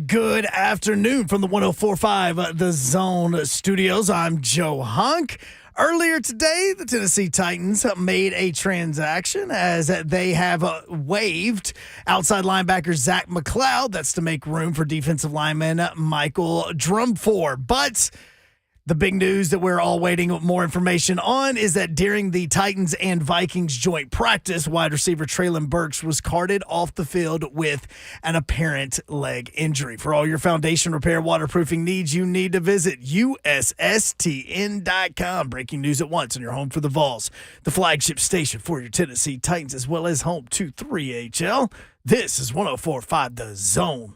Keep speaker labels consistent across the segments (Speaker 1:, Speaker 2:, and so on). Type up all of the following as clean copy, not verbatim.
Speaker 1: Good afternoon from the 104.5 The Zone Studios. I'm Joe Hunk. Earlier today, the Tennessee Titans made a transaction as they have waived outside linebacker Zach McLeod. That's to make room for defensive lineman Michael Drumfor. But the big news that we're all waiting more information on is that during the Titans and Vikings joint practice, wide receiver Treylon Burks was carted off the field with an apparent leg injury. For all your foundation repair waterproofing needs, you need to visit USSTN.com. Breaking news at once on your home for the Vols, the flagship station for your Tennessee Titans, as well as home to 3HL. This is 104.5 The Zone.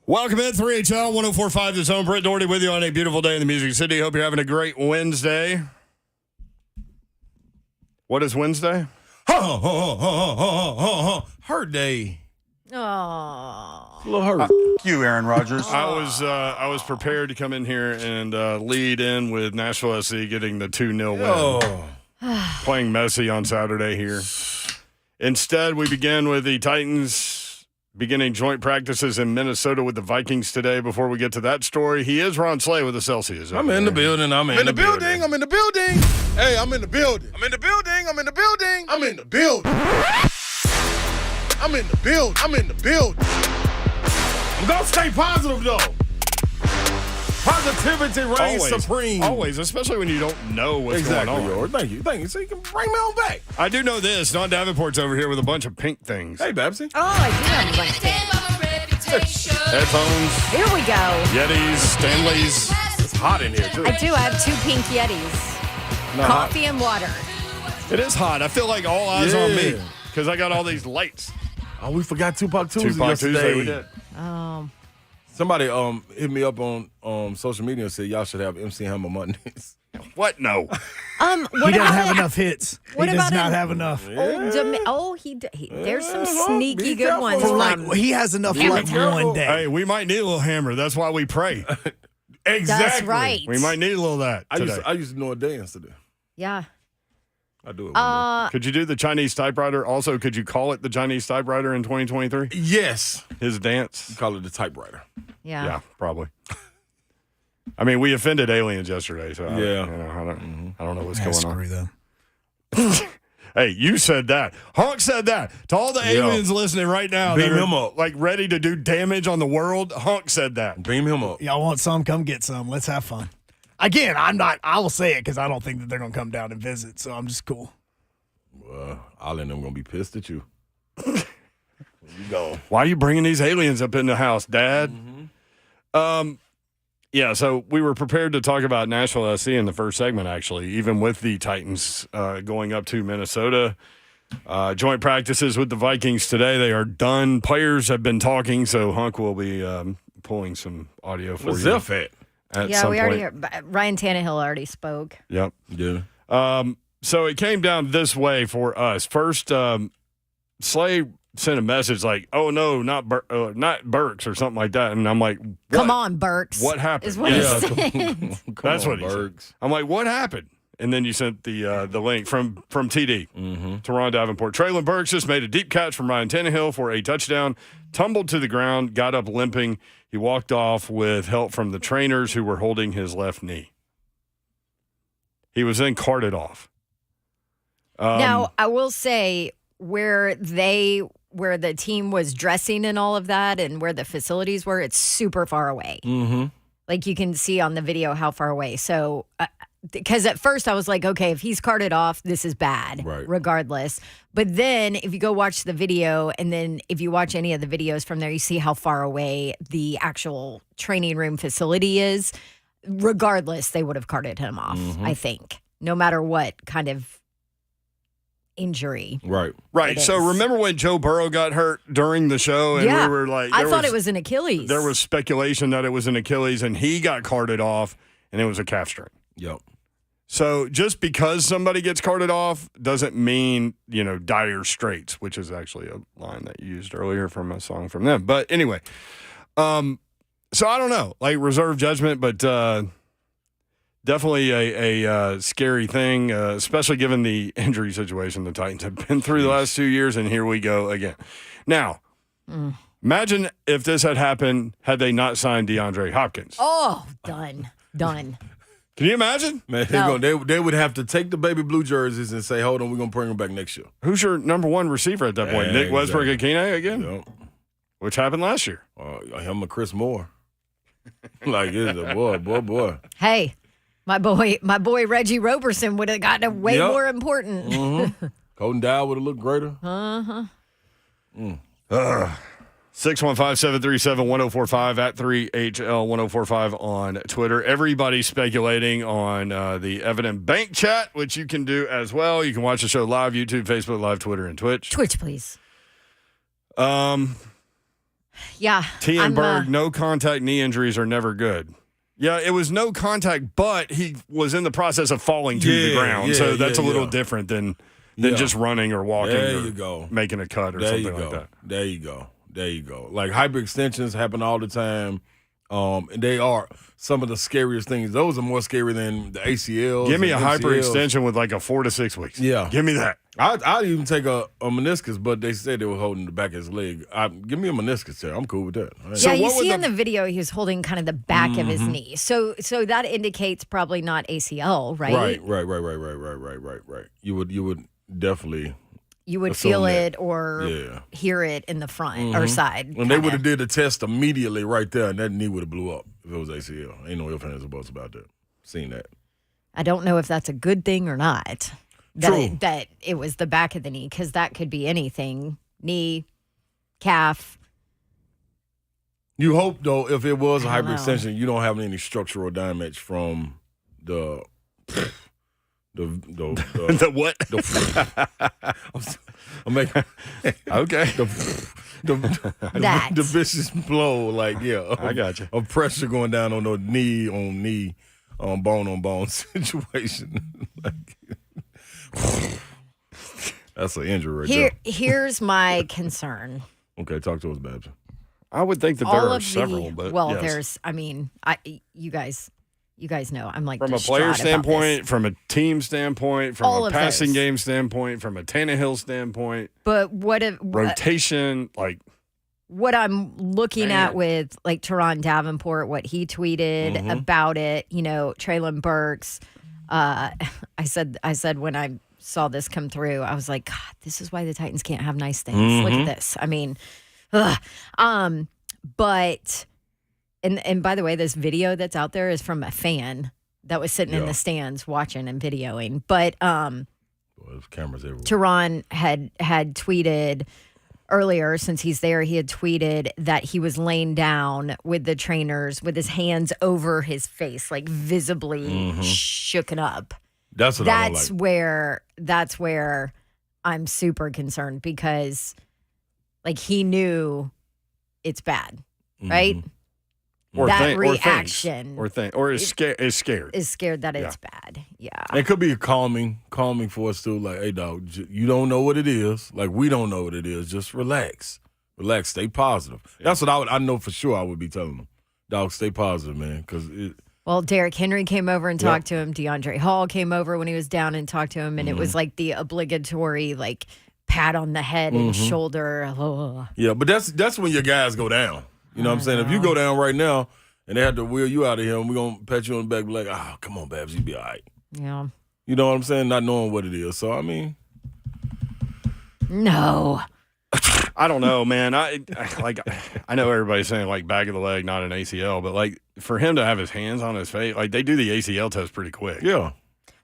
Speaker 2: Welcome in 3HL 104.5 The Zone. Brett Doherty with you on a beautiful day in the Music City. Hope you're having a great Wednesday. What is Wednesday?
Speaker 3: Hurt day.
Speaker 4: Oh,
Speaker 3: A little hurt.
Speaker 5: You, Aaron Rodgers.
Speaker 2: I was prepared to come in here and lead in with Nashville SC getting the 2-0 win. Playing Messi on Saturday here. Instead, we begin with the Titans beginning joint practices in Minnesota with the Vikings today. Before we get to that story, he is Ron Slay with the Celsius.
Speaker 3: I'm in the building. I'm in the building.
Speaker 5: I'm in the building. Hey, I'm in the building. I'm in the building. I'm in the building. I'm in the building. I'm in the building. I'm in the building.
Speaker 3: I'm going to stay positive, though. Positivity reigns supreme.
Speaker 2: Always, especially when you don't know what's going on.
Speaker 3: Yours. Thank you. So you can bring me on back.
Speaker 2: I do know this. Don Davenport's over here with a bunch of pink things.
Speaker 3: Hey, Babsy.
Speaker 4: I do have a bunch of things.
Speaker 2: Headphones,
Speaker 4: Here we go.
Speaker 2: Yetis, Stanleys.
Speaker 3: It's hot in here, too.
Speaker 4: I do. I have 2 pink Yetis. Coffee and water.
Speaker 2: It is hot. I feel like all eyes on me because I got all these lights.
Speaker 3: Oh, we forgot Tupac Tuesday
Speaker 2: Tupac
Speaker 3: yesterday.
Speaker 2: Tuesday we did.
Speaker 3: Somebody hit me up on social media and said y'all should have MC Hammer Mondays.
Speaker 2: What? No.
Speaker 4: What
Speaker 1: He doesn't
Speaker 4: about
Speaker 1: have
Speaker 4: it?
Speaker 1: enough hits.
Speaker 4: What
Speaker 1: He does
Speaker 4: about
Speaker 1: not
Speaker 4: him?
Speaker 1: have enough.
Speaker 4: There's some
Speaker 3: well,
Speaker 4: sneaky
Speaker 3: be
Speaker 4: good
Speaker 3: careful.
Speaker 4: ones.
Speaker 1: For
Speaker 4: From,
Speaker 1: he has enough for
Speaker 4: Be
Speaker 1: like
Speaker 4: careful.
Speaker 1: one day.
Speaker 2: Hey, we might need a little hammer. That's why we pray.
Speaker 3: Exactly.
Speaker 4: that's right.
Speaker 2: We might need a little of that today.
Speaker 3: I used to know a dance today.
Speaker 4: Yeah.
Speaker 3: I do it. One
Speaker 2: Could you do the Chinese typewriter? Also, could you call it the Chinese typewriter in 2023?
Speaker 3: day. Yes.
Speaker 2: His dance?
Speaker 3: You call it the typewriter.
Speaker 2: Yeah, probably. I mean, we offended aliens yesterday, so I don't know what's going
Speaker 1: Screw
Speaker 2: on.
Speaker 1: them.
Speaker 2: Hey, you said that. Honk said that. To all the aliens listening right now
Speaker 3: Beam
Speaker 2: that are
Speaker 3: him up.
Speaker 2: like ready to do damage on the world, Honk said that.
Speaker 3: Beam him up.
Speaker 1: Y'all want some? Come get some. Let's have fun. Again, I will say it because I don't think that they're going to come down and visit, so I'm just cool.
Speaker 3: All of them going to be pissed at you. You go.
Speaker 2: Why are you bringing these aliens up in the house, Dad? Yeah, so we were prepared to talk about Nashville SC in the first segment, actually, even with the Titans going up to Minnesota. Joint practices with the Vikings today. They are done. Players have been talking, so Hunk will be pulling some audio for
Speaker 3: What's
Speaker 2: you.
Speaker 3: Ziff at?
Speaker 4: Yeah, we already Ryan Tannehill already spoke.
Speaker 2: Yep.
Speaker 3: Yeah.
Speaker 2: So it came down this way for us. First, Slay sent a message like, "Oh no, not Burks" or something like that, and I'm like, what?
Speaker 4: Come on, Burks.
Speaker 2: What happened?
Speaker 4: Is what he said.
Speaker 2: That's what he
Speaker 3: Burks.
Speaker 2: said. I'm like, what happened? And then you sent the link from TD to Ron Davenport. Treylon Burks just made a deep catch from Ryan Tannehill for a touchdown, tumbled to the ground, got up limping. He walked off with help from the trainers who were holding his left knee. He was then carted off.
Speaker 4: Now, I will say where the team was dressing and all of that and where the facilities were, it's super far away.
Speaker 3: Mm-hmm.
Speaker 4: Like you can see on the video how far away. So, because at first I was like, okay, if he's carted off, this is bad,
Speaker 3: Right.
Speaker 4: regardless. But then if you go watch the video and then if you watch any of the videos from there, you see how far away the actual training room facility is. Regardless, they would have carted him off, I think, no matter what kind of injury.
Speaker 3: Right.
Speaker 2: Right.
Speaker 4: It
Speaker 2: So
Speaker 4: is.
Speaker 2: remember when Joe Burrow got hurt during the show, and
Speaker 4: Yeah.
Speaker 2: we were like,
Speaker 4: I thought it was an Achilles.
Speaker 2: There was speculation that it was an Achilles, and he got carted off, and it was a calf strain.
Speaker 3: Yep.
Speaker 2: So just because somebody gets carted off doesn't mean, dire straits, which is actually a line that you used earlier from a song from them. But anyway, So I don't know, like reserve judgment, but definitely a scary thing, especially given the injury situation the Titans have been through the last 2 years, and here we go again. Now, imagine if this had happened had they not signed DeAndre Hopkins.
Speaker 4: Oh, done.
Speaker 2: Can you imagine?
Speaker 3: Man,
Speaker 4: No.
Speaker 3: they would have to take the baby blue jerseys and say, hold on, we're going to bring them back next year.
Speaker 2: Who's your number one receiver at that point? Nick Westbrook and Keenan again?
Speaker 3: Yep.
Speaker 2: Which happened last year.
Speaker 3: Him and Chris Moore. Like, it's a boy.
Speaker 4: Hey, my boy Reggie Roberson would have gotten way
Speaker 3: Yep.
Speaker 4: more important.
Speaker 3: Mm-hmm. Colton Dowd would have looked greater.
Speaker 2: 615-737-1045 at 3HL1045 on Twitter. Everybody's speculating on the Evident Bank chat, which you can do as well. You can watch the show live, YouTube, Facebook Live, Twitter, and Twitch.
Speaker 4: Twitch, please.
Speaker 2: T.
Speaker 4: I'm,
Speaker 2: Berg, no contact knee injuries are never good. Yeah, it was no contact, but he was in the process of falling to the ground. So that's a little different than just running or walking
Speaker 3: There
Speaker 2: or
Speaker 3: you go.
Speaker 2: making a cut or
Speaker 3: There
Speaker 2: something
Speaker 3: you go.
Speaker 2: like that.
Speaker 3: There you go. Like hyperextensions happen all the time. And they are some of the scariest things. Those are more scary than the ACLs.
Speaker 2: Give me a
Speaker 3: and MCLs.
Speaker 2: hyperextension with like a 4 to 6 weeks.
Speaker 3: Yeah.
Speaker 2: Give me that.
Speaker 3: I'd even take a meniscus, but they said they were holding the back of his leg. Give me a meniscus there. I'm cool with that.
Speaker 4: Yeah, you see in the video he was holding kind of the back of his knee. So that indicates probably not ACL, right?
Speaker 3: Right. You would definitely.
Speaker 4: You would
Speaker 3: assume
Speaker 4: feel
Speaker 3: that.
Speaker 4: it or hear it in the front or side.
Speaker 3: When they would have did the test immediately right there, and that knee would have blew up if it was ACL. Ain't no ifs, ands, or buts about that. Seen that.
Speaker 4: I don't know if that's a good thing or not. That it was the back of the knee, because that could be anything. Knee, calf.
Speaker 3: You hope, though, if it was a
Speaker 4: I don't know.
Speaker 3: hyperextension, you don't have any structural damage from the
Speaker 2: The what?
Speaker 3: I'm making
Speaker 2: Okay.
Speaker 3: the vicious blow, like
Speaker 2: I got you.
Speaker 3: of pressure going down on the knee on knee, bone on bone situation. That's an injury right there.
Speaker 4: Here's my concern.
Speaker 3: Okay, talk to us, Babs.
Speaker 2: I would think that there are several, but yes.
Speaker 4: there's. I mean, you guys know I'm like
Speaker 2: From a
Speaker 4: distraught
Speaker 2: player
Speaker 4: about
Speaker 2: standpoint,
Speaker 4: this.
Speaker 2: from a team standpoint, from
Speaker 4: All
Speaker 2: a
Speaker 4: of
Speaker 2: passing
Speaker 4: those.
Speaker 2: game standpoint, from a Tannehill standpoint,
Speaker 4: But what
Speaker 2: rotation, like
Speaker 4: what I'm looking at with like Teron Davenport, what he tweeted about it, Treylon Burks. I said when I saw this come through, I was like, God, this is why the Titans can't have nice things. Look at this. I mean, but and by the way, this video that's out there is from a fan that was sitting in the stands watching and videoing. But
Speaker 3: Well, there's cameras everywhere.
Speaker 4: Teron had tweeted earlier, since he's there, he had tweeted that he was laying down with the trainers with his hands over his face, like visibly shooken up.
Speaker 3: That's what I don't like.
Speaker 4: That's where I'm super concerned, because like he knew it's bad, right?
Speaker 2: or
Speaker 4: that
Speaker 2: think,
Speaker 4: reaction
Speaker 2: or is scared. Is
Speaker 4: scared that it's bad. Yeah.
Speaker 3: It could be calming for us too. Like, hey, dog, you don't know what it is. Like, we don't know what it is. Just relax, stay positive. That's what I know for sure. I would be telling them, dog, stay positive, man, because
Speaker 4: Well, Derrick Henry came over and talked to him. DeAndre Hall came over when he was down and talked to him, and it was like the obligatory like pat on the head and shoulder. Oh.
Speaker 3: Yeah, but that's when your guys go down. You know what I'm saying? If you go down right now and they had to wheel you out of here, and we're going to pat you on the back, be like, come on, Babs, you be all right.
Speaker 4: Yeah.
Speaker 3: You know what I'm saying? Not knowing what it is. So, I mean.
Speaker 4: No.
Speaker 2: I don't know, man. I know everybody's saying like back of the leg, not an ACL, but like for him to have his hands on his face, like they do the ACL test pretty quick.
Speaker 3: Yeah.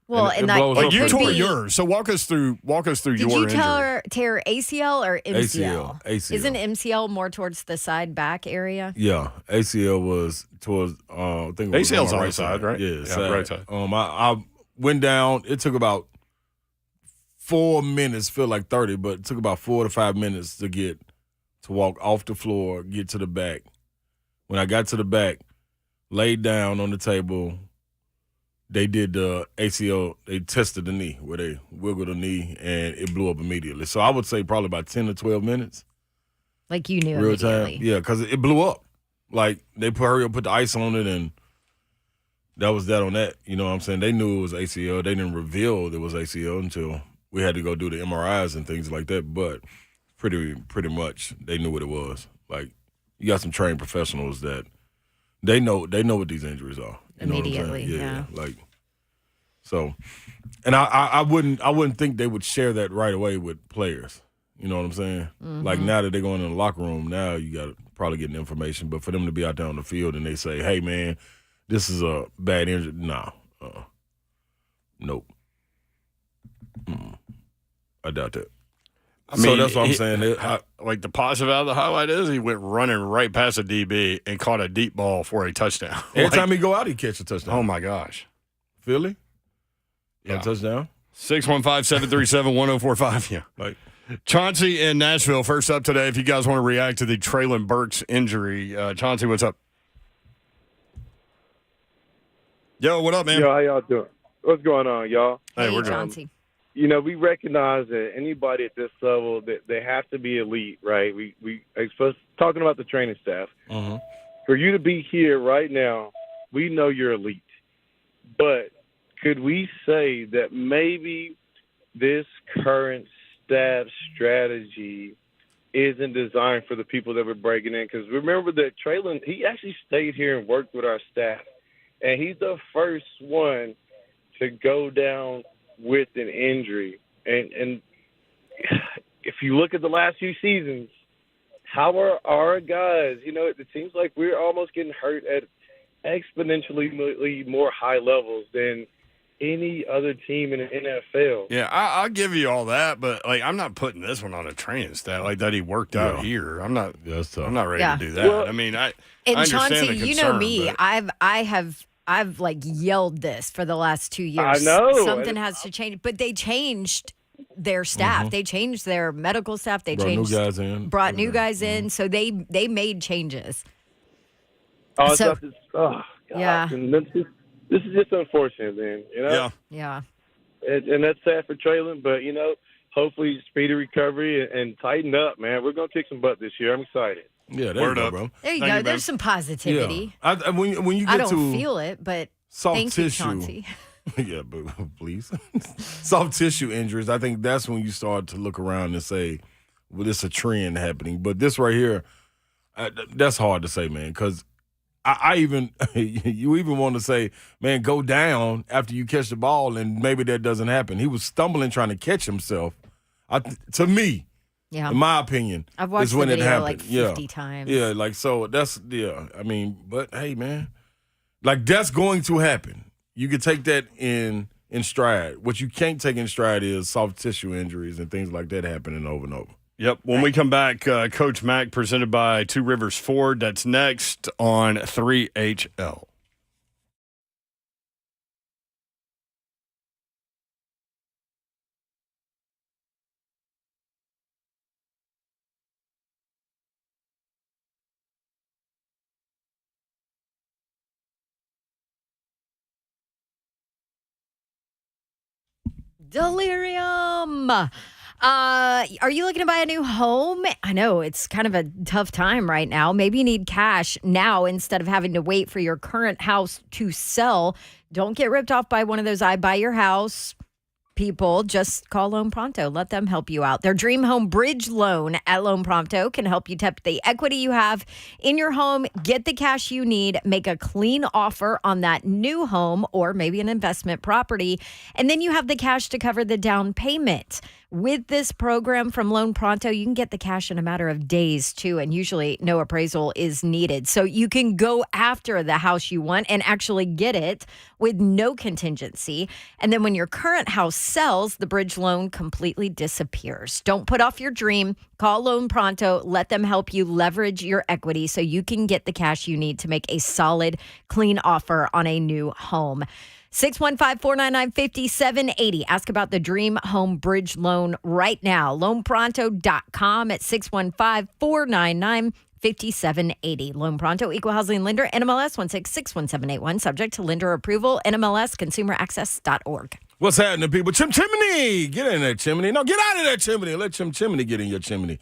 Speaker 4: Well,
Speaker 3: And
Speaker 4: and
Speaker 3: it
Speaker 4: that
Speaker 3: blows
Speaker 2: Like
Speaker 3: up
Speaker 2: you
Speaker 3: pretty
Speaker 2: tore
Speaker 3: quick.
Speaker 2: yours, so walk us through your
Speaker 4: Did you
Speaker 2: injury.
Speaker 4: tear ACL or MCL?
Speaker 3: ACL.
Speaker 4: Isn't MCL more towards the side back area?
Speaker 3: Yeah. ACL was towards, I think it was
Speaker 2: ACL's
Speaker 3: my
Speaker 2: on the side, right?
Speaker 3: Yeah,
Speaker 2: Yeah, right side.
Speaker 3: I went down. It took about 4 minutes, feel like 30, but it took about 4 to 5 minutes to walk off the floor, get to the back. When I got to the back, laid down on the table, they did the ACL, they tested the knee, where they wiggled the knee, and it blew up immediately. So I would say probably about 10 to 12 minutes.
Speaker 4: Like you knew
Speaker 3: Real
Speaker 4: immediately.
Speaker 3: time. Yeah, because it blew up. Like, they put the ice on it, and that was that on that. You know what I'm saying? They knew it was ACL. They didn't reveal it was ACL until we had to go do the MRIs and things like that. But pretty much they knew what it was. Like, you got some trained professionals that they know what these injuries are. You know what I'm saying?
Speaker 4: Immediately, yeah.
Speaker 3: Like, so, and I wouldn't think they would share that right away with players. You know what I'm saying?
Speaker 4: Mm-hmm.
Speaker 3: Like, now that they're going in the locker room, now you got to probably get the information. But for them to be out there on the field and they say, hey, man, this is a bad injury. Nah. Nope. I doubt that. So that's what I'm saying.
Speaker 2: Like, the positive out of the highlight is he went running right past a DB and caught a deep ball for a touchdown.
Speaker 3: Every time he go out, he catch a touchdown.
Speaker 2: Oh, my gosh.
Speaker 3: Philly?
Speaker 2: Yeah.
Speaker 3: A touchdown?
Speaker 2: 615-737-1045. Yeah.
Speaker 3: Like,
Speaker 2: Chauncey in Nashville, first up today. If you guys want to react to the Treylon Burks injury. Chauncey, what's up? Yo, what up, man?
Speaker 6: Yo, how y'all doing? What's going on, y'all?
Speaker 2: Hey, we're good.
Speaker 4: Chauncey.
Speaker 6: You know, we recognize that anybody at this level, that they have to be elite, right? We talking about the training staff.
Speaker 3: mm-hmm.
Speaker 6: For you to be here right now, we know you're elite. But could we say that maybe this current staff strategy isn't designed for the people that we're breaking in? Because remember that Treylon, he actually stayed here and worked with our staff. And he's the first one to go down with an injury. And if you look at the last few seasons, how are our guys, you know, it seems like we're almost getting hurt at exponentially more high levels than any other team in the NFL.
Speaker 2: Yeah, I'll give you all that, but like, I'm not putting this one on a training stat like that. He worked out here. I'm not ready to do that.
Speaker 4: Yeah.
Speaker 2: I mean, I
Speaker 4: And
Speaker 2: understand
Speaker 4: Chauncey,
Speaker 2: the
Speaker 4: you know
Speaker 2: concern,
Speaker 4: me.
Speaker 2: but-
Speaker 4: I've like yelled this for the last 2 years.
Speaker 6: I know.
Speaker 4: Something has to change. But they changed their staff.
Speaker 3: Mm-hmm.
Speaker 4: They changed their medical staff. They
Speaker 3: Brought
Speaker 4: changed
Speaker 3: new guys in.
Speaker 4: brought new guys
Speaker 3: Mm-hmm.
Speaker 4: in. So they made changes.
Speaker 6: Oh,
Speaker 4: So-
Speaker 6: God.
Speaker 4: Yeah.
Speaker 6: And this is just unfortunate, man. You know?
Speaker 2: Yeah.
Speaker 4: Yeah.
Speaker 6: And that's sad for Treylon, but, you know, hopefully speedy recovery and tighten up, man. We're going to kick some butt this year. I'm excited.
Speaker 3: Yeah, there
Speaker 2: Word
Speaker 3: you go,
Speaker 2: up.
Speaker 3: bro.
Speaker 4: There you
Speaker 2: Thank
Speaker 4: go.
Speaker 2: you,
Speaker 4: There's
Speaker 2: man.
Speaker 4: some positivity.
Speaker 3: Yeah. When you get
Speaker 4: I don't
Speaker 3: to
Speaker 4: feel it, but
Speaker 3: soft
Speaker 4: thank you,
Speaker 3: tissue,
Speaker 4: Chauncey.
Speaker 3: yeah, but please, soft tissue injuries. I think that's when you start to look around and say, "Well, it's a trend happening." But this right here, that's hard to say, man. Because I even you even want to say, "Man, go down after you catch the ball," and maybe that doesn't happen. He was stumbling trying to catch himself. To me.
Speaker 4: Yeah.
Speaker 3: In my opinion,
Speaker 4: I've watched
Speaker 3: is when
Speaker 4: the
Speaker 3: it
Speaker 4: video
Speaker 3: happened.
Speaker 4: like 50 times.
Speaker 3: Yeah, like, so that's, yeah, I mean, but hey, man, like, that's going to happen. You can take that in stride. What you can't take in stride is soft tissue injuries and things like that happening over and over.
Speaker 2: Yep. When we come back, Coach Mack presented by Two Rivers Ford. That's next on 3HL.
Speaker 4: Delirium. Are you looking to buy a new home? I know it's kind of a tough time right now. Maybe you need cash now instead of having to wait for your current house to sell. Don't get ripped off by one of those I buy your house people. Just call Loan Pronto. Let them help you out. Their Dream Home Bridge Loan at Loan Pronto can help you tap the equity you have in your home, get the cash you need, make a clean offer on that new home or maybe an investment property, and then you have the cash to cover the down payment. With this program from Loan Pronto, you can get the cash in a matter of days, too, and usually no appraisal is needed. So you can go after the house you want and actually get it with no contingency. And then when your current house sells, the bridge loan completely disappears. Don't put off your dream. Call Loan Pronto. Let them help you leverage your equity so you can get the cash you need to make a solid, clean offer on a new home. 615-499-5780. Ask about the Dream Home Bridge Loan right now. LoanPronto.com at 615-499-5780. Loan Pronto, Equal Housing Lender, NMLS 1661781. Subject to lender approval, NMLS ConsumerAccess.org.
Speaker 3: What's happening, people? Chimney! Get in there, Chimney. No, get out of there, Chimney. Let Chimney get in your chimney.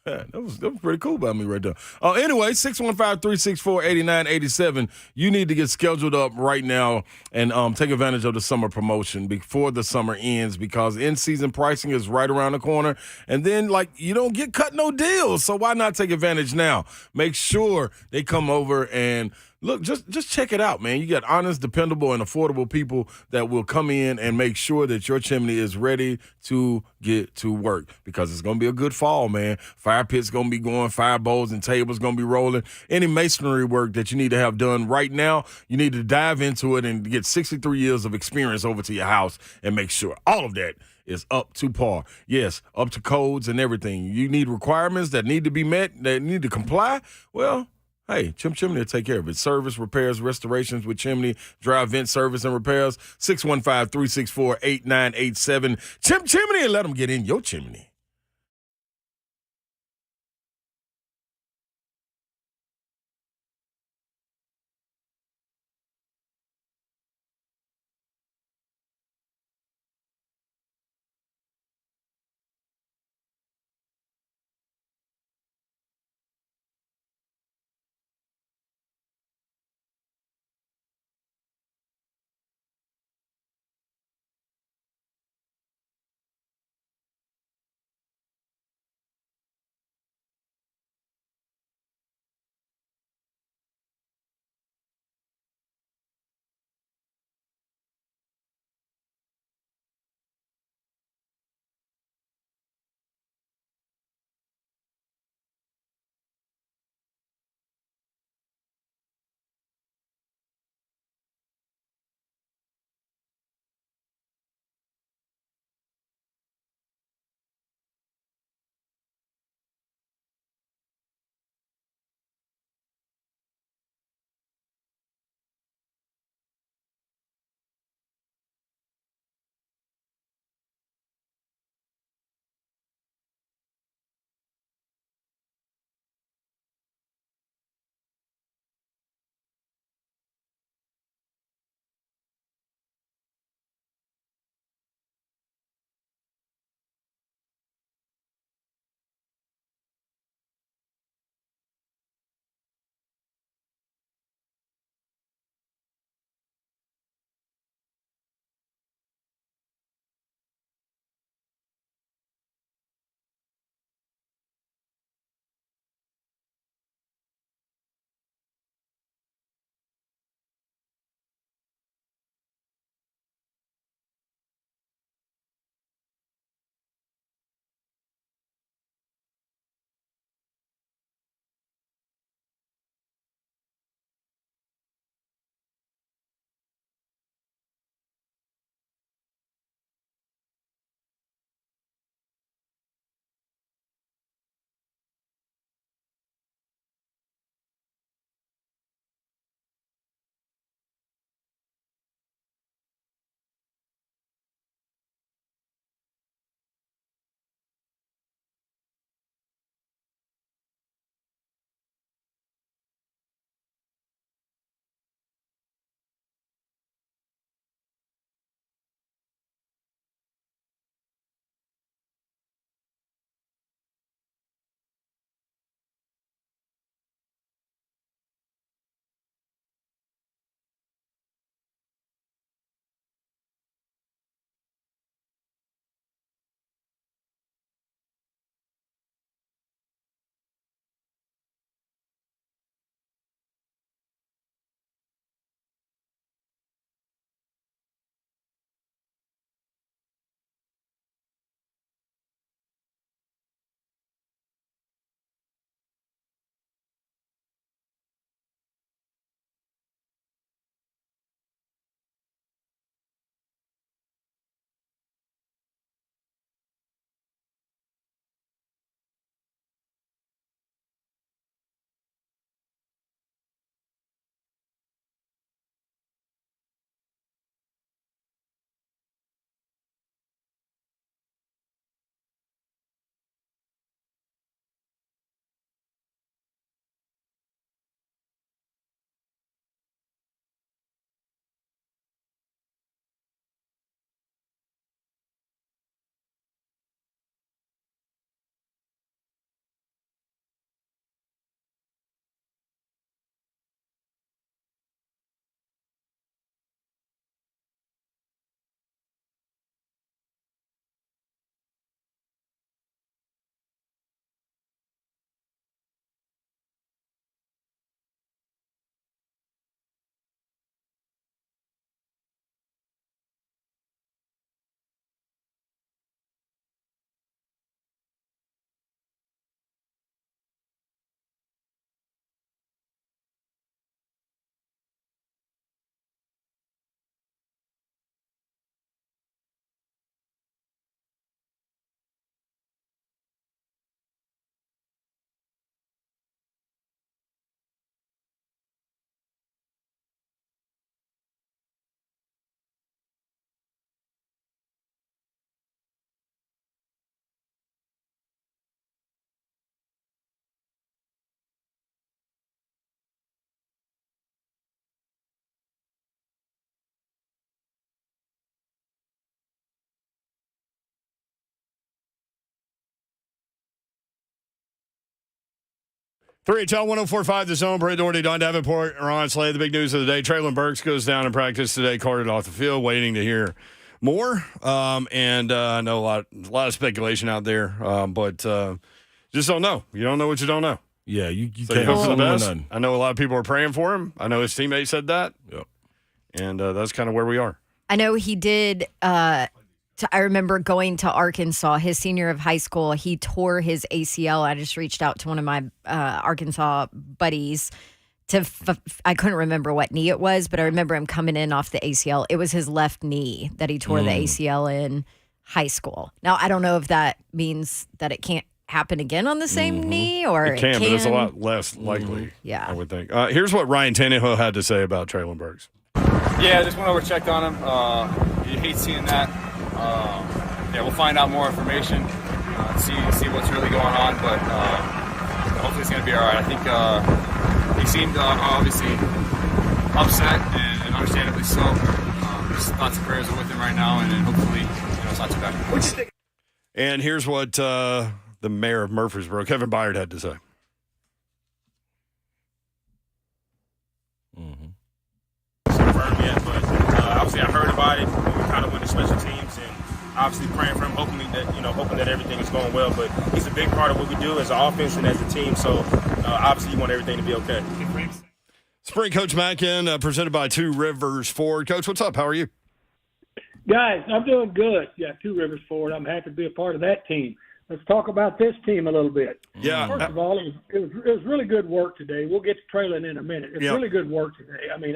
Speaker 3: Yeah, that was pretty cool by me right there. Anyway, 615-364-8987. You need to get scheduled up right now and take advantage of the summer promotion before the summer ends, because in-season pricing is right around the corner. And then, you don't get cut no deals. So why not take advantage now? Make sure they come over and look, just check it out, man. You got honest, dependable, and affordable people that will come in and make sure that your chimney is ready to get to work, because it's going to be a good fall, man. Fire pit's going to be going, fire bowls and tables going to be rolling. Any masonry work that you need to have done right now, you need to dive into it and get 63 years of experience over to your house and make sure all of that is up to par. Yes, up to codes and everything. You need requirements that need to be met, that need to comply. Well, hey, Chimney will take care of it. Service, repairs, restorations with Chimney, dry vent service and repairs. 615-364-8987. Chimney, and let them get in your chimney.
Speaker 2: 3HL 104.5, The Zone. Brett Doherty, Don Davenport are on Slay. The big news of the day, Treylon Burks goes down in practice today, carted off the field, waiting to hear more. I know a lot of speculation out there, but just don't know. You don't know what you don't know.
Speaker 3: Yeah, you
Speaker 2: So
Speaker 3: can't
Speaker 2: you hope for the
Speaker 3: assume
Speaker 2: best.
Speaker 3: nothing.
Speaker 2: I know a lot of people are praying for him. I know his teammate said that.
Speaker 3: Yep.
Speaker 2: And that's kind of where we are.
Speaker 4: I know he did. I remember going to Arkansas, his senior of high school. He tore his ACL. I just reached out to one of my Arkansas buddies. I couldn't remember what knee it was, but I remember him coming in off the ACL. It was his left knee that he tore the ACL in high school. Now, I don't know if that means that it can't happen again on the same knee, or
Speaker 2: It can, but it's a lot less likely,
Speaker 4: Yeah.
Speaker 2: I would think. Here's what Ryan Tannehill had to say about Treylon Burks.
Speaker 7: Yeah, I just went over, checked on him. You hate seeing that. We'll find out more information, see what's really going on, but hopefully it's going to be all right. I think he seemed obviously upset, and understandably so. Just thoughts and prayers are with him right now, and hopefully it's not too bad.
Speaker 2: And here's what the mayor of Murfreesboro, Kevin Byard, had to say.
Speaker 8: Confirmed yet, but obviously I heard about it when we kind of went to special teams, and obviously praying for him, hoping that everything is going well. But he's a big part of what we do as an offense and as a team. So obviously you want everything to be okay.
Speaker 2: Spring Coach Mackin, presented by Two Rivers Ford. Coach, what's up? How are you?
Speaker 9: Guys, I'm doing good. Yeah, Two Rivers Ford. I'm happy to be a part of that team. Let's talk about this team a little bit.
Speaker 2: Yeah.
Speaker 9: First of all, it was really good work today. We'll get to Treylon in a minute. It's really good work today. I mean,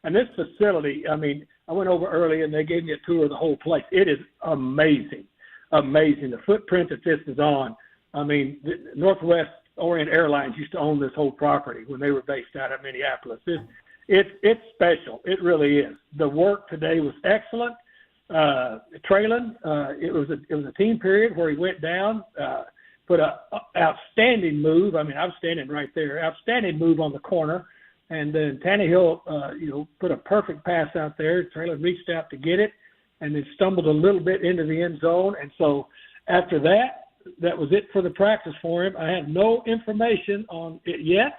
Speaker 9: and this facility, I mean, I went over early and they gave me a tour of the whole place. It is amazing, amazing. The footprint that this is on. I mean, Northwest Orient Airlines used to own this whole property when they were based out of Minneapolis. It's special. It really is. The work today was excellent. Treylon, it was a team period where he went down, put a outstanding move. I mean, I was standing right there. Outstanding move on the corner. And then Tannehill, put a perfect pass out there. Treylon reached out to get it and then stumbled a little bit into the end zone. And so after that was it for the practice for him. I have no information on it yet.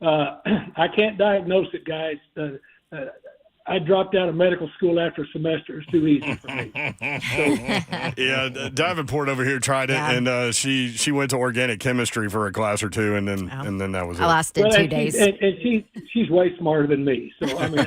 Speaker 9: I can't diagnose it, guys. I dropped out of medical school after a semester. It's too easy for me.
Speaker 2: Yeah, Davenport over here tried it, and she went to organic chemistry for a class or two, and then that was it.
Speaker 4: I lasted 2 days.
Speaker 9: And she's way smarter than me. So I mean,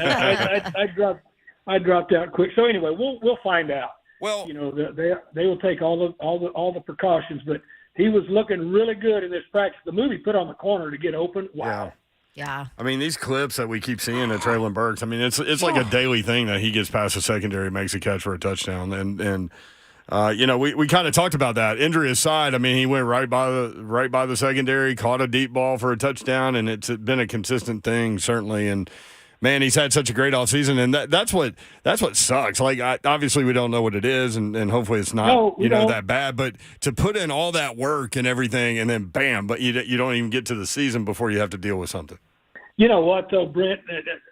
Speaker 9: I dropped out quick. So anyway, we'll find out.
Speaker 2: Well,
Speaker 9: they will take all the precautions, but he was looking really good in this practice. The move he put on the corner to get open. Wow.
Speaker 4: Yeah.
Speaker 2: I mean, these clips that we keep seeing at Treylon Burks, I mean, it's like a daily thing that he gets past the secondary, makes a catch for a touchdown. And we kind of talked about that. Injury aside, I mean, he went right by the secondary, caught a deep ball for a touchdown, and it's been a consistent thing, certainly. And, man, he's had such a great offseason, and that's what sucks. Like, obviously we don't know what it is, and hopefully it's not that bad. But to put in all that work and everything, and then bam, but you don't even get to the season before you have to deal with something.
Speaker 9: You know what, though, Brent?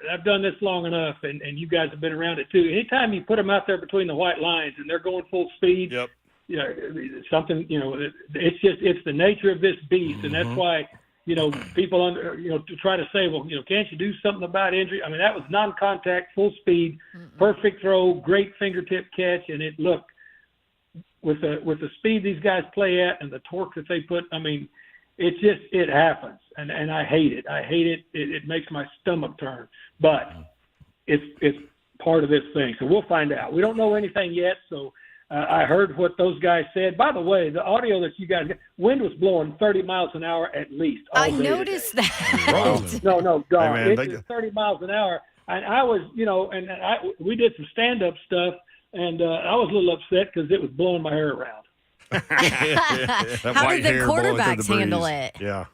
Speaker 9: I've done this long enough, and you guys have been around it too. Anytime you put them out there between the white lines and they're going full speed,
Speaker 2: yep.
Speaker 9: It's the nature of this beast, and that's why people to try to say, well, can't you do something about injury? I mean, that was non-contact, full speed, perfect throw, great fingertip catch, and it looked with the speed these guys play at and the torque that they put. I mean, it happens, and I hate it. I hate it. It makes my stomach turn, but it's part of this thing. So we'll find out. We don't know anything yet, so. I heard what those guys said. By the way, the audio that you guys – wind was blowing 30 miles an hour at least.
Speaker 4: I noticed that.
Speaker 9: No, Don.
Speaker 2: Hey, man,
Speaker 9: it's 30 miles an hour. And I was, we did some stand-up stuff, and I was a little upset because it was blowing my hair around.
Speaker 4: How did the quarterbacks handle it?
Speaker 2: Yeah.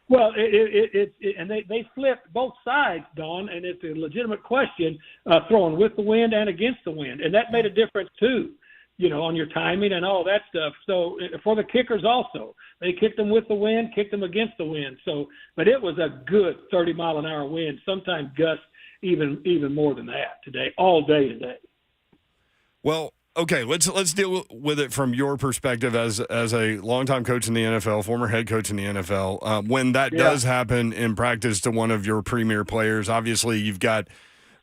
Speaker 9: Well, and they flipped both sides, Don, and it's a legitimate question, throwing with the wind and against the wind. And that made a difference too. On your timing and all that stuff. So for the kickers also, they kicked them with the wind, kicked them against the wind. So, but it was a good 30-mile-an-hour wind, sometimes gusts even more than that today, all day today.
Speaker 2: Well, Okay, let's deal with it from your perspective as a longtime coach in the NFL, former head coach in the NFL. When that does happen in practice to one of your premier players, obviously you've got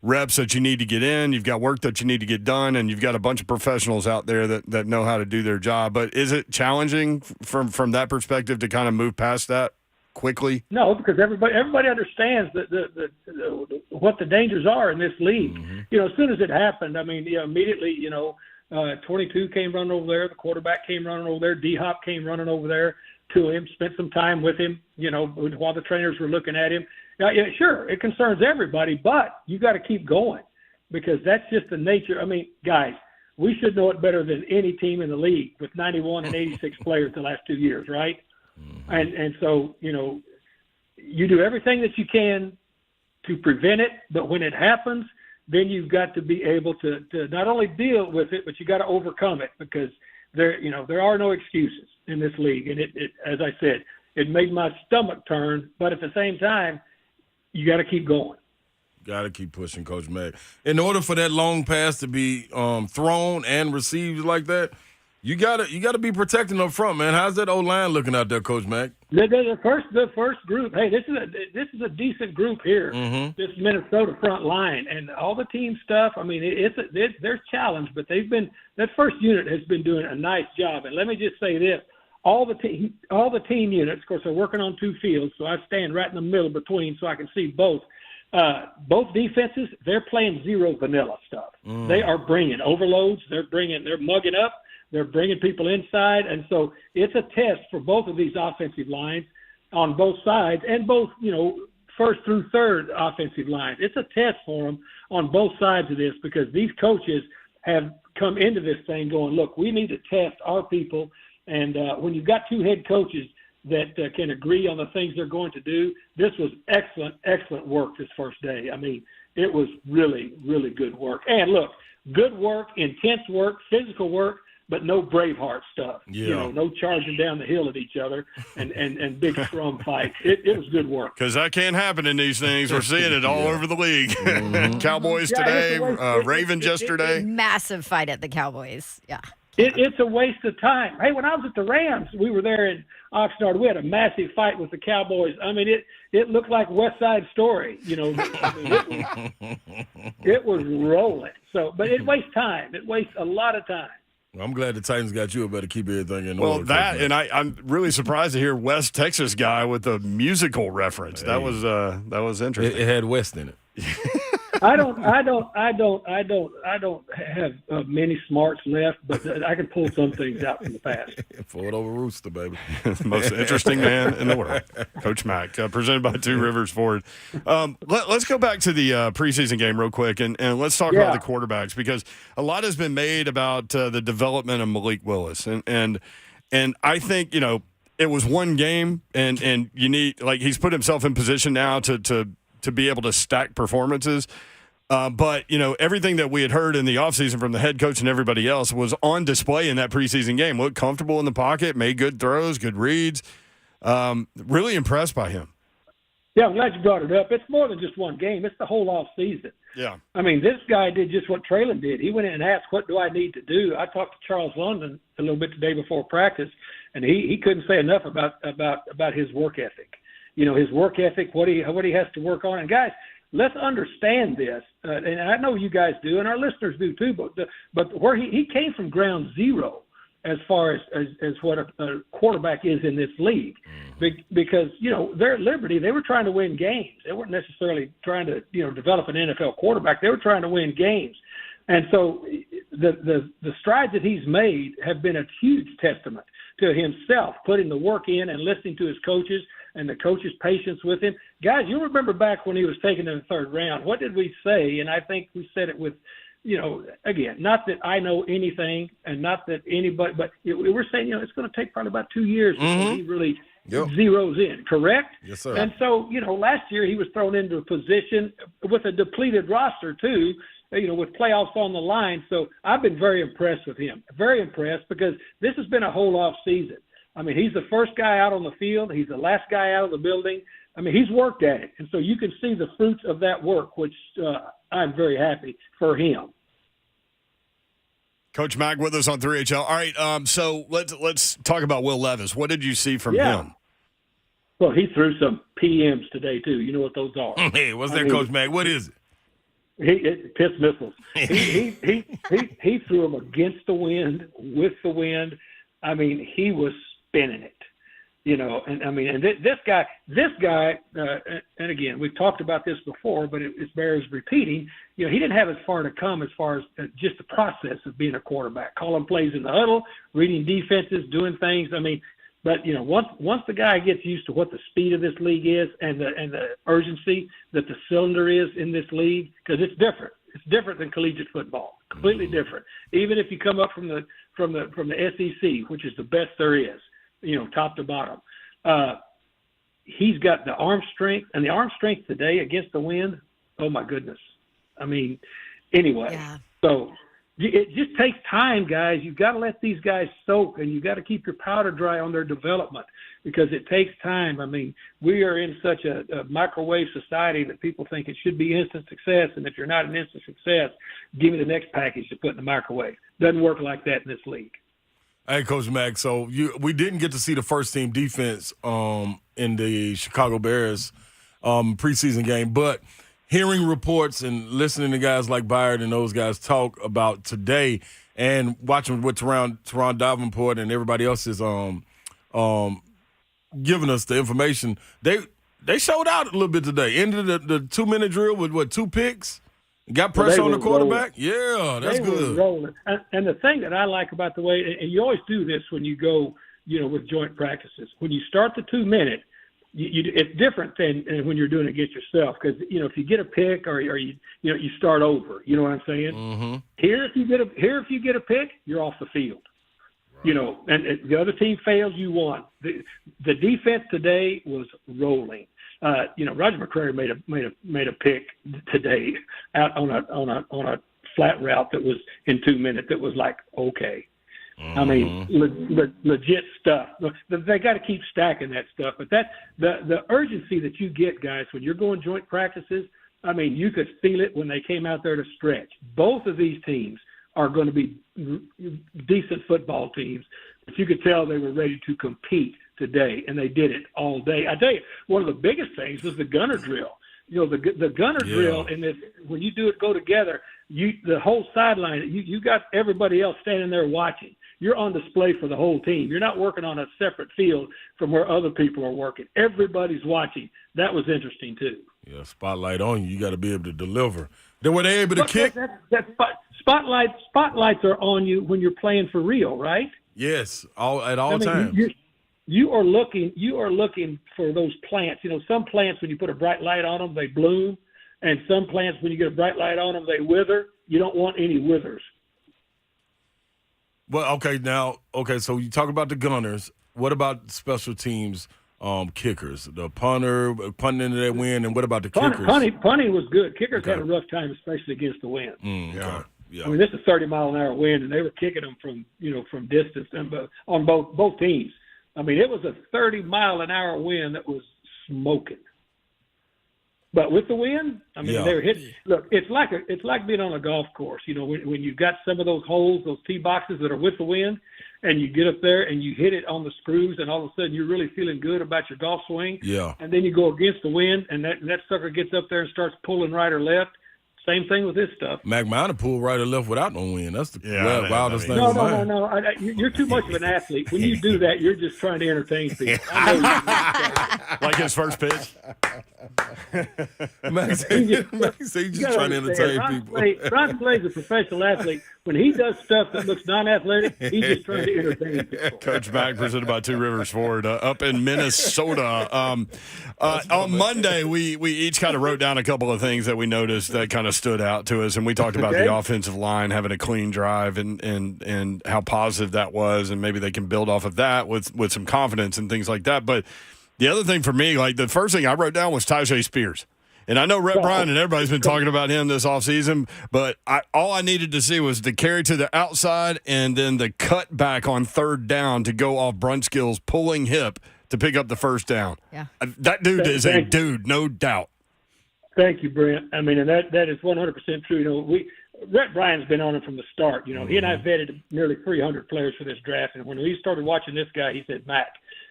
Speaker 2: reps that you need to get in, you've got work that you need to get done, and you've got a bunch of professionals out there that know how to do their job. But is it challenging from that perspective to kind of move past that quickly?
Speaker 9: No, because everybody understands what the dangers are in this league.
Speaker 2: Mm-hmm.
Speaker 9: As soon as it happened, immediately, 22 came running over there, the quarterback came running over there, D-Hop came running over there to him, spent some time with him, while the trainers were looking at him. Now, sure, it concerns everybody, but you got to keep going because that's just the nature. Guys, we should know it better than any team in the league with 91 and 86 players the last 2 years, right? And so, you do everything that you can to prevent it, but when it happens, then you've got to be able to not only deal with it, but you got to overcome it because there are no excuses in this league. And it, as I said, it made my stomach turn, but at the same time, you got to keep going.
Speaker 3: Got to keep pushing, Coach Mack. In order for that long pass to be thrown and received like that, you gotta be protecting up front, man. How's that O-line looking out there, Coach Mack?
Speaker 9: The first group. Hey, this is a decent group here.
Speaker 3: Mm-hmm.
Speaker 9: This Minnesota front line and all the team stuff. They're challenged, but that first unit has been doing a nice job. And let me just say this: all the team units, of course, are working on two fields, so I stand right in the middle between, so I can see both. Both defenses, they're playing zero vanilla stuff. They are bringing overloads. They're mugging up. They're bringing people inside, and so it's a test for both of these offensive lines on both sides, and both, first through third offensive lines. It's a test for them on both sides of this because these coaches have come into this thing going, look, we need to test our people, and when you've got two head coaches that can agree on the things they're going to do, this was excellent work this first day. It was really, really good work. And look, good work, intense work, physical work, but no Braveheart stuff.
Speaker 3: Yeah.
Speaker 9: No charging down the hill at each other and big scrum fights. It was good work.
Speaker 2: Because that can't happen in these things. We're seeing it all over the league. Mm-hmm. Cowboys today, Ravens yesterday.
Speaker 4: Massive fight at the Cowboys. Yeah.
Speaker 9: It's a waste of time. Hey, when I was at the Rams, we were there in Oxnard. We had a massive fight with the Cowboys. It looked like West Side Story. It was rolling. So, but it wastes time. It wastes a lot of time.
Speaker 3: Well, I'm glad the Titans got you. I better keep everything in order.
Speaker 2: Well, that, and I'm really surprised to hear West Texas guy with a musical reference. Hey. That was interesting.
Speaker 3: It had West in it.
Speaker 9: I don't have many smarts left, but I can pull some things out from the past.
Speaker 3: Pull it over Rooster, baby.
Speaker 2: The most interesting man in the world, Coach Mack, presented by Two Rivers Ford. Let's go back to the preseason game real quick, and let's talk about the quarterbacks because a lot has been made about the development of Malik Willis, and I think it was one game, and you need he's put himself in position now to be able to stack performances. But, everything that we had heard in the offseason from the head coach and everybody else was on display in that preseason game. Looked comfortable in the pocket, made good throws, good reads. Really impressed by him.
Speaker 9: Yeah, I'm glad you brought it up. It's more than just one game. It's the whole offseason.
Speaker 2: Yeah.
Speaker 9: This guy did just what Treylon did. He went in and asked, what do I need to do? I talked to Charles London a little bit today before practice, and he couldn't say enough about his work ethic. His work ethic, what he has to work on. And, guys, let's understand this, and I know you guys do, and our listeners do too. But where he came from ground zero, as far as what a quarterback is in this league, because they're at Liberty. They were trying to win games. They weren't necessarily trying to develop an NFL quarterback. They were trying to win games, and so the strides that he's made have been a huge testament to himself, putting the work in and listening to his coaches and the coach's patience with him. Guys, you remember back when he was taken in the third round, what did we say? And I think we said it with, again, not that I know anything and not that anybody, but we're saying, it's going to take probably about 2 years before he really zeroes in, correct?
Speaker 3: Yes, sir.
Speaker 9: And so, last year he was thrown into a position with a depleted roster too, with playoffs on the line. So I've been very impressed with him, very impressed because this has been a whole off season. He's the first guy out on the field. He's the last guy out of the building. He's worked at it. And so you can see the fruits of that work, which I'm very happy for him.
Speaker 2: Coach Mack with us on 3HL. All right, so let's talk about Will Levis. What did you see from him?
Speaker 9: Well, he threw some PMs today too. You know what those are?
Speaker 3: Hey, what's that, Coach Mack? What is it?
Speaker 9: Piss missiles. He threw them against the wind, with the wind. I mean, he was spinning it. And this guy, and again, we've talked about this before, but it bears repeating. He didn't have as far to come as far as just the process of being a quarterback, calling plays in the huddle, reading defenses, doing things. But once the guy gets used to what the speed of this league is and the urgency that the cylinder is in this league, because it's different. It's different than collegiate football, completely different. Even if you come up from the SEC, which is the best there is. Top to bottom. He's got the arm strength, and the arm strength today against the wind, oh, my goodness. So it just takes time, guys. You've got to let these guys soak, and you've got to keep your powder dry on their development because it takes time. We are in such a microwave society that people think it should be instant success, and if you're not an instant success, give me the next package to put in the microwave. Doesn't work like that in this league.
Speaker 3: Hey, Coach Mack, so we didn't get to see the first-team defense in the Chicago Bears preseason game, but hearing reports and listening to guys like Byard and those guys talk about today and watching what Teron Davenport and everybody else is giving us the information, they showed out a little bit today. Ended the 2-minute drill with 2 picks. Got pressure on the quarterback? Rolling. Yeah, that's good.
Speaker 9: Rolling. And the thing that I like about the way, and you always do this when you go, with joint practices. When you start the 2-minute, it's different than when you're doing it against yourself because, if you get a pick or you start over. You know what I'm saying?
Speaker 3: Mm-hmm.
Speaker 9: Here, if you get a pick, you're off the field. Right. And the other team fails, you won. The defense today was rolling. Roger McCrary made a pick today out on a flat route that was in 2 minutes. That was like okay. Legit stuff. They got to keep stacking that stuff. But the urgency that you get, guys, when you're going joint practices. You could feel it when they came out there to stretch. Both of these teams are going to be decent football teams, but you could tell they were ready to compete today, and they did it all day. I tell you, one of the biggest things was the gunner drill. The gunner drill in this, when you do it go together, the whole sideline, you got everybody else standing there watching. You're on display for the whole team. You're not working on a separate field from where other people are working. Everybody's watching. That was interesting too.
Speaker 3: Yeah, spotlight on you. You got to be able to deliver. Then were they able to kick?
Speaker 9: Spotlights are on you when you're playing for real, right?
Speaker 3: Yes, at all times.
Speaker 9: You are looking for those plants. Some plants, when you put a bright light on them, they bloom. And some plants, when you get a bright light on them, they wither. You don't want any withers.
Speaker 3: Well, so you talk about the gunners. What about special teams kickers? The punter, punting into that wind, and what about the kickers?
Speaker 9: Punting was good. Kickers had a rough time, especially against the wind.
Speaker 3: Yeah.
Speaker 9: This is 30-mile-an-hour wind, and they were kicking them from distance on both teams. It was a 30-mile-an-hour wind that was smoking. But with the wind, they were hitting. Look, it's like being on a golf course. When you've got some of those holes, those tee boxes that are with the wind, and you get up there and you hit it on the screws, and all of a sudden you're really feeling good about your golf swing.
Speaker 3: Yeah.
Speaker 9: And then you go against the wind, and that sucker gets up there and starts pulling right or left. Same thing with this stuff.
Speaker 3: Mac might have pulled right or left without no wind. That's the wildest thing.
Speaker 9: No. You're too much of an athlete. When you do that, you're just trying to entertain people.
Speaker 2: Like his first pitch.
Speaker 3: Mac said he's just trying to entertain people.
Speaker 9: Ron Clay's a professional athlete. When he does stuff that looks non-athletic, he's just trying to entertain people.
Speaker 2: Coach Mack presented by Two Rivers Ford up in Minnesota. On Monday, we each kind of wrote down a couple of things that we noticed that kind of stood out to us, and we talked about the offensive line having a clean drive and how positive that was, and maybe they can build off of that with some confidence and things like that. But the other thing for me, like the first thing I wrote down was Tyjae Spears. And I know Rhett Bryan and everybody's been talking about him this offseason, but all I needed to see was the carry to the outside and then the cut back on third down to go off Brunskill's pulling hip to pick up the first down.
Speaker 4: Yeah.
Speaker 2: That dude is a dude, no doubt.
Speaker 9: Thank you, Brent. And that is 100% true. Rhett Bryant's been on him from the start. You know, he and I vetted nearly 300 players for this draft, and when we started watching this guy, he said, Mac.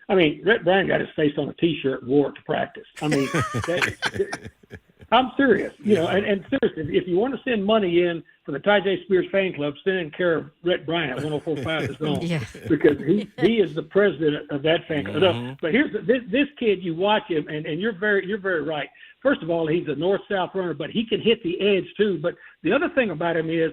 Speaker 9: I mean, Rhett Bryant got his face on a T-shirt and wore it to practice. I mean, I'm serious. You know, and seriously, if you want to send money in for the Ty J. Spears fan club, send in care of Rhett Bryant, 104.5 The Zone,
Speaker 4: Yeah.
Speaker 9: because he is the president of that fan club. But here's this kid. You watch him, and you're very right. First of all, he's a north-south runner, but he can hit the edge too. But the other thing about him is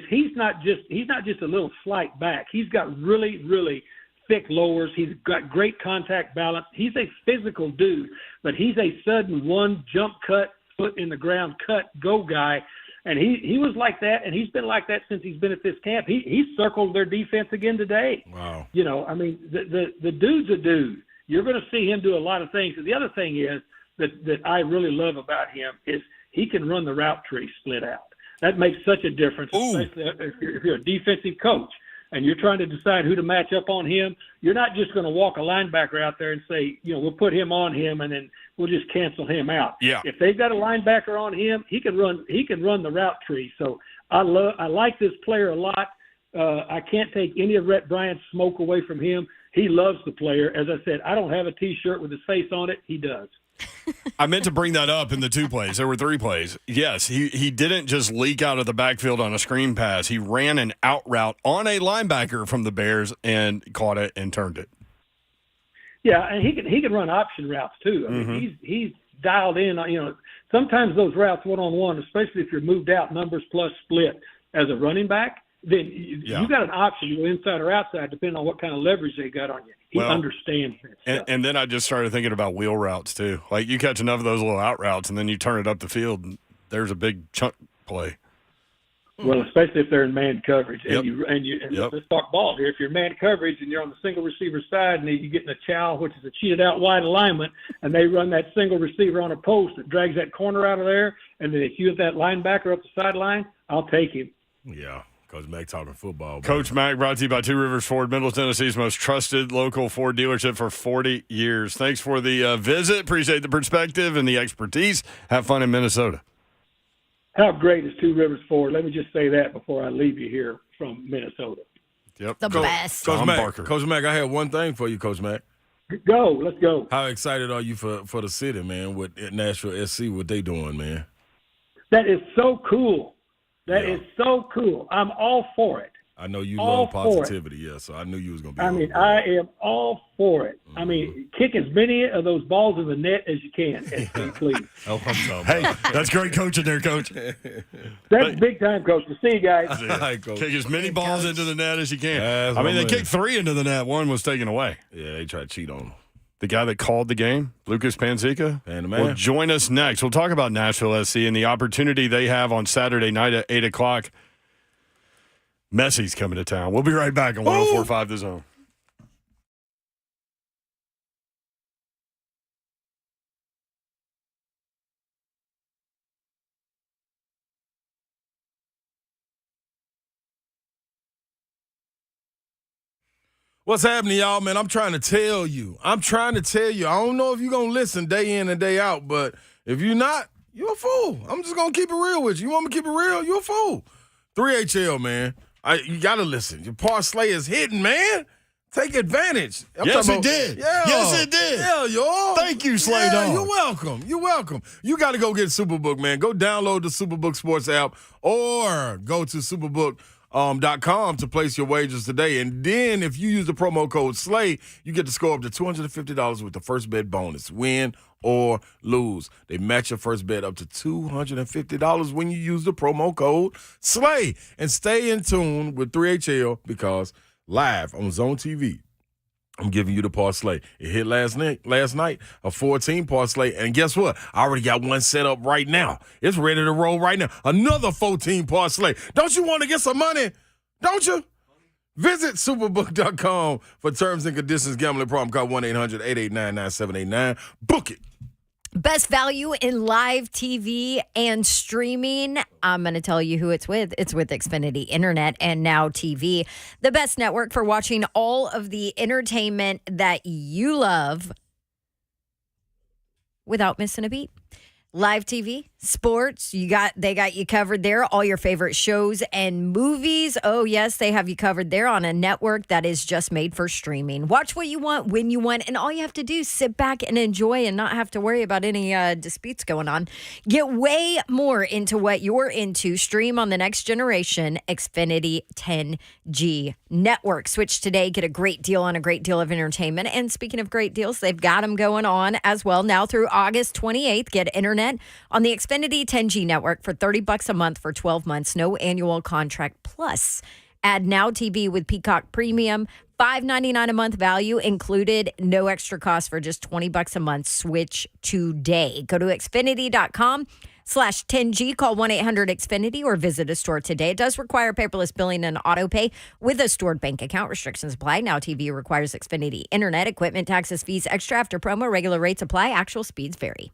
Speaker 9: he's not just a little slight back. He's got really thick lowers. He's got great contact balance. He's a physical dude, but he's a sudden one jump cut, foot in the ground cut go guy. And he was like that, and he's been like that since he's been at this camp. He circled their defense again today.
Speaker 3: Wow.
Speaker 9: You know, I mean, the dude's a dude. You're going to see him do a lot of things. And the other thing is that I really love about him is he can run the route tree split out. That makes such a difference, especially if you're a defensive coach and you're trying to decide who to match up on him. You're not just going to walk a linebacker out there and say, you know, we'll put him on him and then we'll just cancel him out.
Speaker 2: Yeah.
Speaker 9: If they've got a linebacker on him, he can run the route tree. So I like this player a lot. I can't take any of Rhett Bryant's smoke away from him. He loves the player. As I said, I don't have a T-shirt with his face on it. He does.
Speaker 2: I meant to bring that up in the 2 plays. There were 3 plays. Yes, he didn't just leak out of the backfield on a screen pass. He ran an out route on a linebacker from the Bears and caught it and turned it.
Speaker 9: Yeah, and he can run option routes too. I mean, he's dialed in. You know, sometimes those routes one-on-one, especially if you're moved out numbers plus split as a running back, then you got an option to go inside or outside depending on what kind of leverage they got on you. He understands that stuff.
Speaker 2: And then I just started thinking about wheel routes too. Like you catch enough of those little out routes and then you turn it up the field and there's a big chunk play.
Speaker 9: Well, especially if they're in man coverage,
Speaker 2: Yep.
Speaker 9: and let's talk ball here. If you're man coverage and you're on the single receiver side and you get in a chow, which is a cheated out wide alignment, and they run that single receiver on a post that drags that corner out of there, and then if you have that linebacker up the sideline, I'll take him.
Speaker 3: Yeah. Coach Mac talking football.
Speaker 2: Coach Mac brought to you by Two Rivers Ford, Middle Tennessee's most trusted local Ford dealership for 40 years. Thanks for the visit. Appreciate the perspective and the expertise. Have fun in Minnesota.
Speaker 9: How great is Two Rivers Ford? Let me just say that before I leave you here from Minnesota.
Speaker 2: Yep.
Speaker 4: The best.
Speaker 3: Coach Mac,
Speaker 2: Barker.
Speaker 3: Coach Mac, I have one thing for you, Coach Mac.
Speaker 9: Let's go.
Speaker 3: How excited are you for the city, man, with Nashville SC, what they doing, man?
Speaker 9: That is so cool. That is so cool. I'm all for it.
Speaker 3: I know you
Speaker 9: all
Speaker 3: love positivity, yeah, so I knew you was going to be
Speaker 9: I mean, I am all for it. I mean, kick as many of those balls in the net as you can, SC, please.
Speaker 3: Oh, I'm talking
Speaker 2: Hey,
Speaker 3: about.
Speaker 2: that's great coaching there, Coach.
Speaker 9: That's big time, Coach. We'll see you guys.
Speaker 3: All right, Coach.
Speaker 2: Kick as many balls into the net as you can.
Speaker 3: That's
Speaker 2: I mean,
Speaker 3: my
Speaker 2: they
Speaker 3: man.
Speaker 2: kicked 3 into the net. 1 was taken away.
Speaker 3: Yeah, they tried to cheat on him.
Speaker 2: The guy that called the game, Lucas Panzica,
Speaker 3: And the man.
Speaker 2: will join us next. We'll talk about Nashville SC and the opportunity they have on Saturday night at 8 o'clock. Messi's coming to town. We'll be right back on 104.5 The Zone.
Speaker 3: What's happening, y'all, man? I'm trying to tell you. I don't know if you're going to listen day in and day out, but if you're not, you're a fool. I'm just going to keep it real with you. You want me to keep it real? You're a fool. 3HL, man. You got to listen. Your parlay is hitting, man. Take advantage.
Speaker 2: Yes, it did.
Speaker 3: Yeah.
Speaker 2: Yes, it did.
Speaker 3: Yeah, y'all.
Speaker 2: Thank you, Slay Dog.
Speaker 3: You're welcome. You're welcome. You got to go get Superbook, man. Go download the Superbook Sports app or go to Superbook.com to place your wagers today. And then if you use the promo code SLAY, you get to score up to $250 with the first bet bonus. Win or lose. They match your first bet up to $250 when you use the promo code SLAY. And stay in tune with 3HL because live on Zone TV, I'm giving you the parlay. It hit last night, a 14 parlay. And guess what? I already got one set up right now. It's ready to roll right now. Another 14 parlay. Don't you want to get some money? Don't you? Visit Superbook.com for terms and conditions. Gambling problem, call 1-800-889-9789. Book it.
Speaker 4: Best value in live TV and streaming. I'm going to tell you who it's with. It's with Xfinity Internet and Now TV, the best network for watching all of the entertainment that you love without missing a beat. Live TV, sports, they got you covered there. All your favorite shows and movies. Oh, yes, they have you covered there on a network that is just made for streaming. Watch what you want, when you want, and all you have to do is sit back and enjoy and not have to worry about any disputes going on. Get way more into what you're into. Stream on the next generation Xfinity 10G network. Switch today. Get a great deal on a great deal of entertainment. And speaking of great deals, they've got them going on as well now through August 28th. Get internet on the Xfinity 10G network for $30 a month for 12 months. No annual contract. Plus, add Now TV with Peacock Premium. $5.99 a month value included. No extra cost for just $20 a month. Switch today. Go to Xfinity.com/10G. Call 1-800-XFINITY or visit a store today. It does require paperless billing and auto pay with a stored bank account. Restrictions apply. Now TV requires Xfinity internet, equipment, taxes, fees, extra after promo. Regular rates apply. Actual speeds vary.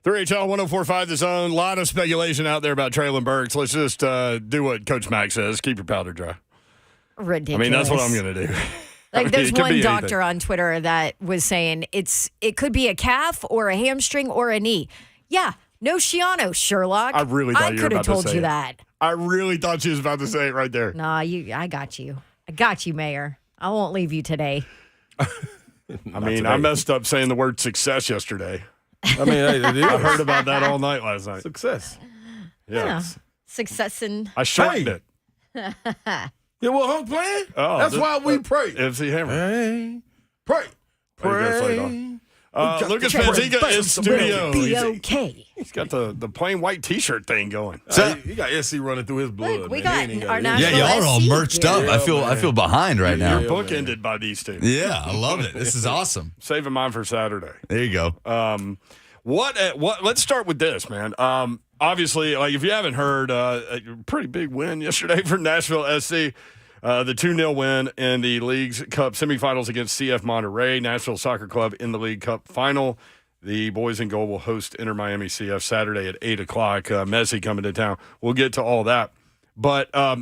Speaker 2: 3HL 104.5 The Zone. A lot of speculation out there about Treylon Burks. Let's just do what Coach Mack says. Keep your powder dry.
Speaker 4: Ridiculous.
Speaker 2: I mean, that's what I'm going to do.
Speaker 4: Like, there's one doctor
Speaker 2: anything.
Speaker 4: on Twitter that was saying it could be a calf or a hamstring or a knee. Yeah, no Shiano, Sherlock.
Speaker 2: I really thought you were
Speaker 4: could have
Speaker 2: about to
Speaker 4: told
Speaker 2: say
Speaker 4: you
Speaker 2: it.
Speaker 4: that.
Speaker 2: I really thought she was about to say it right there.
Speaker 4: Nah, I got you. I got you, Mayor. I won't leave you today.
Speaker 2: I mean, I messed up saying the word success yesterday.
Speaker 3: I mean, it is.
Speaker 2: I heard about that all night last night.
Speaker 3: Success.
Speaker 2: Yeah.
Speaker 4: Success and
Speaker 2: I shortened it.
Speaker 3: Yeah, well, Hunk playing?
Speaker 2: Oh,
Speaker 3: That's why we pray.
Speaker 2: MC Hammer.
Speaker 3: Hey, pray.
Speaker 2: There you go,
Speaker 3: Pray.
Speaker 2: Slade. Lucas Panzica in studio.
Speaker 4: be okay.
Speaker 2: He's got the plain white T-shirt thing going.
Speaker 3: He got SC running through his blood.
Speaker 4: Look, we
Speaker 3: man. He
Speaker 4: got
Speaker 3: ain't
Speaker 4: our
Speaker 3: it.
Speaker 4: national
Speaker 10: Yeah, y'all are all
Speaker 4: SC
Speaker 10: merched
Speaker 4: gear.
Speaker 10: up.
Speaker 3: Yeah,
Speaker 10: I feel behind right now.
Speaker 2: You're bookended by these two.
Speaker 10: Yeah, I love it. This is awesome.
Speaker 2: Saving mine for Saturday.
Speaker 10: There you go.
Speaker 2: What? Let's start with this, man. Obviously, like if you haven't heard, a pretty big win yesterday for Nashville SC. The 2-0 win in the League's Cup semifinals against CF Monterey. Nashville Soccer Club in the League Cup final. The boys in goal will host Inter Miami CF Saturday at 8 o'clock. Messi coming to town. We'll get to all that. But I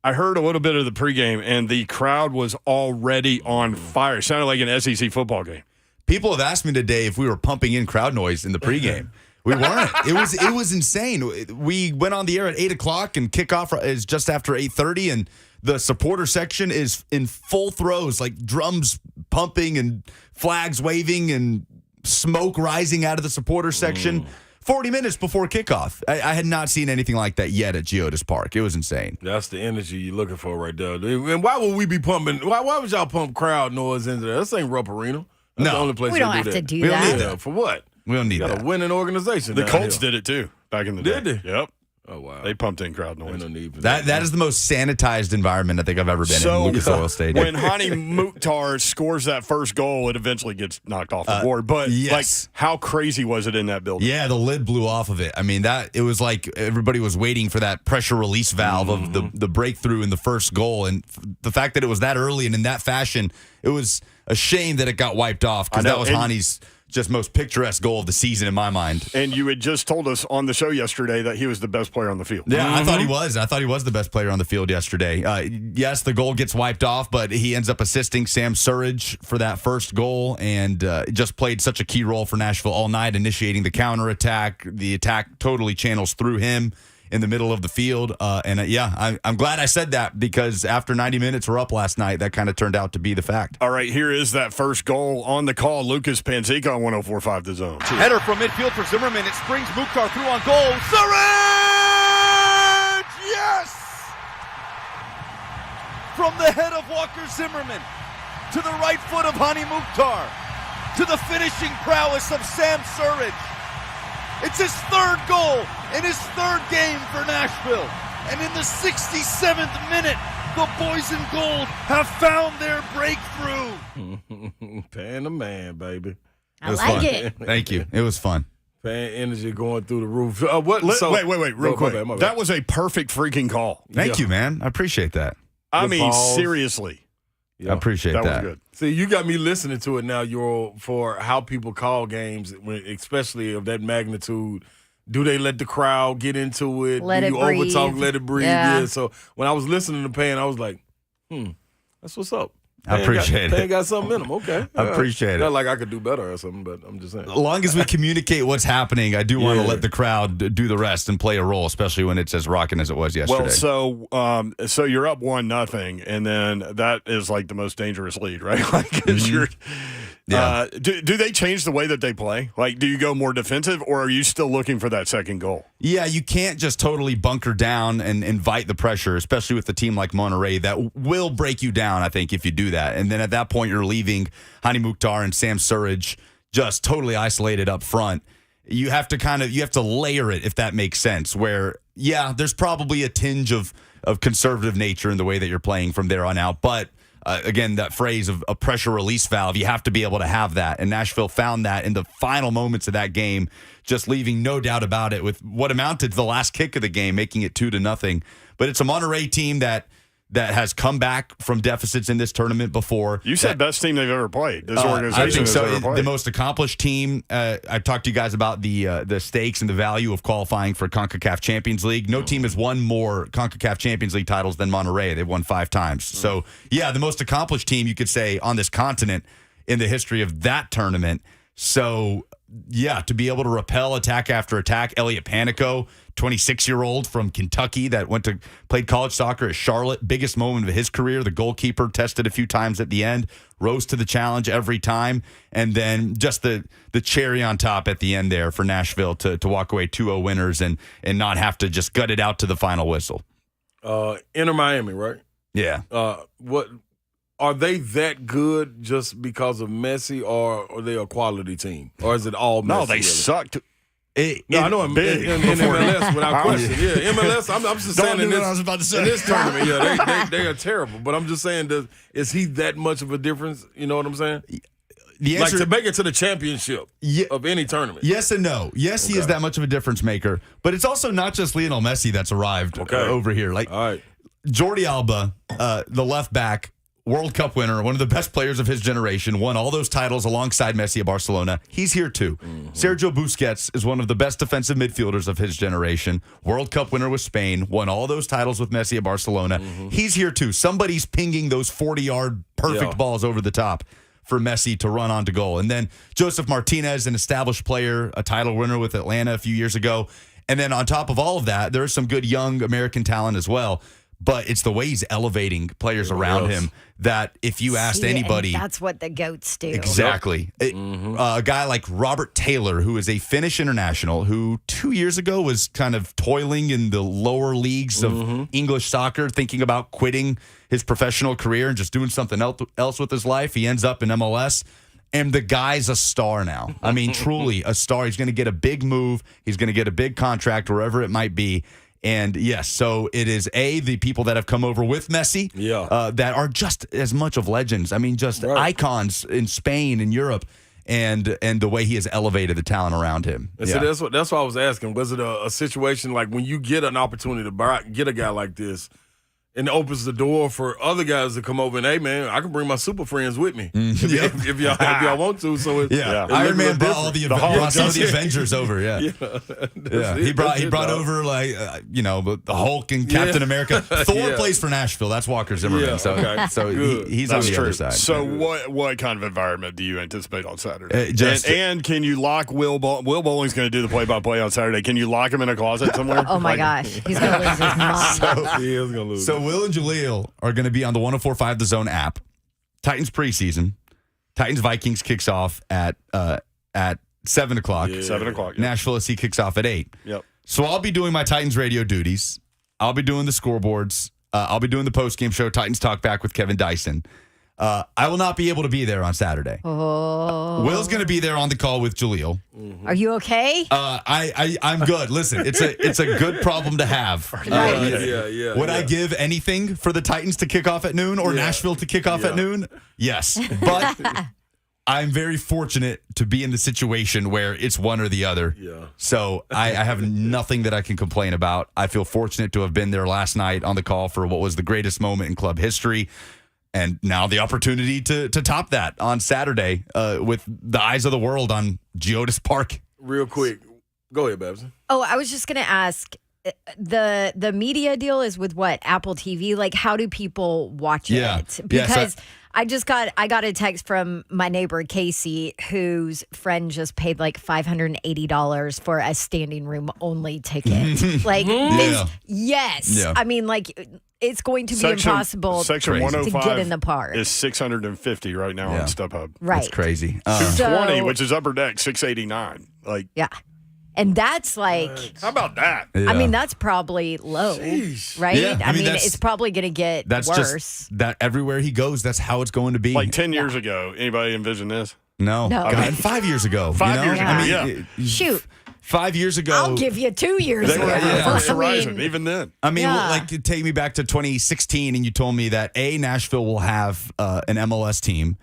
Speaker 2: heard a little bit of the pregame, and the crowd was already on fire. It sounded like an SEC football game.
Speaker 10: People have asked me today if we were pumping in crowd noise in the pregame. We weren't. It was insane. We went on the air at 8 o'clock, and kickoff is just after 8:30, and the supporter section is in full throes, like drums pumping and flags waving and smoke rising out of the supporter section 40 minutes before kickoff. I had not seen anything like that yet at Geodis Park. It was insane.
Speaker 3: That's the energy you're looking for right there. And why would we be pumping? Why would y'all pump crowd noise into there? This ain't Rupp Arena. That's the only place
Speaker 4: We don't have to do
Speaker 10: We don't
Speaker 4: that.
Speaker 10: need that.
Speaker 3: For what?
Speaker 10: We don't need
Speaker 3: Got
Speaker 10: that.
Speaker 3: a winning organization.
Speaker 2: The
Speaker 3: down
Speaker 2: Colts
Speaker 3: here.
Speaker 2: did it too back in the day.
Speaker 3: Did they?
Speaker 2: Yep.
Speaker 3: Oh, wow.
Speaker 2: They pumped in crowd noise.
Speaker 3: No need for
Speaker 10: That is the most sanitized environment I think I've ever been in, Lucas Oil Stadium.
Speaker 2: When Hani Mukhtar scores that first goal, it eventually gets knocked off the board. But
Speaker 10: yes.
Speaker 2: like, how crazy was it in that building?
Speaker 10: Yeah, the lid blew off of it. I mean, it was like everybody was waiting for that pressure release valve of the breakthrough in the first goal. And the fact that it was that early and in that fashion, it was a shame that it got wiped off because that was Hani's just most picturesque goal of the season in my mind.
Speaker 2: And you had just told us on the show yesterday that he was the best player on the field.
Speaker 10: Yeah, I thought he was. I thought he was the best player on the field yesterday. Yes, the goal gets wiped off, but he ends up assisting Sam Surridge for that first goal and just played such a key role for Nashville all night, initiating the counterattack. The attack totally channels through him in the middle of the field. I'm glad I said that because after 90 minutes we're up last night, that kind of turned out to be the fact.
Speaker 2: All right, here is that first goal on the call. Lucas Panzica on 104.5 The Zone.
Speaker 11: Header from midfield for Zimmerman. It springs Mukhtar through on goal. Surridge! Yes! From the head of Walker Zimmerman to the right foot of Hani Mukhtar to the finishing prowess of Sam Surridge. It's his third goal in his third game for Nashville. And in the 67th minute, the boys in gold have found their breakthrough.
Speaker 3: Paying the man, baby.
Speaker 4: I like it.
Speaker 10: Thank you. It was fun.
Speaker 3: Paying energy going through the roof.
Speaker 2: Wait, real quick.
Speaker 3: My bad.
Speaker 2: That was a perfect freaking call.
Speaker 10: Thank you, man. I appreciate that.
Speaker 2: I
Speaker 3: Good
Speaker 2: mean,
Speaker 3: balls.
Speaker 2: seriously.
Speaker 10: I appreciate
Speaker 2: That
Speaker 10: that.
Speaker 2: was good.
Speaker 3: See, you got me listening to it now, for how people call games, especially of that magnitude. Do they let the crowd get into it?
Speaker 4: Let
Speaker 3: Do
Speaker 4: it
Speaker 3: you
Speaker 4: breathe.
Speaker 3: overtalk, let it breathe?
Speaker 4: Yeah.
Speaker 3: Yeah. So when I was listening to Pan, I was like, that's what's up.
Speaker 10: I appreciate it.
Speaker 3: Pan got something in him. Okay.
Speaker 10: I appreciate it.
Speaker 3: Not like I could do better or something, but I'm just saying.
Speaker 10: As long as we communicate what's happening, I do want to
Speaker 3: Yeah.
Speaker 10: let the crowd do the rest and play a role, especially when it's as rocking as it was yesterday.
Speaker 2: Well, so you're up 1-0, and then that is like the most dangerous lead, right? Like, 'cause you're.
Speaker 10: Yeah.
Speaker 2: Do they change the way that they play? Like, do you go more defensive, or are you still looking for that second goal?
Speaker 10: Yeah, you can't just totally bunker down and invite the pressure, especially with a team like Monterey that will break you down, I think, if you do that. And then at that point, you're leaving Hani Mukhtar and Sam Surridge just totally isolated up front. You have to layer it, if that makes sense, where, yeah, there's probably a tinge of conservative nature in the way that you're playing from there on out. But again, that phrase of a pressure release valve, you have to be able to have that. And Nashville found that in the final moments of that game, just leaving no doubt about it with what amounted to the last kick of the game, making it 2-0. But it's a Monterey team that that has come back from deficits in this tournament before.
Speaker 2: You said best team they've ever played. This organization
Speaker 10: I think
Speaker 2: has
Speaker 10: so.
Speaker 2: ever played.
Speaker 10: The most accomplished team. I've talked to you guys about the stakes and the value of qualifying for CONCACAF Champions League. No team has won more CONCACAF Champions League titles than Monterrey. They've won 5 times. So, yeah, the most accomplished team, you could say, on this continent in the history of that tournament. So, yeah, to be able to repel attack after attack. Elliot Panico, 26-year-old from Kentucky that played college soccer at Charlotte. Biggest moment of his career. The goalkeeper tested a few times at the end, rose to the challenge every time. And then just the cherry on top at the end there for Nashville to walk away 2-0 winners and not have to just gut it out to the final whistle.
Speaker 3: Inter Miami, right?
Speaker 10: Yeah.
Speaker 3: What are they that good just because of Messi, or are they a quality team? Or is it all Messi?
Speaker 2: No, they
Speaker 3: really?
Speaker 2: sucked.
Speaker 3: I know in MLS without question. Yeah, MLS. I'm just saying in this tournament, yeah, they are terrible. But I'm just saying, is he that much of a difference? You know what I'm saying?
Speaker 10: The answer,
Speaker 3: to make it to the championship of any tournament.
Speaker 10: Yes and no. Yes, he is that much of a difference maker. But it's also not just Lionel Messi that's arrived over here. Like,
Speaker 3: all right.
Speaker 10: Jordi Alba, the left back, World Cup winner, one of the best players of his generation, won all those titles alongside Messi at Barcelona. He's here too. Mm-hmm. Sergio Busquets is one of the best defensive midfielders of his generation. World Cup winner with Spain, won all those titles with Messi at Barcelona. Mm-hmm. He's here too. Somebody's pinging those 40-yard perfect balls over the top for Messi to run on to goal. And then Joseph Martinez, an established player, a title winner with Atlanta a few years ago. And then on top of all of that, there's some good young American talent as well. But it's the way he's elevating players around him that if you asked anybody.
Speaker 4: That's what the GOATs do.
Speaker 10: Exactly. A guy like Robert Taylor, who is a Finnish international, who 2 years ago was kind of toiling in the lower leagues of English soccer, thinking about quitting his professional career and just doing something else with his life. He ends up in MLS. And the guy's a star now. I mean, truly a star. He's going to get a big move. He's going to get a big contract wherever it might be. And yes, so it is the people that have come over with Messi that are just as much of legends. I mean, just icons in Spain and Europe, and the way he has elevated the talent around him.
Speaker 3: So that's what I was asking. Was it a situation like when you get an opportunity to get a guy like this, and it opens the door for other guys to come over and, hey, man, I can bring my super friends with me if y'all want to. So
Speaker 10: Iron Man brought all the Avengers over. He brought over the Hulk and Captain America. Thor plays for Nashville. That's Walker Zimmerman. He's on the other side.
Speaker 2: So what kind of environment do you anticipate on Saturday? And can you lock Will Bowling's going to do the play-by-play on Saturday? Can you lock him in a closet somewhere?
Speaker 4: Oh my gosh, he's going to lose his mind.
Speaker 3: He is going to lose.
Speaker 10: So Will and Jaleel are going to be on the 104.5 The Zone app. Titans preseason. Titans Vikings kicks off at 7 o'clock.
Speaker 2: 7 o'clock.
Speaker 10: Nashville SC kicks off at 8.
Speaker 2: Yep.
Speaker 10: So I'll be doing my Titans radio duties. I'll be doing the scoreboards. I'll be doing the post-game show, Titans Talk Back with Kevin Dyson. I will not be able to be there on Saturday.
Speaker 4: Oh.
Speaker 10: Will's going to be there on the call with Jaleel.
Speaker 4: Mm-hmm. Are you okay?
Speaker 10: I'm good. Listen, it's a good problem to have. Would I give anything for the Titans to kick off at noon or Nashville to kick off at noon? Yes. But I'm very fortunate to be in the situation where it's one or the other.
Speaker 3: Yeah.
Speaker 10: So I have nothing that I can complain about. I feel fortunate to have been there last night on the call for what was the greatest moment in club history. And now the opportunity to top that on Saturday with the eyes of the world on Geodis Park.
Speaker 3: Real quick. Go ahead, Babson.
Speaker 4: Oh, I was just going to ask, the media deal is with what? Apple TV? Like, how do people watch it? Because I got a text from my neighbor, Casey, whose friend just paid like $580 for a standing room only ticket. Like, I mean, like, it's going to be impossible to get in the park.
Speaker 2: Is $650 right now on StubHub.
Speaker 4: Right.
Speaker 10: That's crazy.
Speaker 2: 220, which is upper deck, $689. Like,
Speaker 4: and that's like,
Speaker 2: how about that?
Speaker 4: I mean, that's probably low, right?
Speaker 10: Yeah,
Speaker 4: I mean it's probably going to get worse.
Speaker 10: Just that everywhere he goes, that's how it's going to be.
Speaker 2: Like 10 years ago, anybody envision this?
Speaker 10: No. God, 5 years ago.
Speaker 2: 5 years ago,
Speaker 10: I mean,
Speaker 4: shoot.
Speaker 10: 5 years ago.
Speaker 4: I'll give you 2 years ago.
Speaker 2: First horizon, even then.
Speaker 10: I mean, like, take me back to 2016, and you told me that A, Nashville will have an MLS team,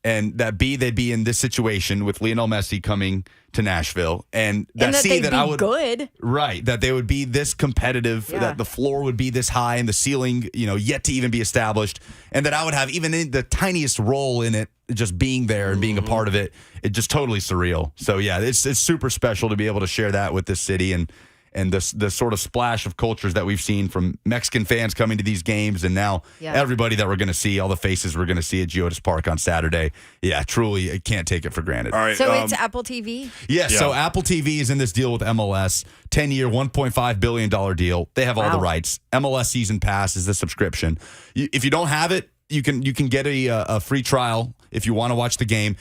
Speaker 10: and that B, they'd be in this situation with Lionel Messi coming to Nashville, and
Speaker 4: And that
Speaker 10: seeing
Speaker 4: they'd
Speaker 10: that I
Speaker 4: be
Speaker 10: would
Speaker 4: good.
Speaker 10: right that they would be this competitive,
Speaker 4: Yeah.
Speaker 10: that the floor would be this high, and the ceiling, yet to even be established, and that I would have even in the tiniest role in it, just being there and being a part of it. It just totally surreal. So yeah, it's super special to be able to share that with this city and the sort of splash of cultures that we've seen from Mexican fans coming to these games, and now everybody that we're going to see, all the faces we're going to see at Geodis Park on Saturday. Yeah, truly, I can't take it for granted.
Speaker 2: All right.
Speaker 4: So it's Apple TV?
Speaker 10: Yeah, so Apple TV is in this deal with MLS, 10-year, $1.5 billion deal. They have all the rights. MLS Season Pass is the subscription. If you don't have it, you can get a free trial if you want to watch the game.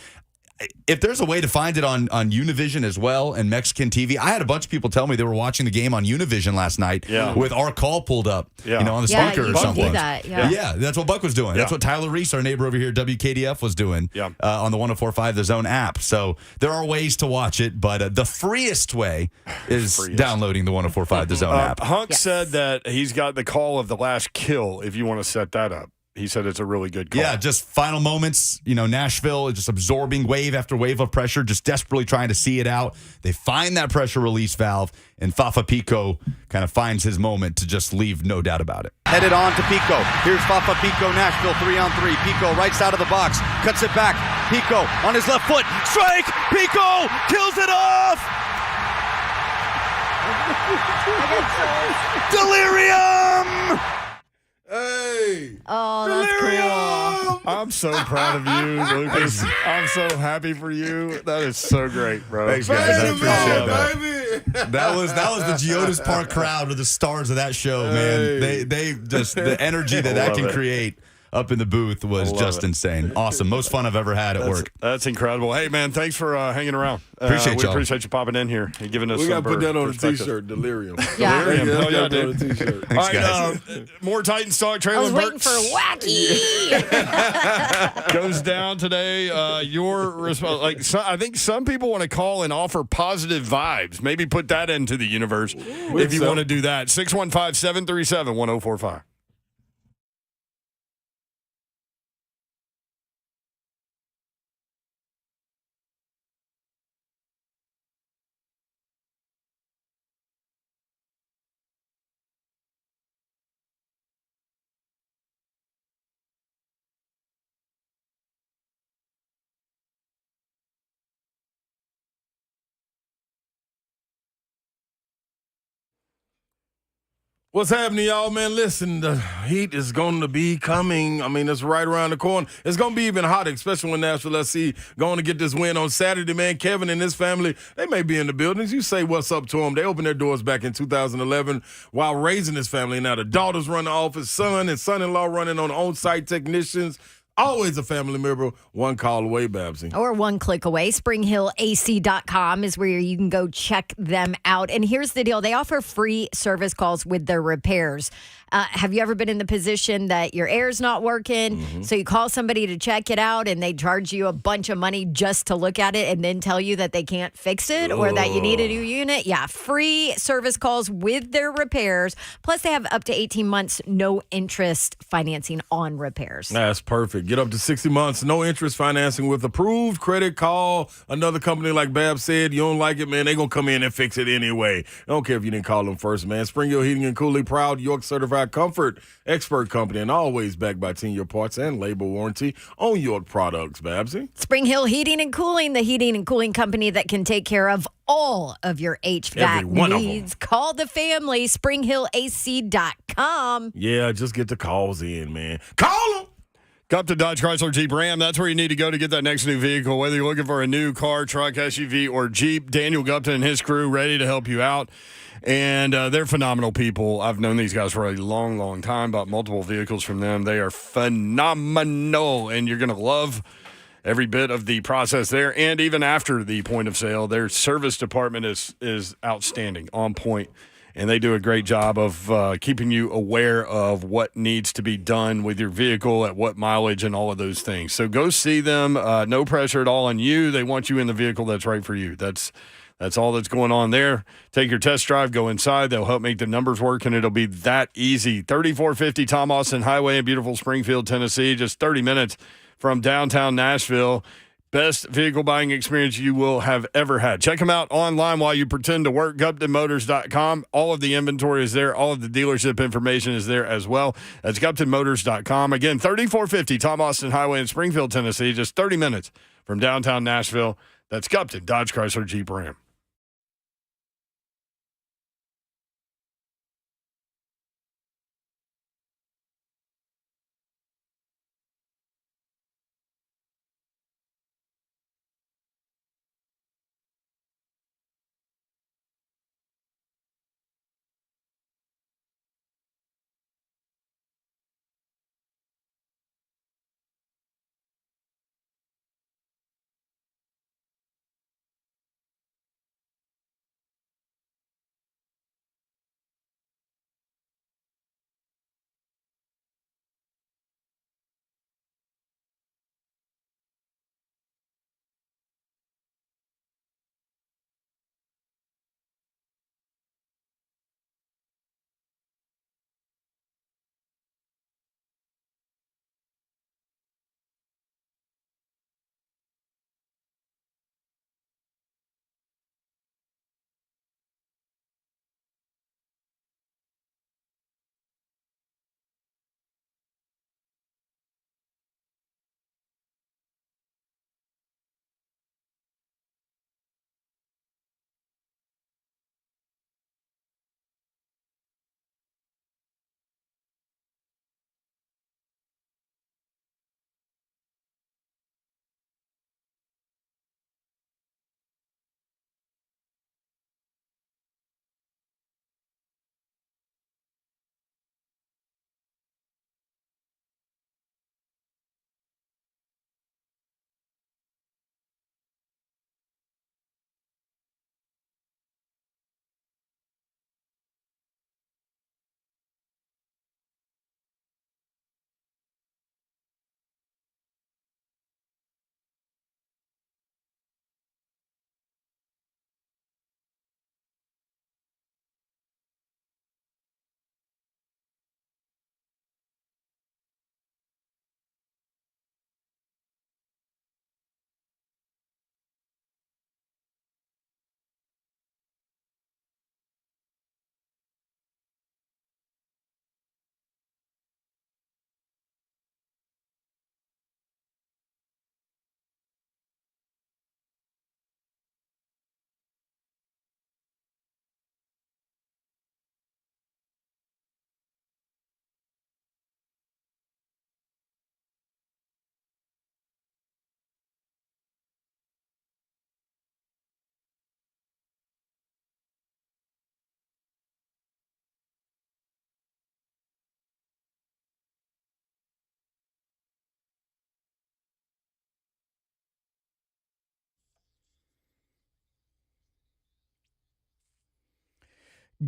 Speaker 10: If there's a way to find it on Univision as well and Mexican TV, I had a bunch of people tell me they were watching the game on Univision last night with our call pulled up, on the speaker or something. Yeah, that's what Buck was doing. That's what Tyler Reese, our neighbor over here at WKDF, was doing on the 104.5 The Zone app. So there are ways to watch it, but the freest way is downloading the 104.5 The Zone app.
Speaker 2: Hunk said that he's got the call of the last kill if you want to set that up. He said it's a really good call.
Speaker 10: Yeah, just final moments. Nashville is just absorbing wave after wave of pressure, just desperately trying to see it out. They find that pressure release valve, and Fafa Pico kind of finds his moment to just leave, no doubt about it.
Speaker 11: Headed on to Pico. Here's Fafa Pico, Nashville 3-on-3. Pico right side of the box, cuts it back. Pico on his left foot, strike! Pico kills it off! Delirium!
Speaker 5: Hey!
Speaker 4: Oh, that's cool.
Speaker 2: I'm so proud of you, Lucas. I'm so happy for you. That is so great, bro.
Speaker 10: Thanks, guys. I appreciate that.
Speaker 5: Baby.
Speaker 10: That was the Geodis Park crowd were the stars of that show, man. They just the energy that can create up in the booth was just insane. Awesome. Most fun I've ever had at work.
Speaker 2: That's incredible. Hey, man, thanks for hanging around.
Speaker 10: Appreciate
Speaker 2: we
Speaker 10: y'all.
Speaker 2: appreciate you popping in here and giving us
Speaker 5: We got to put that on a
Speaker 2: perspective.
Speaker 5: T-shirt, Delirium.
Speaker 4: Yeah.
Speaker 2: Delirium. Hell yeah,
Speaker 5: Put that on a
Speaker 2: dude.
Speaker 5: T-shirt.
Speaker 2: All right, more Titans talk.
Speaker 4: I was
Speaker 2: Treylon
Speaker 4: waiting
Speaker 2: Burks
Speaker 4: for wacky.
Speaker 2: goes down today. Your response, I think some people want to call and offer positive vibes. Maybe put that into the universe if you want to do that. 615-737-1045.
Speaker 3: What's happening, y'all, man? Listen, the heat is going to be coming. I mean, it's right around the corner. It's going to be even hotter, especially when Nashville SC going to get this win on Saturday, man. Kevin and his family, they may be in the buildings. You say what's up to them. They opened their doors back in 2011 while raising his family. Now the daughters run the office, son and son-in-law running on on-site technicians. Always a family member, one call away, Babsy.
Speaker 4: Or one click away. SpringHillAC.com is where you can go check them out. And here's the deal. They offer free service calls with their repairs. Have you ever been in the position that your air's not working? Mm-hmm. So you call somebody to check it out and they charge you a bunch of money just to look at it and then tell you that they can't fix it or that you need a new unit? Yeah, free service calls with their repairs. Plus, they have up to 18 months, no interest financing on repairs.
Speaker 3: That's perfect. Get up to 60 months, no interest financing with approved credit. Call another company like Bab said. You don't like it, man, they going to come in and fix it anyway. I don't care if you didn't call them first, man. Spring Hill Heating and Cooling, proud York certified comfort expert company and always backed by 10-year parts and labor warranty on York products, Babsy.
Speaker 4: Spring Hill Heating and Cooling, the heating and cooling company that can take care of all of your HVAC needs. Call the family, SpringHillAC.com.
Speaker 3: Yeah, just get the calls in, man. Call them!
Speaker 2: Come to Dodge Chrysler Jeep Ram. That's where you need to go to get that next new vehicle. Whether you're looking for a new car, truck, SUV, or Jeep, Daniel Gupton and his crew ready to help you out. And they're phenomenal people. I've known these guys for a long, long time, bought multiple vehicles from them. They are phenomenal, and you're going to love every bit of the process there. And even after the point of sale, their service department is outstanding, on point. And they do a great job of keeping you aware of what needs to be done with your vehicle, at what mileage, and all of those things. So go see them. No pressure at all on you. They want you in the vehicle that's right for you. That's all that's going on there. Take your test drive, go inside. They'll help make the numbers work, and it'll be that easy. 3450 Tom Austin Highway in beautiful Springfield, Tennessee, just 30 minutes from downtown Nashville. Best vehicle buying experience you will have ever had. Check them out online while you pretend to work. GuptonMotors.com. All of the inventory is there. All of the dealership information is there as well. That's GuptonMotors.com. Again, 3450 Tom Austin Highway in Springfield, Tennessee. Just 30 minutes from downtown Nashville. That's Gupton, Dodge, Chrysler, Jeep, Ram.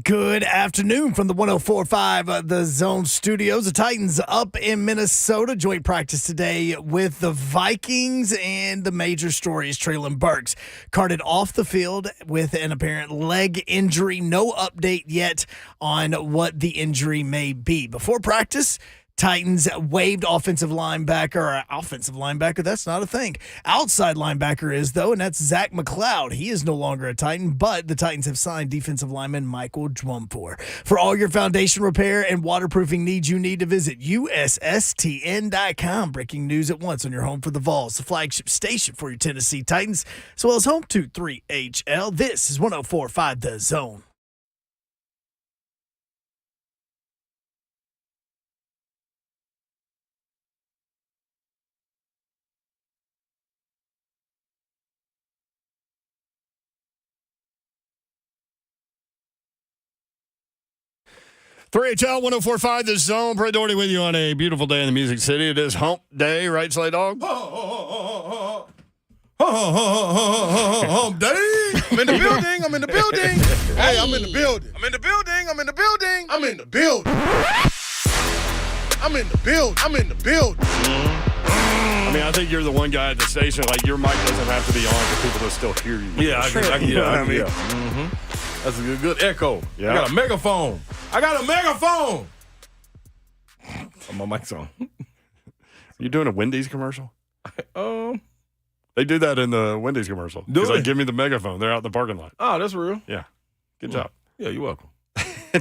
Speaker 1: Good afternoon from the 104.5 The Zone Studios. The Titans up in Minnesota. Joint practice today with the Vikings, and the major story is Treylon Burks carted off the field with an apparent leg injury. No update yet on what the injury may be. Before practice, Titans waived offensive linebacker, that's not a thing. Outside linebacker is, though, and that's Zach McLeod. He is no longer a Titan, but the Titans have signed defensive lineman Michael Dwumfor. For all your foundation repair and waterproofing needs, you need to visit USSTN.com. Breaking news at once on your home for the Vols, the flagship station for your Tennessee Titans, as well as home to 3HL. This is 104.5 The Zone.
Speaker 2: Three HL 104.5 The Zone. Brett Doherty with you on a beautiful day in the Music City. It is Hump Day, right, Slay Dog?
Speaker 3: Hump day.
Speaker 5: I'm in the building. I'm in the building. Hey, I'm in the building. I'm in the building. I'm in the building. I'm in the building. I'm in the building. I'm in the building.
Speaker 2: I mean, I think you're the one guy at the station, like, your mic doesn't have to be on for people to still hear you.
Speaker 3: Yeah, I can, you know what I mean? Mm-hmm. That's a good echo.
Speaker 2: Yeah.
Speaker 3: I got a megaphone. Oh, my mic's on.
Speaker 2: You doing a Wendy's commercial?
Speaker 3: They
Speaker 2: They do that in the Wendy's commercial.
Speaker 3: Do
Speaker 2: He's
Speaker 3: they?
Speaker 2: like, give me the megaphone. They're out in the parking lot.
Speaker 3: Oh, that's real.
Speaker 2: Yeah. Good job.
Speaker 3: Yeah, you're welcome.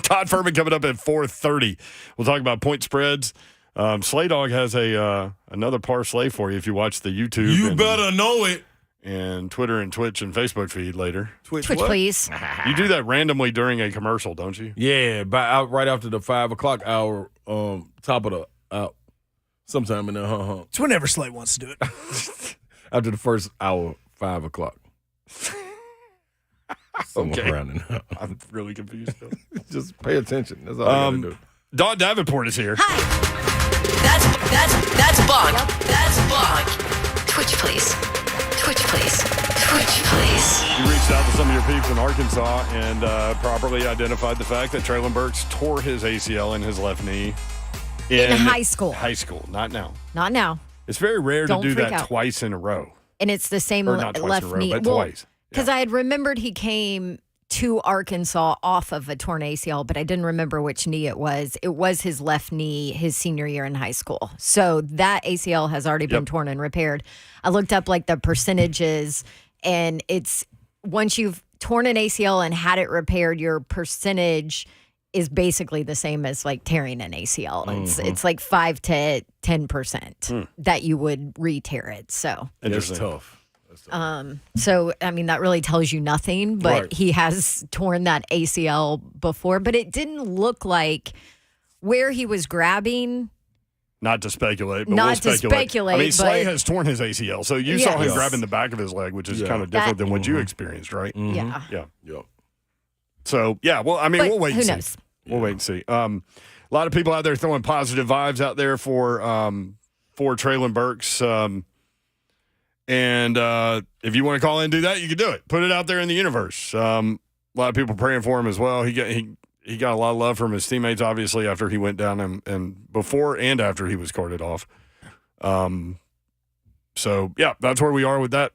Speaker 2: Todd Fuhrman coming up at 4:30. We'll talk about point spreads. Slay Dog has another parlay for you if you watch the YouTube.
Speaker 3: You better know it.
Speaker 2: And Twitter and Twitch and Facebook feed later.
Speaker 4: Twitch, please.
Speaker 2: You do that randomly during a commercial, don't you?
Speaker 3: Yeah, right after the 5 o'clock hour, top of the sometime in there.
Speaker 1: It's whenever Slay wants to do it.
Speaker 3: After the first hour, 5 o'clock.
Speaker 2: Okay.
Speaker 3: Around in there.
Speaker 2: I'm really confused.
Speaker 3: Just pay attention. That's all I gotta do.
Speaker 2: Don Davenport is here.
Speaker 12: Hi. That's Bonk. That's Bonk. Twitch, please. Twitch, please. Twitch, please.
Speaker 2: You reached out to some of your peeps in Arkansas and properly identified the fact that Treylon Burks tore his ACL in his left knee
Speaker 4: In high school.
Speaker 2: High school, not now.
Speaker 4: Not now.
Speaker 2: It's very rare
Speaker 4: Don't
Speaker 2: to do
Speaker 4: freak
Speaker 2: that
Speaker 4: out.
Speaker 2: twice in a row.
Speaker 4: And it's the same
Speaker 2: Or not twice
Speaker 4: left
Speaker 2: in a row,
Speaker 4: knee.
Speaker 2: but twice.
Speaker 4: Because I had remembered he came to Arkansas off of a torn ACL, but I didn't remember which knee it was. It was his left knee his senior year in high school. So that ACL has already been torn and repaired. I looked up like the percentages, and it's once you've torn an ACL and had it repaired, your percentage is basically the same as like tearing an ACL. It's like 5 to 10% that you would re-tear it. So
Speaker 3: It's tough.
Speaker 4: So, I mean, that really tells you nothing, but
Speaker 3: Right.
Speaker 4: he has torn that ACL before, but it didn't look like where he was grabbing.
Speaker 2: Not to speculate, but
Speaker 4: Not
Speaker 2: we'll
Speaker 4: to speculate,
Speaker 2: I mean, Slay
Speaker 4: but-
Speaker 2: has torn his ACL, so you saw him
Speaker 4: Yes.
Speaker 2: grabbing the back of his leg, which is
Speaker 3: Yeah.
Speaker 2: kind of different
Speaker 4: That-
Speaker 2: than what you experienced, right?
Speaker 4: Yeah.
Speaker 2: Yeah.
Speaker 3: Yep.
Speaker 2: So, yeah, well, I mean,
Speaker 4: But
Speaker 2: we'll wait and
Speaker 4: who
Speaker 2: see.
Speaker 4: knows?
Speaker 2: We'll wait and see. A lot of people out there throwing positive vibes out there for Treylon Burks. And if you want to call in and do that, you can do it. Put it out there in the universe. A lot of people praying for him as well. He got a lot of love from his teammates, obviously, after he went down and before and after he was carted off. So, yeah, that's where we are with that.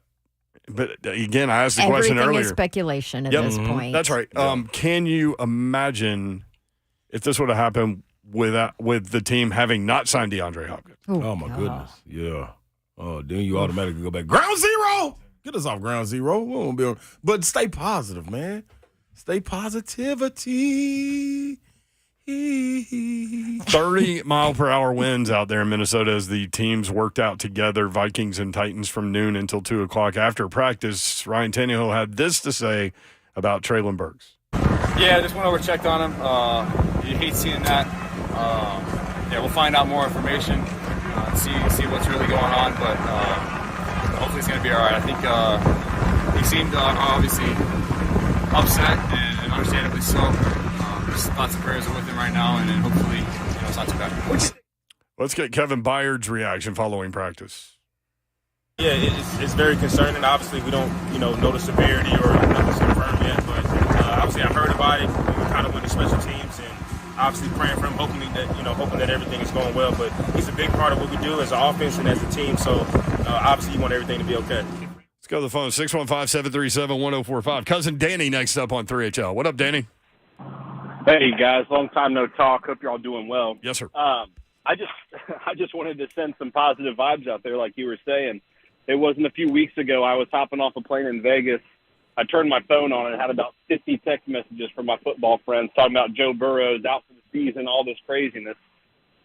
Speaker 2: But again, I asked the question
Speaker 4: Everything
Speaker 2: earlier.
Speaker 4: is speculation at
Speaker 2: Yep.
Speaker 4: this point.
Speaker 2: That's right. Can you imagine if this would have happened with the team having not signed DeAndre Hopkins?
Speaker 3: Oh, my goodness. Yeah. Oh, then you automatically go back. Ground zero. Get us off ground zero. We won't be on. But stay positive, man. Stay positivity.
Speaker 2: 30-mile-per-hour winds out there in Minnesota as the teams worked out together, Vikings and Titans, from noon until 2 o'clock. After practice, Ryan Tannehill had this to say about Treylon Burks.
Speaker 7: Yeah, I just went over, checked on him. You hate seeing that. We'll find out more information, see what's really going on, but hopefully it's going to be all right. I think he seemed obviously upset and understandably so. Just lots of prayers are with him right now, and hopefully it's not too bad.
Speaker 2: Let's get Kevin Byard's reaction following practice.
Speaker 8: Yeah, it's very concerning. Obviously, we don't know the severity or nothing's confirmed yet, but obviously I heard about it. We kind of went to special teams and obviously praying for him, hoping that everything is going well. But he's a big part of what we do as an offense and as a team. So obviously, you want everything to be okay.
Speaker 2: Let's go to the phone, 615-737-1045. Cousin Danny next up on 3HL. What up, Danny?
Speaker 13: Hey guys, long time no talk. Hope you're all doing well.
Speaker 2: Yes, sir.
Speaker 13: I just wanted to send some positive vibes out there, like you were saying. It wasn't a few weeks ago. I was hopping off a plane in Vegas. I turned my phone on and had about 50 text messages from my football friends talking about Joe Burrow's out for the season, all this craziness.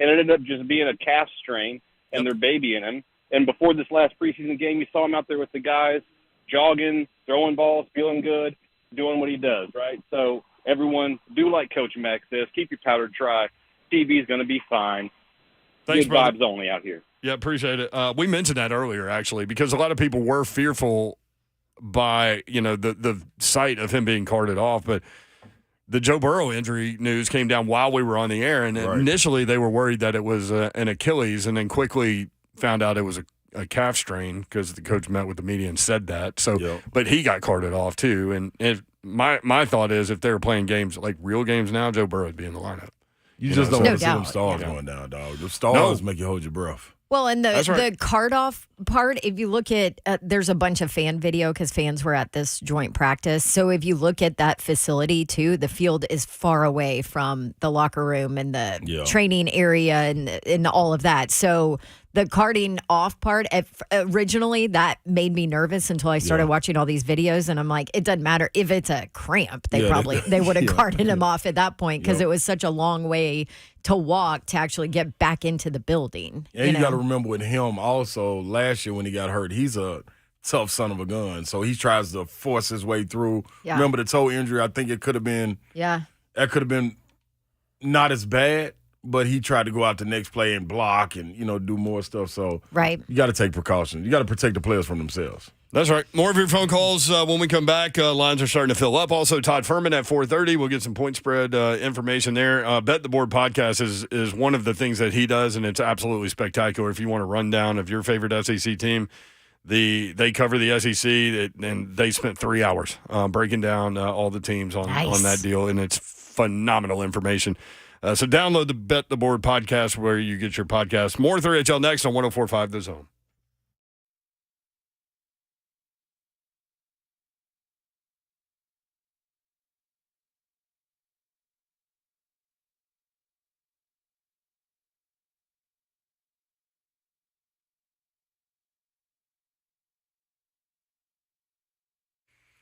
Speaker 13: And it ended up just being a calf strain, and they're babying him. And before this last preseason game, you saw him out there with the guys, jogging, throwing balls, feeling good, doing what he does, right? So everyone, do like Coach Mack says, keep your powder dry. TB's going to be fine.
Speaker 2: Thanks,
Speaker 13: Good
Speaker 2: brother.
Speaker 13: vibes only out here.
Speaker 2: Yeah, appreciate it. We mentioned that earlier, actually, because a lot of people were fearful by, the sight of him being carted off. But the Joe Burrow injury news came down while we were on the air. And initially they were worried that it was an Achilles, and then quickly found out it was a calf strain because the coach met with the media and said that. So, But he got carted off too. And my thought is if they were playing games, like real games now, Joe Burrow would be in the lineup.
Speaker 3: You just don't
Speaker 4: No
Speaker 3: want to see them
Speaker 4: doubt.
Speaker 3: stars going down, dog. The stars make you hold your breath.
Speaker 4: Well, and
Speaker 2: That's right.
Speaker 4: the card off part, if you look at, there's a bunch of fan video because fans were at this joint practice. So if you look at that facility too, the field is far away from the locker room and the training area and all of that. So the carding off part, originally that made me nervous until I started watching all these videos, and I'm like, it doesn't matter if it's a cramp. They would have carded him off at that point because it was such a long way to walk to actually get back into the building.
Speaker 3: And you got to remember with him also, last year when he got hurt, he's a tough son of a gun. So he tries to force his way through.
Speaker 4: Yeah.
Speaker 3: Remember the toe injury? I think it could have been that could have been not as bad, but he tried to go out the next play and block and, do more stuff. So you got to take precautions. You got to protect the players from themselves.
Speaker 2: That's right. More of your phone calls when we come back. Lines are starting to fill up. Also, Todd Fuhrman at 4:30. We'll get some point spread information there. Bet the Board podcast is one of the things that he does, and it's absolutely spectacular. If you want a rundown of your favorite SEC team, they cover the SEC, and they spent 3 hours breaking down all the teams on that deal, and it's phenomenal information. So download the Bet the Board podcast where you get your podcast. More 3HL next on 104.5 The Zone.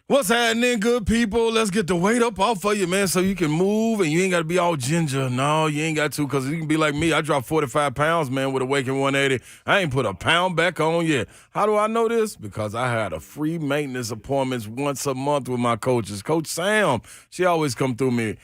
Speaker 3: What's happening, good people? Let's get the weight up off of you, man, so you can move and you ain't got to be all ginger. No, you ain't got to, because you can be like me. I dropped 45 pounds, man, with Awaken 180. I ain't put a pound back on yet. How do I know this? Because I had a free maintenance appointments once a month with my coaches. Coach Sam, she always come through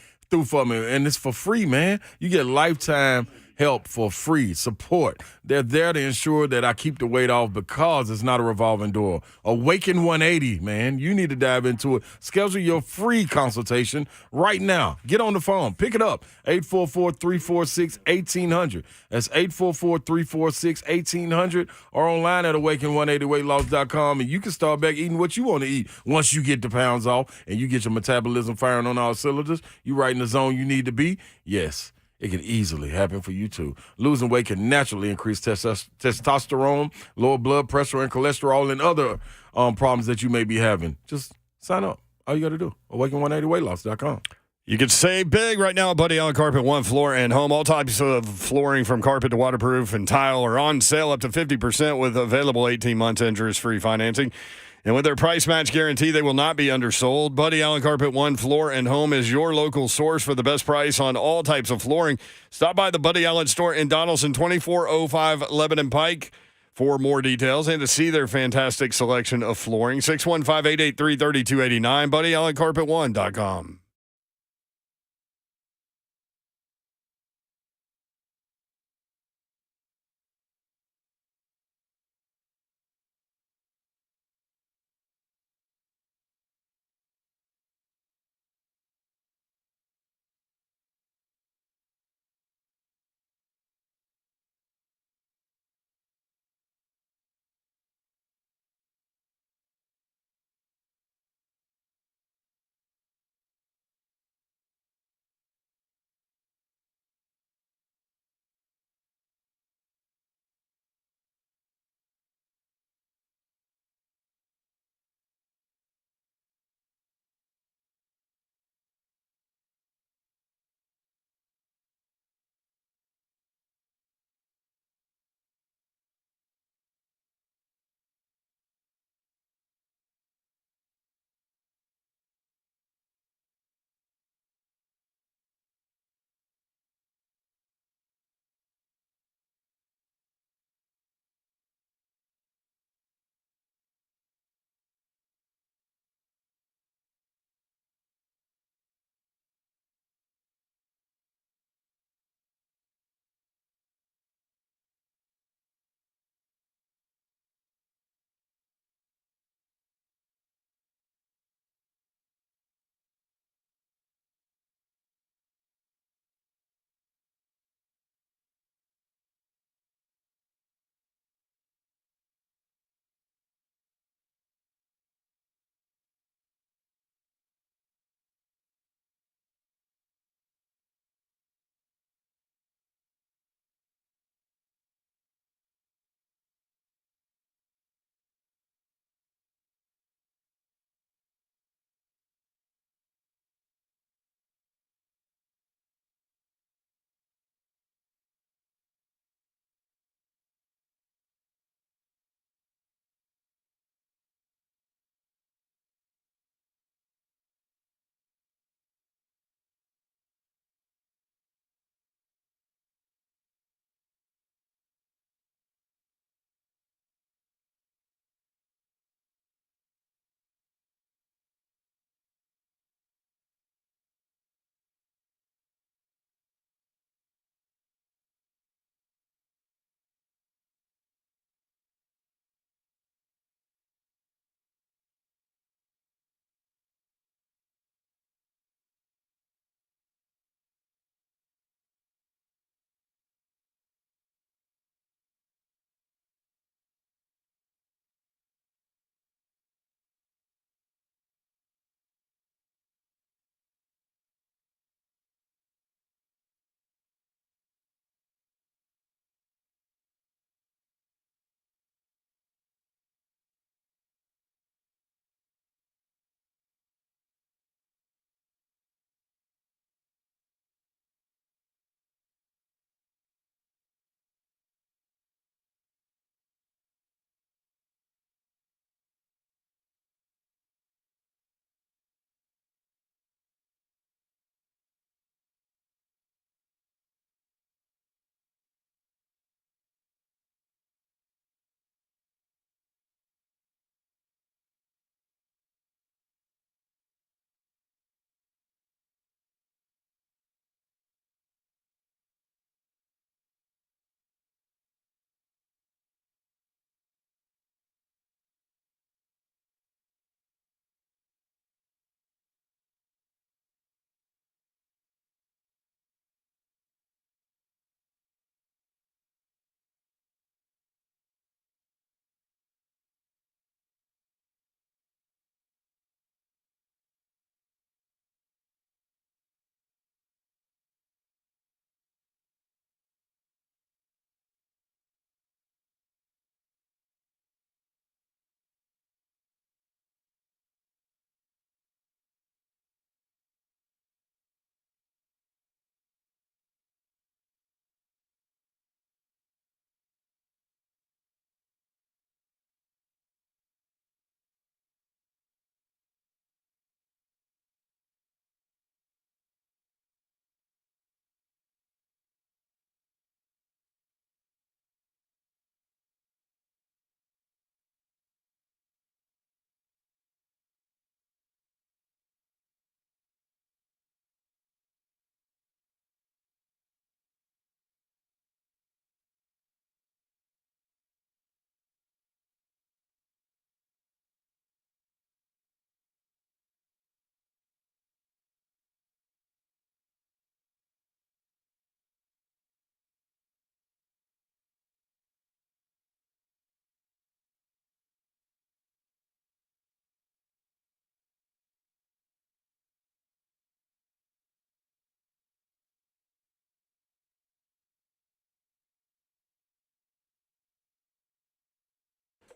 Speaker 3: for me, and it's for free, man. You get lifetime help for free support. They're there to ensure that I keep the weight off because it's not a revolving door. Awaken 180, man. You need to dive into it. Schedule your free consultation right now. Get on the phone. Pick it up. 844-346-1800. That's 844-346-1800 or online at awaken180weightloss.com, and you can start back eating what you want to eat once you get the pounds off and you get your metabolism firing on all cylinders. You right in the zone you need to be. Yes. It can easily happen for you, too. Losing weight can naturally increase testosterone, lower blood pressure, and cholesterol, and other problems that you may be having. Just sign up. All you got to do, awaken180weightloss.com.
Speaker 2: You can save big right now at Buddy Allen Carpet One Floor and Home. All types of flooring from carpet to waterproof and tile are on sale up to 50% with available 18 months interest-free financing. And with their price match guarantee, they will not be undersold. Buddy Allen Carpet One Floor and Home is your local source for the best price on all types of flooring. Stop by the Buddy Allen store in Donaldson, 2405 Lebanon Pike for more details and to see their fantastic selection of flooring. 615-883-3289, BuddyAllenCarpet1.com.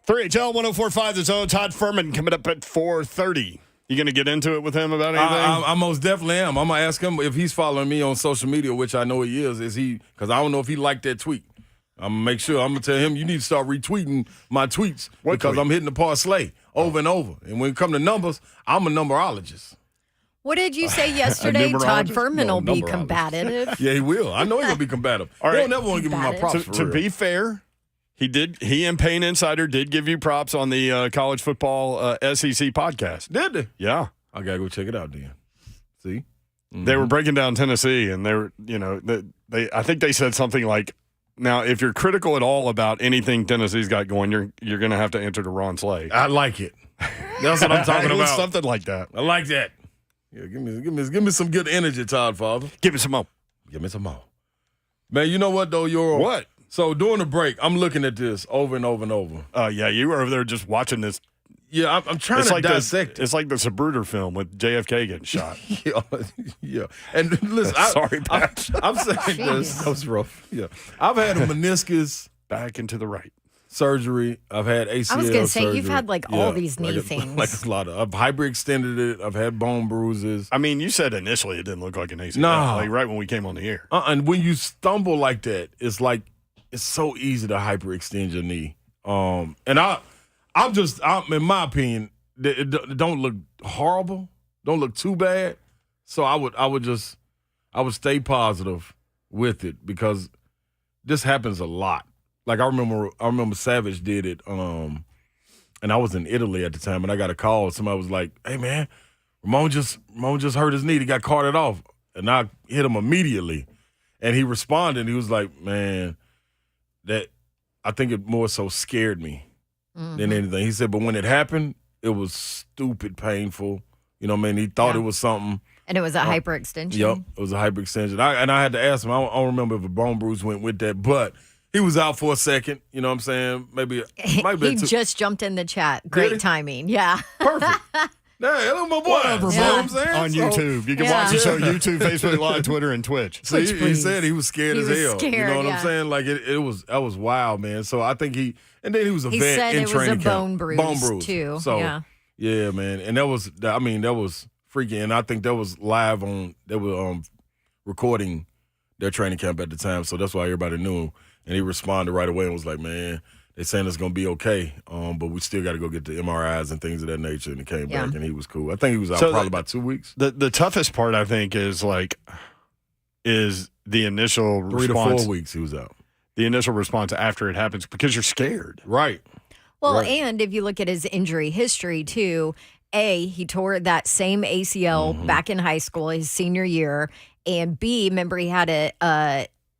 Speaker 2: 3HL 104.5 The Zone. Todd Fuhrman coming up at 4:30. You going to get into it with him about anything?
Speaker 3: I most definitely am. I'm going to ask him if he's following me on social media, which I know he is. Because I don't know if he liked that tweet. I'm going to make sure. I'm going to tell him, you need to start retweeting my tweets because I'm hitting the parlay over and over. And when it comes to numbers, I'm a numberologist.
Speaker 4: What did you say yesterday? Todd Fuhrman will be combative.
Speaker 3: Yeah, he will. I know he'll be combative.
Speaker 2: All right.
Speaker 3: He'll never want to give me my props
Speaker 2: To be fair, he and Payne Insider did give you props on the college football SEC podcast.
Speaker 3: Did they?
Speaker 2: Yeah.
Speaker 3: I got to go check it out then. See? Mm-hmm.
Speaker 2: They were breaking down Tennessee, and they were, I think they said something like, now, if you're critical at all about anything Tennessee's got going, you're going to have to answer to Ron Slay.
Speaker 3: I like it. That's what I'm talking about.
Speaker 2: Something like that.
Speaker 3: I like that. Yeah, give me some good energy, Todd, Father.
Speaker 2: Give me some more.
Speaker 3: Give me some more. Man, you know what, though?
Speaker 2: What?
Speaker 3: So during the break, I'm looking at this over and over and over.
Speaker 2: Yeah, you were over there just watching this.
Speaker 3: Yeah, I'm trying to dissect it.
Speaker 2: It's like the Zapruder film with JFK getting shot.
Speaker 3: Yeah. And listen,
Speaker 2: sorry, Pat.
Speaker 3: I'm saying this. That was rough. Yeah. I've had a meniscus
Speaker 2: back and to the right
Speaker 3: surgery. I've had ACL
Speaker 4: I was going to say,
Speaker 3: surgery.
Speaker 4: you've had all these knee things.
Speaker 3: Like a lot of. I've hyperextended it. I've had bone bruises.
Speaker 2: I mean, you said initially it didn't look like an ACL.
Speaker 3: No.
Speaker 2: Like right when we came on the air.
Speaker 3: And when you stumble like that, it's so easy to hyperextend your knee. And I'm in my opinion, it don't look horrible, don't look too bad. So I would stay positive with it because this happens a lot. Like I remember Savage did it, and I was in Italy at the time, and I got a call. Somebody was like, "Hey man, Ramon just hurt his knee. He got carted off," and I hit him immediately, and he responded. He was like, "Man, that I think it more so scared me than anything." He said, "But when it happened, it was stupid painful. You know what I mean? He thought it was something."
Speaker 4: And it was a hyperextension.
Speaker 3: Yep, it was a hyperextension. I had to ask him. I don't remember if a bone bruise went with that, but he was out for a second. You know what I'm saying? Maybe
Speaker 4: he just jumped in the chat. Great timing. Yeah.
Speaker 3: Perfect. Yeah, hello, my boy.
Speaker 2: Whatever,
Speaker 3: you know what I'm saying?
Speaker 2: On YouTube. You can watch the show YouTube, Facebook Live, Twitter, and Twitch.
Speaker 3: So he said he was scared as hell.
Speaker 4: Scared,
Speaker 3: you know what I'm saying? Like that was wild, man. So I think and then he was a vet in training camp. He said it was a bone bruise
Speaker 4: too.
Speaker 3: So yeah, man. And that was freaky. And I think that was live they were recording their training camp at the time. So that's why everybody knew him. And he responded right away and was like, "Man, they're saying it's going to be okay, but we still got to go get the MRIs and things of that nature." And he came back and he was cool. I think he was out probably about 2 weeks.
Speaker 2: The toughest part, I think, is the initial
Speaker 3: 3
Speaker 2: response.
Speaker 3: to 4 weeks he was out.
Speaker 2: The initial response after it happens because you're scared.
Speaker 3: Right.
Speaker 4: Well, and if you look at his injury history too, he tore that same ACL back in high school, his senior year, and B, remember he had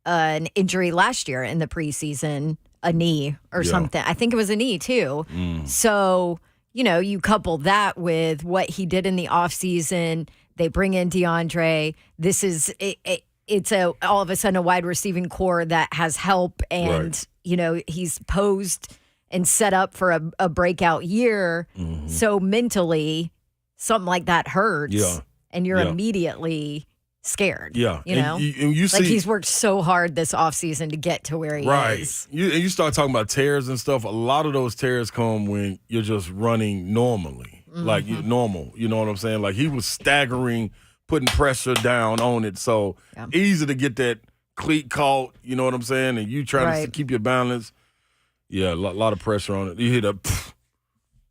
Speaker 4: an injury last year in the preseason, a knee or something. I think it was a knee too. So, you couple that with what he did in the offseason. They bring in DeAndre. This is it's all of a sudden a wide receiving core that has help, and he's posed and set up for a breakout year. So mentally, something like that hurts, and you're immediately scared.
Speaker 3: Yeah.
Speaker 4: And
Speaker 3: you see,
Speaker 4: like he's worked so hard this offseason to get to where he is.
Speaker 3: You start talking about tears and stuff. A lot of those tears come when you're just running normally. Like you're normal. You know what I'm saying? Like he was staggering, putting pressure down on it. So easy to get that cleat caught, you know what I'm saying? And you trying to keep your balance. Yeah, a lot of pressure on it. You hit a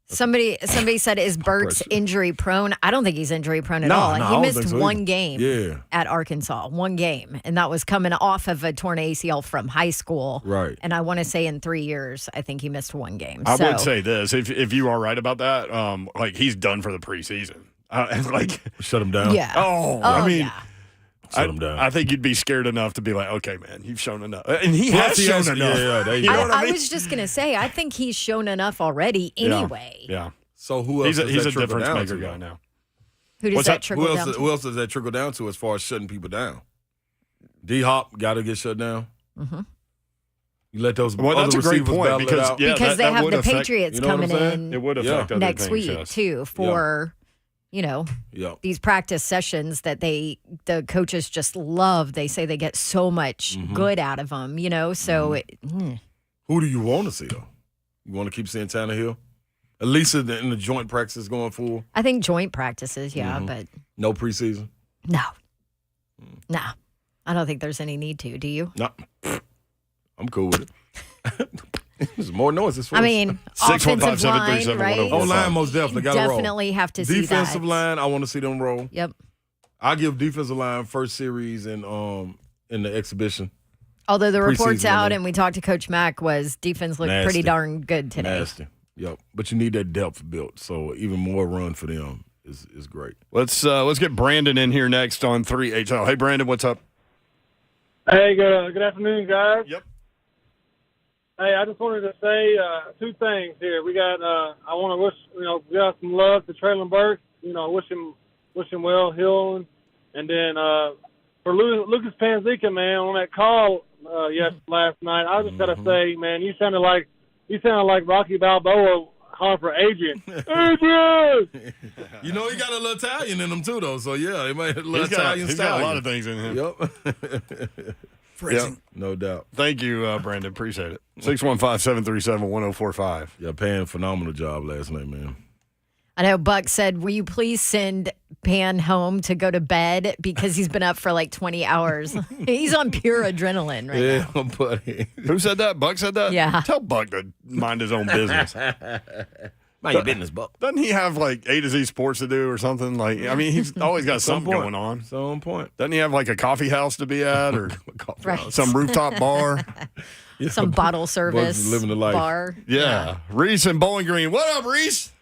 Speaker 4: Somebody said, is Burks injury prone? I don't think he's injury prone at all. He missed one game at Arkansas, one game. And that was coming off of a torn ACL from high school.
Speaker 3: Right.
Speaker 4: And I want to say in 3 years, I think he missed one game.
Speaker 2: I would say this. If you are right about that, he's done for the preseason.
Speaker 3: Shut him down.
Speaker 4: Yeah.
Speaker 2: I mean,
Speaker 3: shut him down.
Speaker 2: I think you'd be scared enough to be like, okay, man, you've shown enough. And he has shown enough.
Speaker 3: Yeah, you know
Speaker 4: I was just going to say, I think he's shown enough already anyway.
Speaker 2: Yeah.
Speaker 3: So who else
Speaker 2: he's a difference maker guy now.
Speaker 4: Who does that trickle down to?
Speaker 3: Who else does that trickle down to as far as shutting people down? D-Hop got to get shut down.
Speaker 4: Mm-hmm.
Speaker 3: You let those
Speaker 2: that's a great point because
Speaker 4: because they have the Patriots coming in
Speaker 2: it would affect
Speaker 4: next week too for these practice sessions that the coaches just love. They say they get so much good out of them. So
Speaker 3: who do you want to see though? You want to keep seeing Tannehill? At least in the joint practices going forward.
Speaker 4: I think joint practices, yeah, but
Speaker 3: no preseason.
Speaker 4: no. No. I don't think there's any need to. Do you?
Speaker 3: No. I'm cool with it. There's more noise.
Speaker 4: I mean, offensive line, right?
Speaker 3: O-line most definitely got to roll.
Speaker 4: Definitely have to see that.
Speaker 3: Defensive line, I want to see them roll.
Speaker 4: Yep.
Speaker 3: I give defensive line first series in the exhibition.
Speaker 4: Although the reports out and we talked to Coach Mack was defense looked pretty darn good today.
Speaker 3: Nasty. Yep. But you need that depth built, so even more run for them is great.
Speaker 2: Let's get Brandon in here next on 3HL. Hey, Brandon, what's up?
Speaker 14: Hey, good afternoon, guys.
Speaker 2: Yep.
Speaker 14: Hey, I just wanted to say two things here. We got I want to wish we got some love to Treylon Burks. Wish him well healing, and then for Lucas Panzica, man, on that call last night, I just gotta say, man, you sounded like Rocky Balboa calling for Adrian. Adrian!
Speaker 3: He got a little Italian in him too, though. So yeah, he might have a little Italian
Speaker 2: He's
Speaker 3: style.
Speaker 2: got a lot of things in him.
Speaker 3: Yep.
Speaker 2: Yep.
Speaker 3: No doubt.
Speaker 2: Thank you, Brandon. Appreciate it. 615-737-1045.
Speaker 3: Yeah, Pan, phenomenal job last night, man.
Speaker 4: I know Buck said, will you please send Pan home to go to bed because he's been up for like 20 hours. He's on pure adrenaline right now.
Speaker 3: Buddy.
Speaker 2: Who said that? Buck said that?
Speaker 4: Yeah.
Speaker 2: Tell Buck to mind his own business.
Speaker 3: Mind your business, Buck.
Speaker 2: Doesn't he have like A to Z sports to do or something? He's always got something going on.
Speaker 3: So on point.
Speaker 2: Doesn't he have like a coffee house to be at or some rooftop bar?
Speaker 4: Some bottle service
Speaker 3: living the life.
Speaker 4: bar.
Speaker 2: Yeah. Reese and Bowling Green. What up, Reese?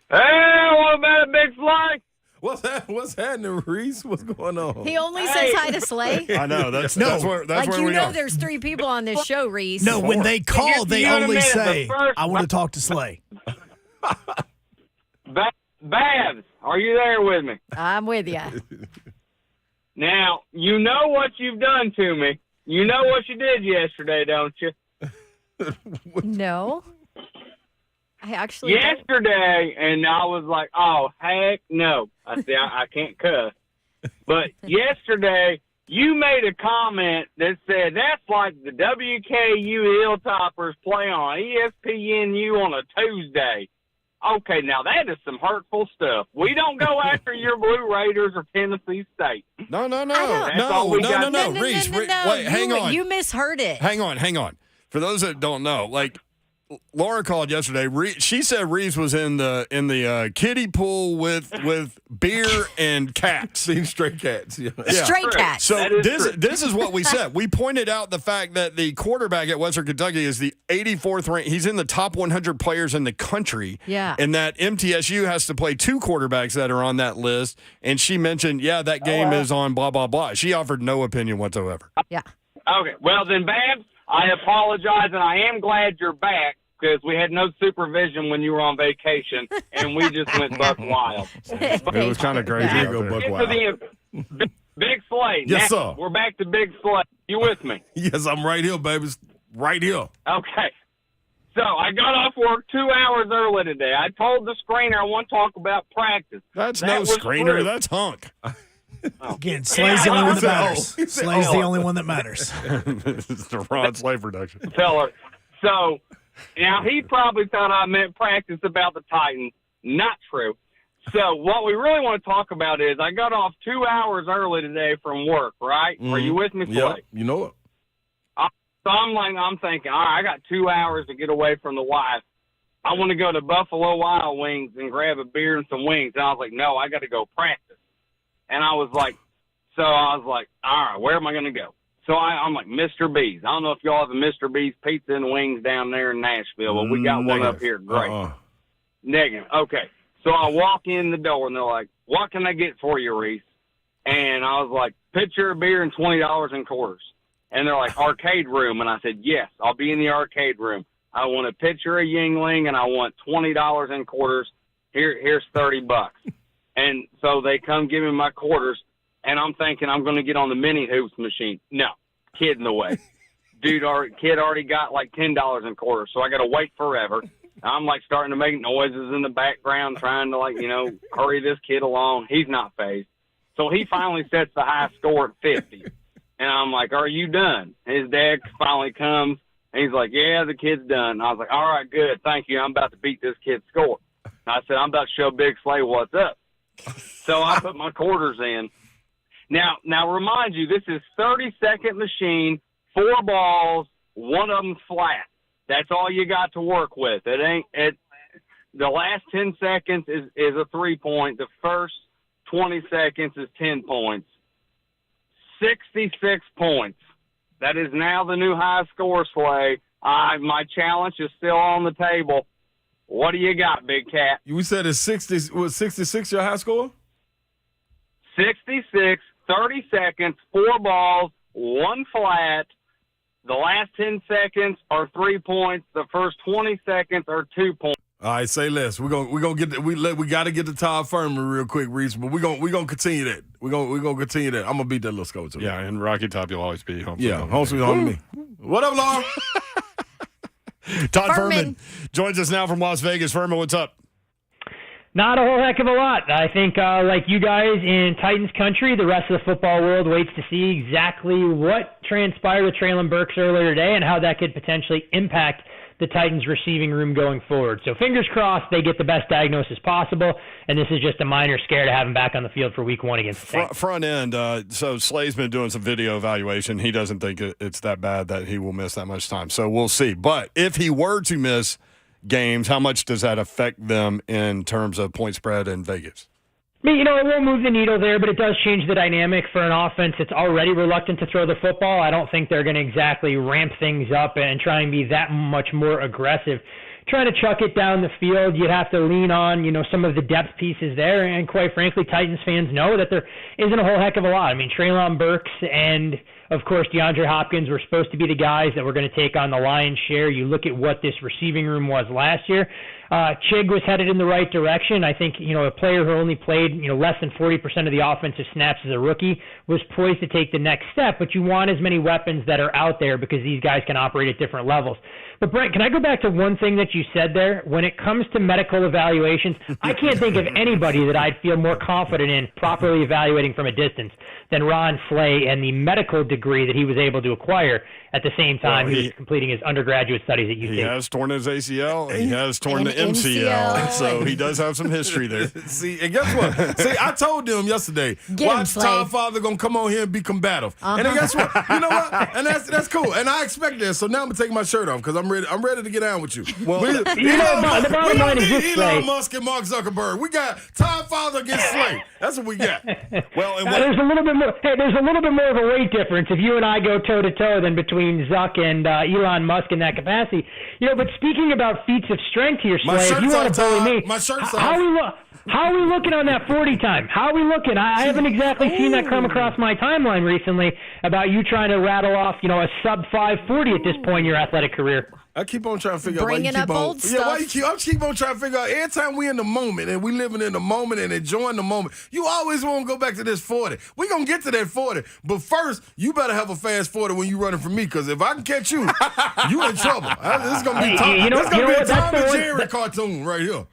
Speaker 14: Hey, what about a big fly?
Speaker 3: What's happening, Reese? What's going on?
Speaker 4: He only says hi to Slay.
Speaker 2: I know. That's where we are.
Speaker 4: There's 3 people on this show, Reese.
Speaker 1: No, when they call, they only say, I want to talk to Slay.
Speaker 14: Babs, are you there with me?
Speaker 4: I'm with you.
Speaker 14: Now, you know what you've done to me. You know what you did yesterday, don't you?
Speaker 4: No. I actually
Speaker 14: yesterday, and I was like, oh, heck no. I can't cuss. But yesterday, you made a comment that said that's like the WKU Hilltoppers play on ESPNU on a Tuesday. Okay, now that is some hurtful stuff. We don't go after your Blue Raiders or Tennessee State.
Speaker 2: No.
Speaker 4: Reese,
Speaker 2: wait, hang on.
Speaker 4: You misheard it.
Speaker 2: Hang on. For those that don't know, Laura called yesterday. She said Reese was in the kiddie pool with beer and cats.
Speaker 3: Seen stray cats. Yeah.
Speaker 4: Stray cats.
Speaker 2: So this is what we said. We pointed out the fact that the quarterback at Western Kentucky is the 84th ranked. He's in the top 100 players in the country.
Speaker 4: Yeah.
Speaker 2: And that MTSU has to play 2 quarterbacks that are on that list. And she mentioned, that game is on blah, blah, blah. She offered no opinion whatsoever.
Speaker 4: Yeah.
Speaker 14: Okay. Well, then, Babs, I apologize, and I am glad you're back because we had no supervision when you were on vacation, and we just went buck wild.
Speaker 2: It was kind of crazy.
Speaker 3: Go buck wild.
Speaker 14: Big Slay.
Speaker 3: Yes,
Speaker 14: now,
Speaker 3: sir.
Speaker 14: We're back to Big Slay. You with me?
Speaker 3: Yes, I'm right here, baby. Right here.
Speaker 14: Okay. So I got off work 2 hours early today. I told the screener I want to talk about practice.
Speaker 2: That's no screener.
Speaker 14: True.
Speaker 2: That's Hunk.
Speaker 1: Again, Slay's the only one that matters. Slay's the only one that matters.
Speaker 2: It's the Rod Slay production.
Speaker 14: Teller. So now he probably thought I meant practice about the Titans. Not true. So what we really want to talk about is I got off 2 hours early today from work, right? Are you with me, Slay?
Speaker 3: Yeah, you know it.
Speaker 14: So I'm thinking, all right, I got 2 hours to get away from the wife. I want to go to Buffalo Wild Wings and grab a beer and some wings. And I was like, no, I got to go practice. And I was like, all right, where am I going to go? So I'm like, Mr. B's. I don't know if y'all have a Mr. B's pizza and wings down there in Nashville, but we got one up here. Great. Negative. Okay. So I walk in the door, and they're like, what can I get for you, Reese? And I was like, pitcher of beer and $20 in quarters. And they're like, arcade room. And I said, yes, I'll be in the arcade room. I want a pitcher of Yingling, and I want $20 in quarters. Here's $30. And so they come give me my quarters, and I'm thinking I'm going to get on the mini hoops machine. No, kid in the way. Kid already got like $10 in quarters, so I got to wait forever. I'm like starting to make noises in the background, trying to hurry this kid along. He's not fazed. So he finally sets the high score at 50. And I'm like, are you done? His dad finally comes, And he's like, yeah, the kid's done. And I was like, all right, good. Thank you. I'm about to beat this kid's score. And I said, I'm about to show Big Slay what's up. So I put my quarters in. Now remind you, this is 30-second machine, 4 balls, one of them flat. That's all you got to work with. The last 10 seconds is a 3-point. The first 20 seconds is 10 points. 66 points. That is now the new high score, Slay. My challenge is still on the table. What do you got, Big Cat?
Speaker 3: We said it's 60. Was 66 your high score?
Speaker 14: 66, 30 seconds, 4 balls, 1 flat. The last 10 seconds are 3 points. The first 20 seconds are 2 points.
Speaker 3: All right, say less. We're gonna get we got to get to Todd Fuhrman real quick, Reese. But we're gonna continue that. We're gonna continue that. I'm gonna beat that little score too.
Speaker 2: Yeah, and Rocky Top, you'll always be home.
Speaker 3: Yeah, home sweet home to me. What up, Laura?
Speaker 2: Todd Fuhrman joins us now from Las Vegas. Fuhrman, what's up?
Speaker 15: Not a whole heck of a lot. I think, like you guys in Titans country, the rest of the football world waits to see exactly what transpired with Treylon Burks earlier today and how that could potentially impact the Titans receiving room going forward. So fingers crossed they get the best diagnosis possible, and this is just a minor scare to have him back on the field for week 1 against the Saints.
Speaker 2: Front end, so Slay's been doing some video evaluation. He doesn't think it's that bad that he will miss that much time. So we'll see. But if he were to miss games, how much does that affect them in terms of point spread in Vegas?
Speaker 15: I mean, it won't move the needle there, but it does change the dynamic for an offense that's already reluctant to throw the football. I don't think they're going to exactly ramp things up and try and be that much more aggressive. Trying to chuck it down the field, you'd have to lean on, some of the depth pieces there. And quite frankly, Titans fans know that there isn't a whole heck of a lot. I mean, Treylon Burks and, of course, DeAndre Hopkins were supposed to be the guys that were going to take on the lion's share. You look at what this receiving room was last year. Chig was headed in the right direction. I think, a player who only played, less than 40% of the offensive snaps as a rookie was poised to take the next step. But you want as many weapons that are out there because these guys can operate at different levels. But, Brent, can I go back to one thing that you said there? When it comes to medical evaluations, I can't think of anybody that I'd feel more confident in properly evaluating from a distance than Ron Slay and the medical degree that he was able to acquire at the same time he was completing his undergraduate studies at UT.
Speaker 2: He has torn his ACL. He has torn the MCL. So he does have some history there.
Speaker 3: See, and guess what? See, I told them yesterday, watch Todd Father going to come on here and be combative. And then guess what? You know what? And that's cool. And I expect that. So now I'm going to take my shirt off because I'm ready to get down with you. Well, we don't need Elon Musk and Mark Zuckerberg. We got Todd Father against Slay. That's what we got.
Speaker 15: Well, there's a little bit more. Hey, there's a little bit more of a weight difference if you and I go toe to toe than between Zuck and Elon Musk in that capacity. But speaking about feats of strength here, Slay, if you want to bully me,
Speaker 3: my shirt's off.
Speaker 15: How are we looking on that 40 time? How are we looking? I haven't exactly seen that come across my timeline recently about you trying to rattle off, a sub 540 at this point in your athletic career.
Speaker 3: I keep on trying to figure out
Speaker 4: why you keep on.
Speaker 3: I keep on trying to figure out every time we in the moment and we living in the moment and enjoying the moment, you always want to go back to this 40. We're going to get to that 40. But first, you better have a fast 40 when you running from me, because if I can catch you, you in trouble. This is going to be a Tom and Jerry cartoon right here.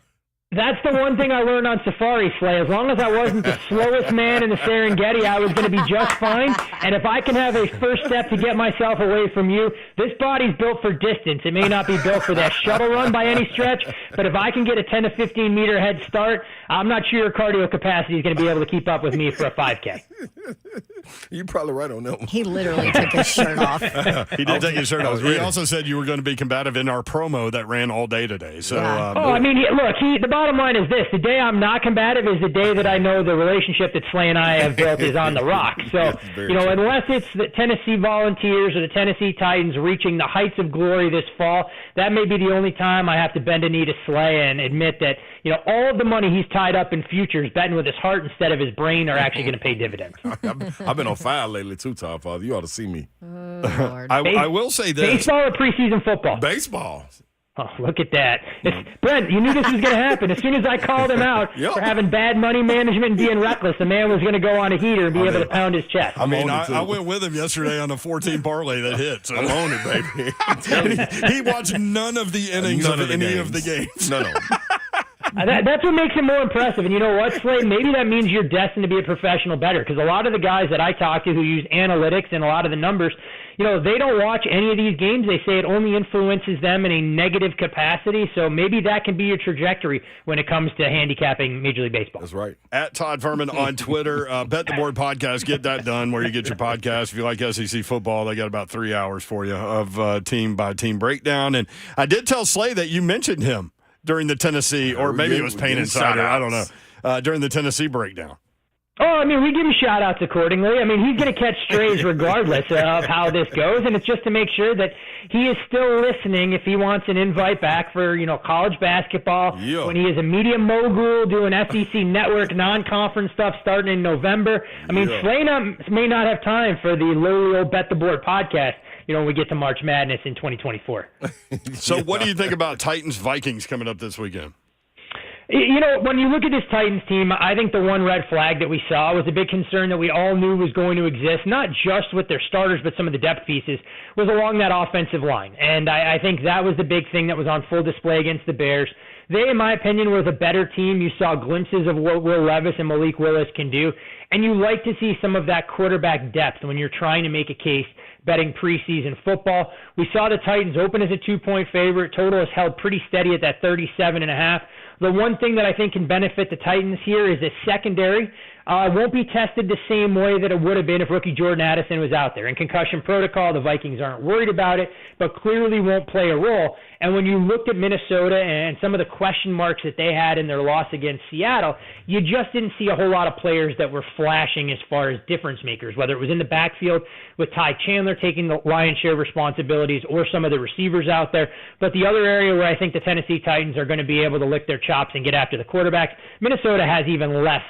Speaker 15: That's the one thing I learned on Safari, Slay. As long as I wasn't the slowest man in the Serengeti, I was going to be just fine. And if I can have a first step to get myself away from you, this body's built for distance. It may not be built for that shuttle run by any stretch, but if I can get a 10 to 15 meter head start, I'm not sure your cardio capacity is going to be able to keep up with me for a 5K.
Speaker 3: You're probably right on that one.
Speaker 4: He literally took his shirt off.
Speaker 2: He did take his shirt off. He also said you were going to be combative in our promo that ran all day today. So,
Speaker 15: the bottom line is this. The day I'm not combative is the day that I know the relationship that Slay and I have built is on the rock. So, unless it's the Tennessee Volunteers or the Tennessee Titans reaching the heights of glory this fall, that may be the only time I have to bend a knee to Slay and admit that, all of the money he's tied up in futures, betting with his heart instead of his brain, are actually going to pay dividends.
Speaker 3: I've been on fire lately too, Todd Father. You ought to see me.
Speaker 4: Lord.
Speaker 2: I will say this.
Speaker 15: Baseball or preseason football?
Speaker 3: Baseball.
Speaker 15: Oh, look at that. Brent, you knew this was going to happen. As soon as I called him out for having bad money management and being reckless, the man was going to go on a heater and be able to pound his chest.
Speaker 2: I went with him yesterday on a 14 parlay that hit. So.
Speaker 3: I'm on it, baby.
Speaker 2: He watched none of the innings of any of the games.
Speaker 3: None of them.
Speaker 15: That's what makes it more impressive. And you know what, Slade? Maybe that means you're destined to be a professional bettor, because a lot of the guys that I talk to who use analytics and a lot of the numbers, they don't watch any of these games. They say it only influences them in a negative capacity. So maybe that can be your trajectory when it comes to handicapping Major League Baseball.
Speaker 3: That's right.
Speaker 2: At Todd Fuhrman on Twitter, Bet the Board podcast. Get that done where you get your podcast. If you like SEC football, they got about 3 hours for you of team-by-team breakdown. And I did tell Slay that you mentioned him during the Tennessee, or maybe it was Pain Insider. I don't know. During the Tennessee breakdown.
Speaker 15: Oh, I mean, we give him shout-outs accordingly. I mean, he's going to catch strays regardless of how this goes, and it's just to make sure that he is still listening if he wants an invite back for, college basketball, when he is a media mogul doing SEC network non-conference stuff starting in November. I mean, Slay may not have time for the lowly old Bet the Board podcast, when we get to March Madness in 2024.
Speaker 2: So what do you think about Titans-Vikings coming up this weekend?
Speaker 15: When you look at this Titans team, I think the one red flag that we saw was a big concern that we all knew was going to exist, not just with their starters, but some of the depth pieces, was along that offensive line. And I think that was the big thing that was on full display against the Bears. They, in my opinion, were the better team. You saw glimpses of what Will Levis and Malik Willis can do. And you like to see some of that quarterback depth when you're trying to make a case betting preseason football. We saw the Titans open as a 2-point favorite. Total is held pretty steady at that 37.5. The one thing that I think can benefit the Titans here is the secondary won't be tested the same way that it would have been if rookie Jordan Addison was out there. In concussion protocol, the Vikings aren't worried about it, but clearly won't play a role. And when you looked at Minnesota and some of the question marks that they had in their loss against Seattle, you just didn't see a whole lot of players that were flashing as far as difference makers, whether it was in the backfield with Ty Chandler taking the lion's share of responsibilities or some of the receivers out there. But the other area where I think the Tennessee Titans are going to be able to lick their chops and get after the quarterback, Minnesota has even less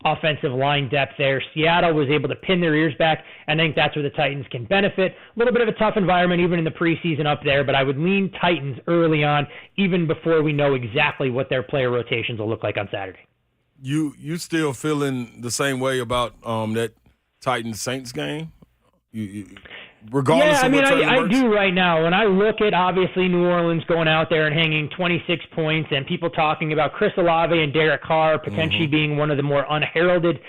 Speaker 15: offensive line depth there. Seattle was able to pin their ears back, and I think that's where the Titans can benefit. A little bit of a tough environment even in the preseason up there, but I would lean Titans early on, even before we know exactly what their player rotations will look like on Saturday.
Speaker 3: You still feeling the same way about that Titans-Saints game? Regardless
Speaker 15: yeah,
Speaker 3: of what
Speaker 15: I do right now. When I look at, obviously, New Orleans going out there and hanging 26 points and people talking about Chris Olave and Derek Carr potentially being one of the more unheralded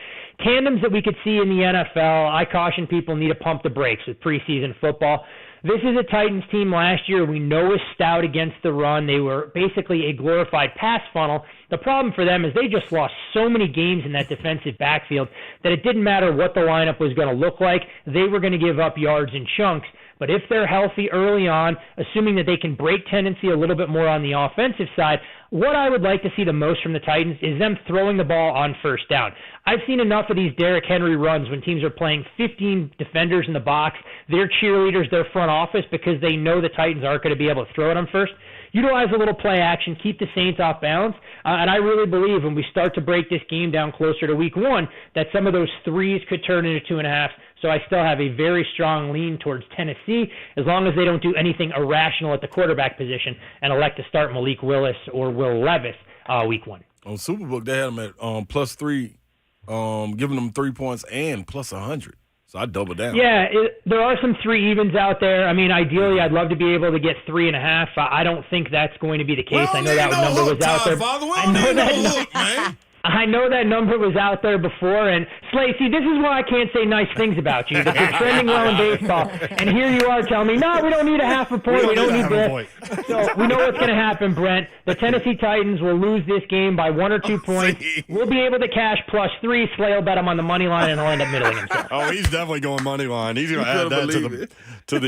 Speaker 15: tandems that we could see in the NFL, I caution people need to pump the brakes with preseason football. This is a Titans team last year we know is stout against the run. They were basically a glorified pass funnel. The problem for them is they just lost so many games in that defensive backfield that it didn't matter what the lineup was going to look like. They were going to give up yards in chunks. But if they're healthy early on, assuming that they can break tendency a little bit more on the offensive side, what I would like to see the most from the Titans is them throwing the ball on first down. I've seen enough of these Derrick Henry runs when teams are playing 15 defenders in the box, their cheerleaders, their front office, because they know the Titans aren't going to be able to throw it on first. Utilize a little play action, keep the Saints off balance, and I really believe when we start to break this game down closer to week one that some of those threes could turn into 2.5. So I still have a very strong lean towards Tennessee as long as they don't do anything irrational at the quarterback position and elect to start Malik Willis or Will Levis week one.
Speaker 3: On Superbook, they had them at +3, giving them 3 points and +100. So I doubled down.
Speaker 15: Yeah, there are some 3 evens out there. I mean, ideally, I'd love to be able to get 3.5. I don't think that's going to be the case. I know that number was out there. I know that number was out there before. And Slay, see, this is why I can't say nice things about you. That you're trending well in baseball, and here you are telling me, no, we don't need a half a point. We don't need this. So we know what's going to happen, Brent. The Tennessee Titans will lose this game by 1 or 2 points. We'll be able to cash +3. Slay will bet him on the money line, and he'll end up middling himself.
Speaker 2: Oh, he's definitely going money line. He's going to add that to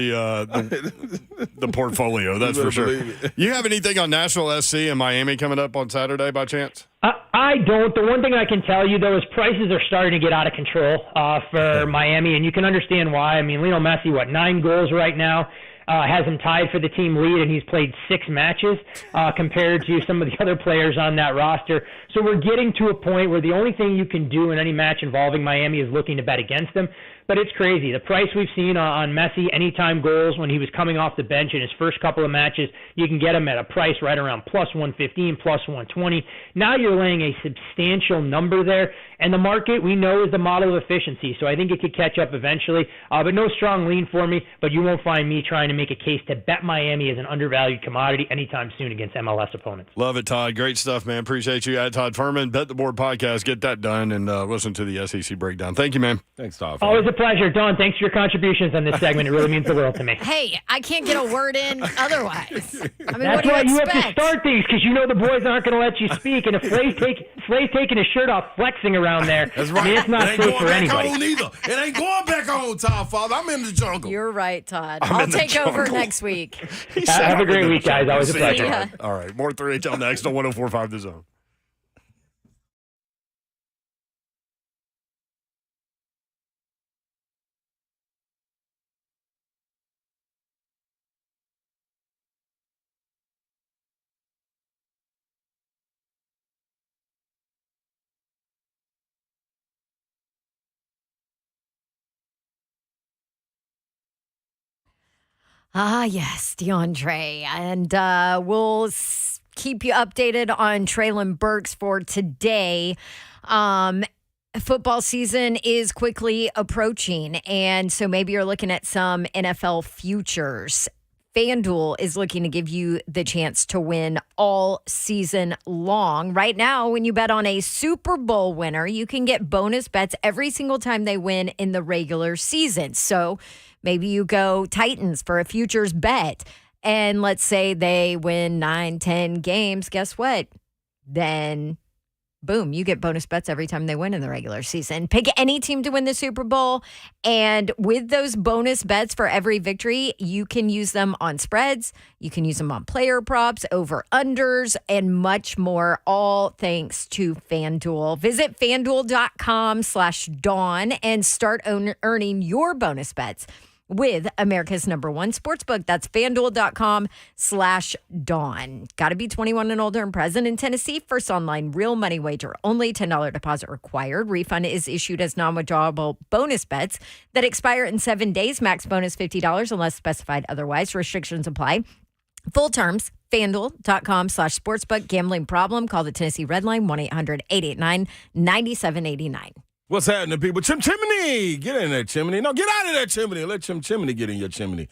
Speaker 2: the portfolio. That's for sure. You have anything on Nashville SC and Miami coming up on Saturday by chance?
Speaker 15: I don't. The one thing I can tell you, though, is prices are starting to get out of control for Miami, and you can understand why. I mean, Lionel Messi, 9 goals right now, has him tied for the team lead, and he's played 6 matches compared to some of the other players on that roster. So we're getting to a point where the only thing you can do in any match involving Miami is looking to bet against them. But it's crazy. The price we've seen on Messi, anytime goals when he was coming off the bench in his first couple of matches, you can get him at a price right around +115, +120. Now you're laying a substantial number there. And the market, we know, is the model of efficiency. So I think it could catch up eventually. But no strong lean for me. But you won't find me trying to make a case to bet Miami as an undervalued commodity anytime soon against MLS opponents.
Speaker 2: Love it, Todd. Great stuff, man. Appreciate you. At Todd Fuhrman, Bet the Board podcast. Get that done and listen to the SEC breakdown. Thank you, man.
Speaker 3: Thanks, Todd.
Speaker 15: Always a pleasure. Dawn, thanks for your contributions on this segment. It really means the world to me.
Speaker 4: Hey, I can't get a word in otherwise. I mean, what
Speaker 15: That's
Speaker 4: do you
Speaker 15: why you
Speaker 4: expect?
Speaker 15: have to start things, because you know the boys aren't going to let you speak. And if Flay's taking his shirt off, flexing around there,
Speaker 3: That's right.
Speaker 15: I mean, it's not
Speaker 3: it ain't
Speaker 15: safe
Speaker 3: going
Speaker 15: for
Speaker 3: back
Speaker 15: anybody.
Speaker 3: on either. It ain't going back on, Todd, Father. I'm in the jungle.
Speaker 4: You're right, Todd. I'll take over next week.
Speaker 15: Have a great week, guys. Always a
Speaker 2: See you,
Speaker 15: pleasure.
Speaker 2: Todd. All right, more 3HL next on 104.5 The Zone.
Speaker 4: Ah, yes, DeAndre. And we'll keep you updated on Treylon Burks for today. Football season is quickly approaching, and so maybe you're looking at some NFL futures. FanDuel is looking to give you the chance to win all season long. Right now, when you bet on a Super Bowl winner, you can get bonus bets every single time they win in the regular season. So maybe you go Titans for a futures bet, and let's say they win 9-10 games. Guess what? Then boom, you get bonus bets every time they win in the regular season. Pick any team to win the Super Bowl, and with those bonus bets for every victory, you can use them on spreads, you can use them on player props, over-unders, and much more, all thanks to FanDuel. Visit FanDuel.com/Dawn and start earning your bonus bets with America's #1 sportsbook. That's FanDuel.com/Dawn. Got to be 21 and older and present in Tennessee. First online real money wager only. $10 deposit required. Refund is issued as non-withdrawable bonus bets that expire in 7 days. Max bonus $50 unless specified otherwise. Restrictions apply. Full terms, FanDuel.com/sportsbook. Gambling problem? Call the Tennessee Red Line, 1-800-889-9789.
Speaker 3: What's happening, people? Chimney! Get in that chimney. No, get out of that chimney. Let Chimney get in your chimney.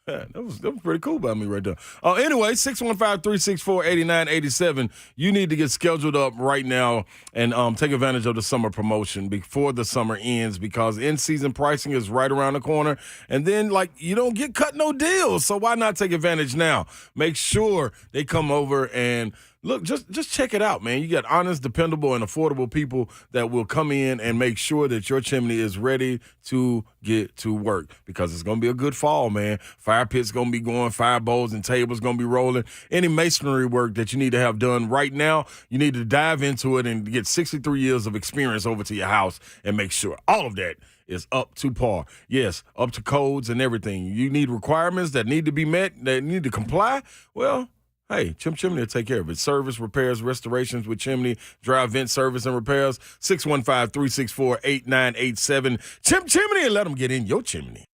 Speaker 3: That was pretty cool by me right there. Anyway, 615-364-8987. You need to get scheduled up right now and take advantage of the summer promotion before the summer ends, because in-season pricing is right around the corner. And then, you don't get cut no deals. So why not take advantage now? Make sure they come over and look, just check it out, man. You got honest, dependable, and affordable people that will come in and make sure that your chimney is ready to get to work, because it's going to be a good fall, man. Fire pit's going to be going, fire bowls and tables going to be rolling. Any masonry work that you need to have done right now, you need to dive into it and get 63 years of experience over to your house and make sure all of that is up to par. Yes, up to codes and everything. You need requirements that need to be met, that need to comply. Well, hey, Chimney will take care of it. Service, repairs, restorations with Chimney. Dry vent service and repairs. 615-364-8987. Chimney, and let them get in your chimney.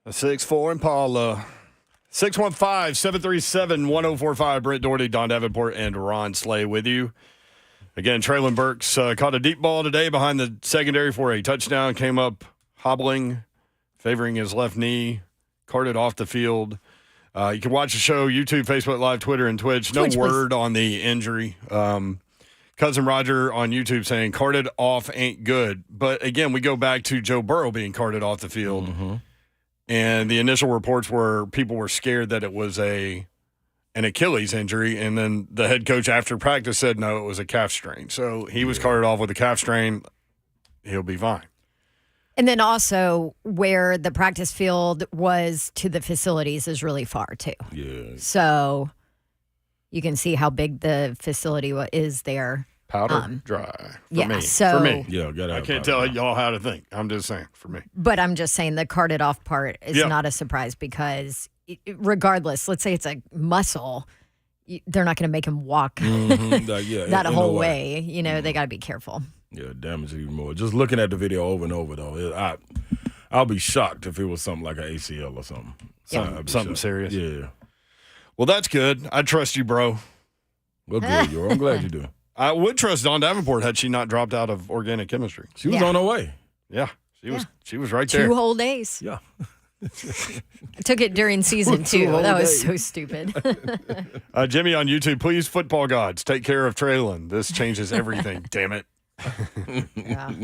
Speaker 2: A 6'4" Impala. 615-737-1045. Brent Doherty, Don Davenport, and Ron Slay with you. Again, Treylon Burks caught a deep ball today behind the secondary for a touchdown. Came up hobbling, favoring his left knee, carted off the field. You can watch the show, YouTube, Facebook Live, Twitter, and Twitch. No word on the injury. Cousin Roger on YouTube saying carted off ain't good. But again, we go back to Joe Burrow being carted off the field. Mm-hmm. And the initial reports were people were scared that it was an Achilles injury. And then the head coach after practice said, no, it was a calf strain. So he was carted off with a calf strain. He'll be fine.
Speaker 4: And then also where the practice field was to the facilities is really far too.
Speaker 3: Yeah.
Speaker 4: So you can see how big the facility is there.
Speaker 2: Powder dry. For me.
Speaker 4: So,
Speaker 2: for me.
Speaker 3: Yeah,
Speaker 2: I can't tell y'all how to think. I'm just saying, for me.
Speaker 4: But I'm just saying the carted off part is not a surprise because regardless, let's say it's a muscle, they're not going to make him walk that whole way. You know, they got to be careful.
Speaker 3: Yeah, damage even more. Just looking at the video over and over, though, I'll be shocked if it was something like an ACL or something.
Speaker 2: Something serious.
Speaker 3: Yeah.
Speaker 2: Well, that's good. I trust you, bro.
Speaker 3: Well, good, Yor. I'm glad you do.
Speaker 2: I would trust Dawn Davenport had she not dropped out of organic chemistry.
Speaker 3: She was on her way.
Speaker 2: Yeah, she was right there.
Speaker 4: 2 whole days.
Speaker 3: Yeah.
Speaker 4: I took it during season 2. That was so stupid.
Speaker 2: Jimmy on YouTube, please, football gods, take care of Treylon. This changes everything. Damn it.
Speaker 4: Yeah.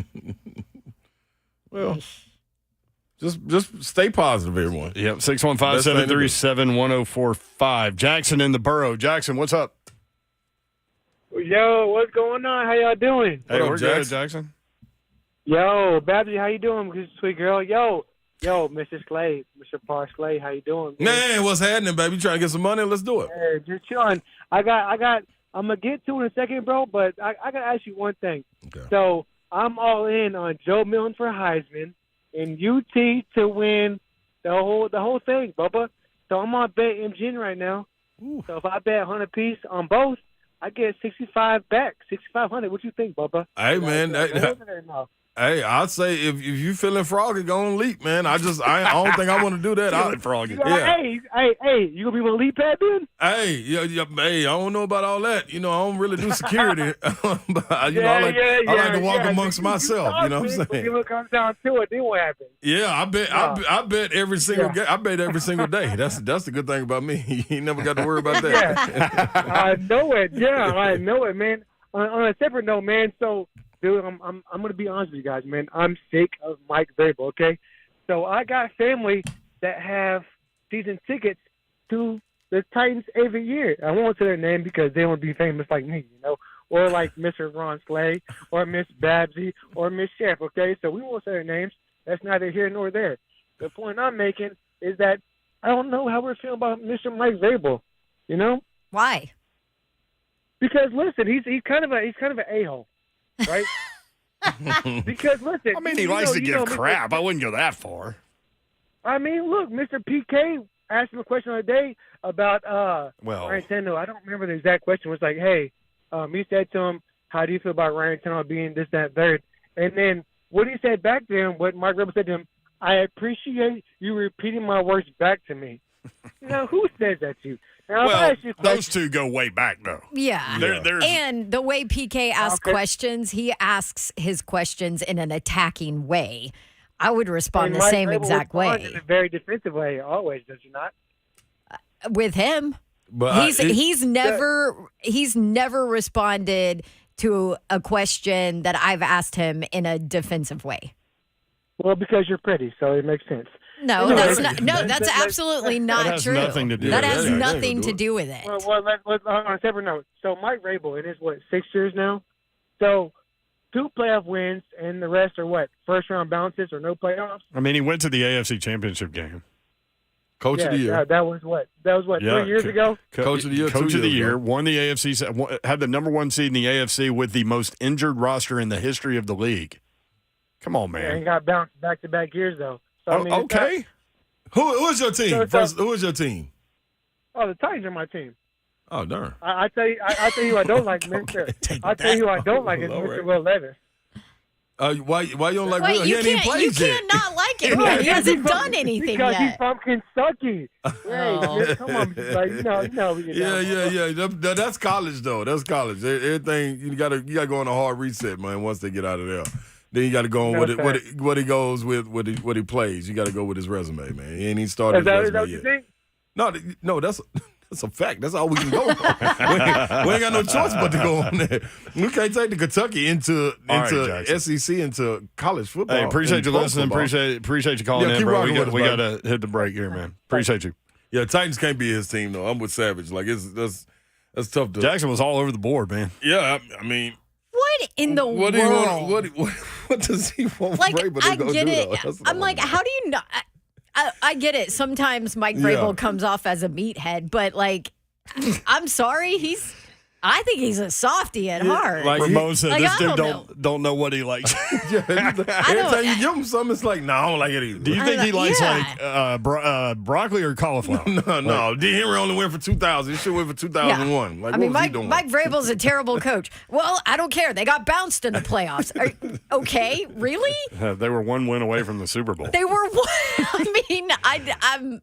Speaker 3: Well, just stay positive, everyone.
Speaker 2: Yep, 615-737-1045. Jackson in the borough. Jackson, what's up?
Speaker 16: Yo, what's going on? How y'all doing?
Speaker 2: Hey, we're good, Jackson.
Speaker 16: Yo, Babsy, how you doing? Good, sweet girl. Yo, Mr. Slade, Mr. Parr Slade, how you doing?
Speaker 3: Man, what's happening, baby? You trying to get some money? Let's do it.
Speaker 16: Hey, just chilling. I'm gonna get to it in a second, bro, but I gotta ask you one thing.
Speaker 3: Okay.
Speaker 16: So I'm all in on Joe Milton for Heisman and UT to win the whole thing, Bubba. So I'm on BetMGM right now. Ooh. So if I bet 100 piece on both, I get 65 back, 6,500. What you think, Bubba?
Speaker 3: Hey, man. Hey, I'd say if you feeling froggy, go on leap, man. I don't think I want to do that.
Speaker 2: Feeling froggy.
Speaker 16: Yeah. Hey, you gonna be on leap pad then?
Speaker 3: Hey, hey, I don't know about all that. You know, I don't really do security. But, I like to walk amongst myself. You know what I'm saying?
Speaker 16: When it comes down to it, then what happens?
Speaker 3: Yeah, I bet every single I bet every single day. That's the good thing about me. You never got to worry about that.
Speaker 16: Yeah. I know it. Yeah, I know it, man. On a separate note, man. So. Dude, I'm gonna be honest with you guys, man. I'm sick of Mike Vrabel, okay? So I got family that have season tickets to the Titans every year. I won't say their name because they won't be famous like me, you know, or like Mr. Ron Slay or Miss Babsy or Miss Chef, okay? So we won't say their names. That's neither here nor there. The point I'm making is that I don't know how we're feeling about Mr. Mike Vrabel, you know?
Speaker 4: Why?
Speaker 16: Because listen, he's kind of an a-hole. Right? Because listen,
Speaker 2: I mean, he likes to give crap. I wouldn't go that far.
Speaker 16: I mean, look, Mr. PK asked him a question the other day about Ryan Tannehill. I don't remember the exact question. It was like, hey, he said to him, "How do you feel about Ryan Tannehill being this, that, third?" And then what he said back to him, what Mark Rebel said to him, "I appreciate you repeating my words back to me." You know, who says that to you? Now,
Speaker 2: well, those two go way back, though.
Speaker 4: Yeah. And the way PK asks questions, he asks his questions in an attacking way. I would respond the same exact way.
Speaker 16: In a very defensive way, always, does he not?
Speaker 4: With him.
Speaker 3: But
Speaker 4: he's never responded to a question that I've asked him in a defensive way.
Speaker 16: Well, because you're pretty, so it makes sense.
Speaker 4: No, that's not. No, that's absolutely not true.
Speaker 2: Nothing to do
Speaker 4: that
Speaker 2: with
Speaker 4: has
Speaker 2: it.
Speaker 4: nothing to do with it.
Speaker 16: Well, let's on a separate note. So Mike Vrabel, it is 6 years now. So 2 playoff wins, and the rest are what? First round bounces or no playoffs?
Speaker 2: I mean, he went to the AFC Championship game.
Speaker 3: Coach of the year.
Speaker 16: That was what? 3 years ago.
Speaker 3: Coach of the year.
Speaker 2: Coach of the year. Won the AFC. Had the number 1 seed in the AFC with the most injured roster in the history of the league. Come on, man.
Speaker 16: And got bounced back-to-back years though. So, I mean,
Speaker 2: okay.
Speaker 3: Who is your team? Who is your team?
Speaker 16: Oh, the Titans are my team.
Speaker 3: Oh, darn.
Speaker 16: I tell you, I tell you, I don't like Mister. I tell you, I don't like is Mr. Will Levis.
Speaker 3: Why you don't like
Speaker 4: Wait,
Speaker 3: Will? He
Speaker 4: you
Speaker 3: ain't even
Speaker 4: can't
Speaker 3: played yet.
Speaker 4: not like him yet. He hasn't done anything
Speaker 16: because
Speaker 4: yet.
Speaker 16: he's from Kentucky. Hey, man, come on, like,
Speaker 3: Yeah. That's college though. That's college. Everything you gotta go on a hard reset, man. Once they get out of there, then you got to go on what he goes with, what he plays. You got to go with his resume, man. He ain't even started his resume
Speaker 16: is that what you
Speaker 3: yet.
Speaker 16: think?
Speaker 3: No, that's a fact. That's all we can go on. we ain't got no choice but to go on there. We can't take the Kentucky into SEC, into college football.
Speaker 2: Hey, appreciate you listening.
Speaker 3: Football.
Speaker 2: Appreciate you calling in, bro. We got
Speaker 3: to
Speaker 2: to hit the break here, man. Appreciate you.
Speaker 3: Yeah, Titans can't be his team though. I'm with Savage. Like that's tough.
Speaker 2: Jackson was all over the board, man.
Speaker 3: Yeah, I mean.
Speaker 4: What in the world?
Speaker 3: What does he want Vrabel to go
Speaker 4: get
Speaker 3: do,
Speaker 4: it.
Speaker 3: though?
Speaker 4: I'm like, how do you not? I get it. Sometimes Mike Vrabel comes off as a meathead, but like, I'm sorry, I think he's a softie at heart.
Speaker 2: Like Ramon said, this dude
Speaker 4: don't
Speaker 2: know what he likes.
Speaker 3: Every time you give him something, it's like, no, I don't like it either.
Speaker 2: Do you think he likes broccoli or cauliflower?
Speaker 3: No. D. Henry only went for 2000. He should went for 2001.
Speaker 4: Yeah.
Speaker 3: Like,
Speaker 4: I mean,
Speaker 3: what was he doing?
Speaker 4: Mike Vrabel's a terrible coach. Well, I don't care. They got bounced in the playoffs. Okay, really?
Speaker 2: They were one win away from the Super Bowl.
Speaker 4: They were. I mean, I'm.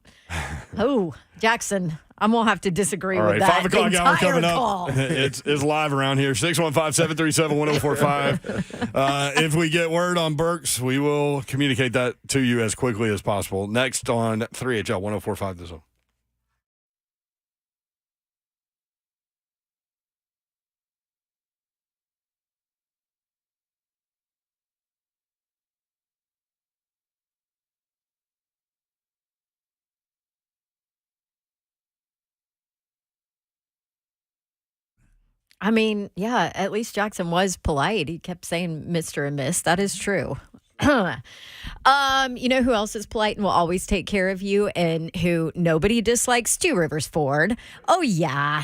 Speaker 4: Oh, Jackson. I'm going to have to disagree
Speaker 2: All
Speaker 4: with
Speaker 2: right,
Speaker 4: that.
Speaker 2: 5 o'clock hour coming
Speaker 4: call.
Speaker 2: up. It's live around here. 615-737-1045. If we get word on Burks, we will communicate that to you as quickly as possible. Next on 3HL 1045 The Zone.
Speaker 4: I mean, yeah, at least Jackson was polite. He kept saying Mr. and Miss. That is true. You know who else is polite and will always take care of you and who nobody dislikes? Two Rivers Ford. Oh, yeah.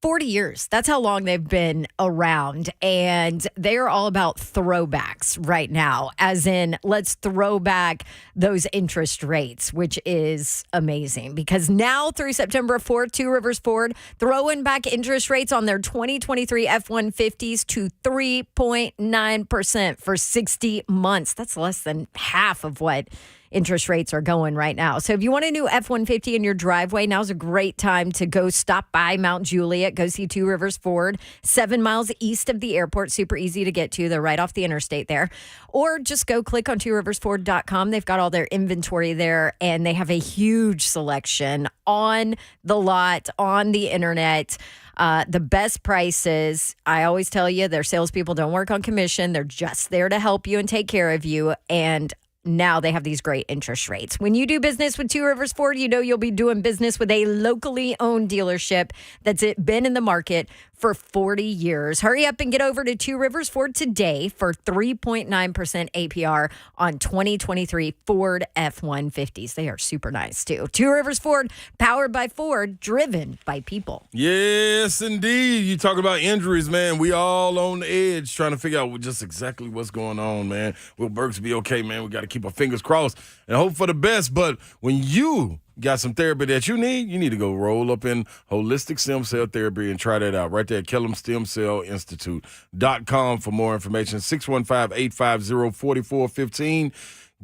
Speaker 4: 40 years. That's how long they've been around. And they are all about throwbacks right now, as in let's throw back those interest rates, which is amazing because now through September 4th, Two Rivers Ford throwing back interest rates on their 2023 F-150s to 3.9% for 60 months. That's less than half of what interest rates are going right now. So if you want a new F-150 in your driveway, now's a great time to go stop by Mount Juliet, go see Two Rivers Ford, 7 miles east of the airport, super easy to get to. They're right off the interstate there. Or just go click on tworiversford.com. They've got all their inventory there, and they have a huge selection on the lot, on the internet. The best prices. I always tell you, their salespeople don't work on commission. They're just there to help you and take care of you. And now they have these great interest rates. When you do business with Two Rivers Ford, you know you'll be doing business with a locally owned dealership that's been in the market for 40 years. Hurry up and get over to Two Rivers Ford today for 3.9% APR on 2023 Ford F-150s. They are super nice, too. Two Rivers Ford, powered by Ford, driven by people.
Speaker 3: Yes, indeed. You talk about injuries, man. We all on the edge trying to figure out just exactly what's going on, man. Will Burks be okay, man? We got to keep our fingers crossed and hope for the best. But when you got some therapy that you need to go roll up in holistic stem cell therapy and try that out right there at KellumStemCellInstitute.com for more information. 615-850-4415.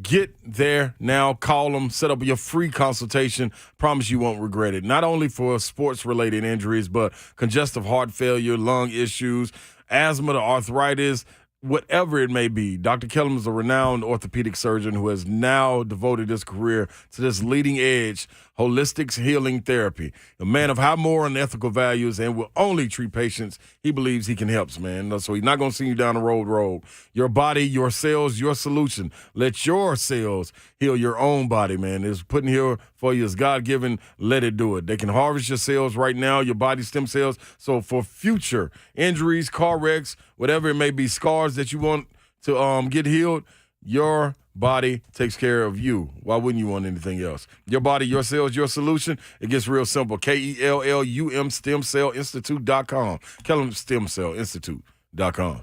Speaker 3: Get there now. Call them. Set up your free consultation. Promise you won't regret it. Not only for sports-related injuries, but congestive heart failure, lung issues, asthma to arthritis, whatever it may be. Dr. Kellum is a renowned orthopedic surgeon who has now devoted his career to this leading-edge holistic healing therapy. A man of high moral and ethical values and will only treat patients he believes he can help, man. So he's not going to send you down the road. Your body, your cells, your solution. Let your cells heal your own body, man. It's putting here for you is God-given. Let it do it. They can harvest your cells right now, your body stem cells. So for future injuries, car wrecks, whatever it may be, scars that you want to get healed, your body takes care of you. Why wouldn't you want anything else? Your body, your cells, your solution. It gets real simple. KELLUM StemCellInstitute.com. KellumStemCellInstitute.com.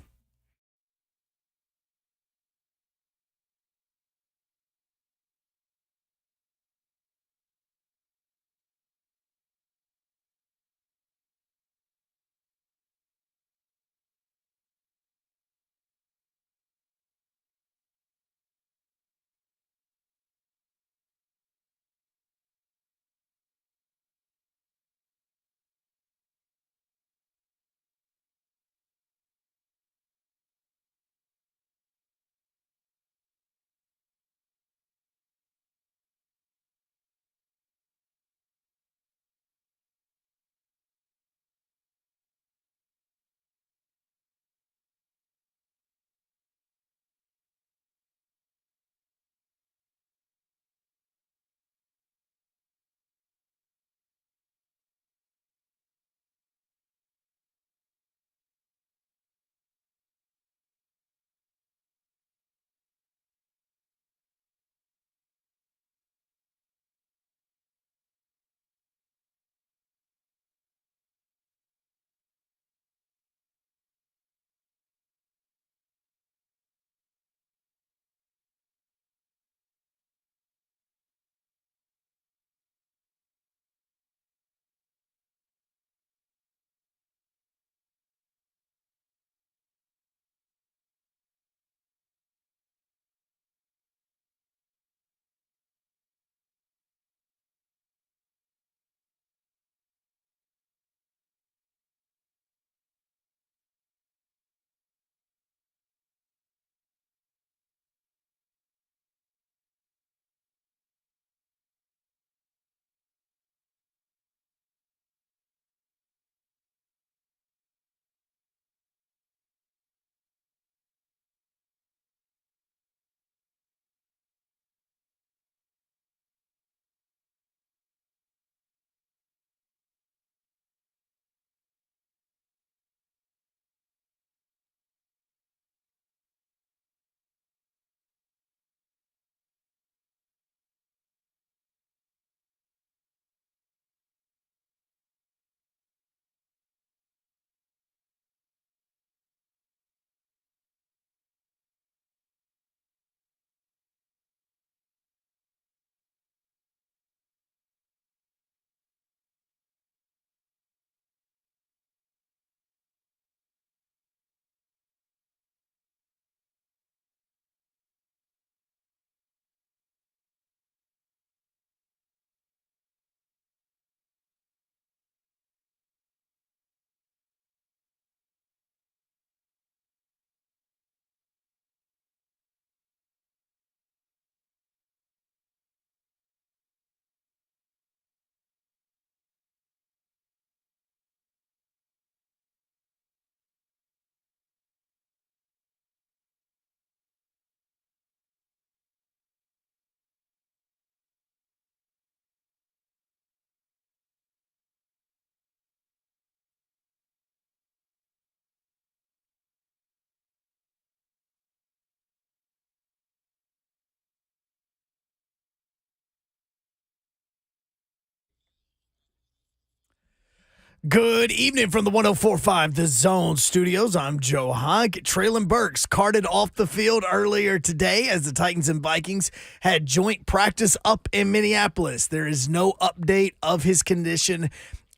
Speaker 1: Good evening from the 104.5 The Zone Studios. I'm Joe Honk. Treylon Burks carted off the field earlier today as the Titans and Vikings had joint practice up in Minneapolis. There is no update of his condition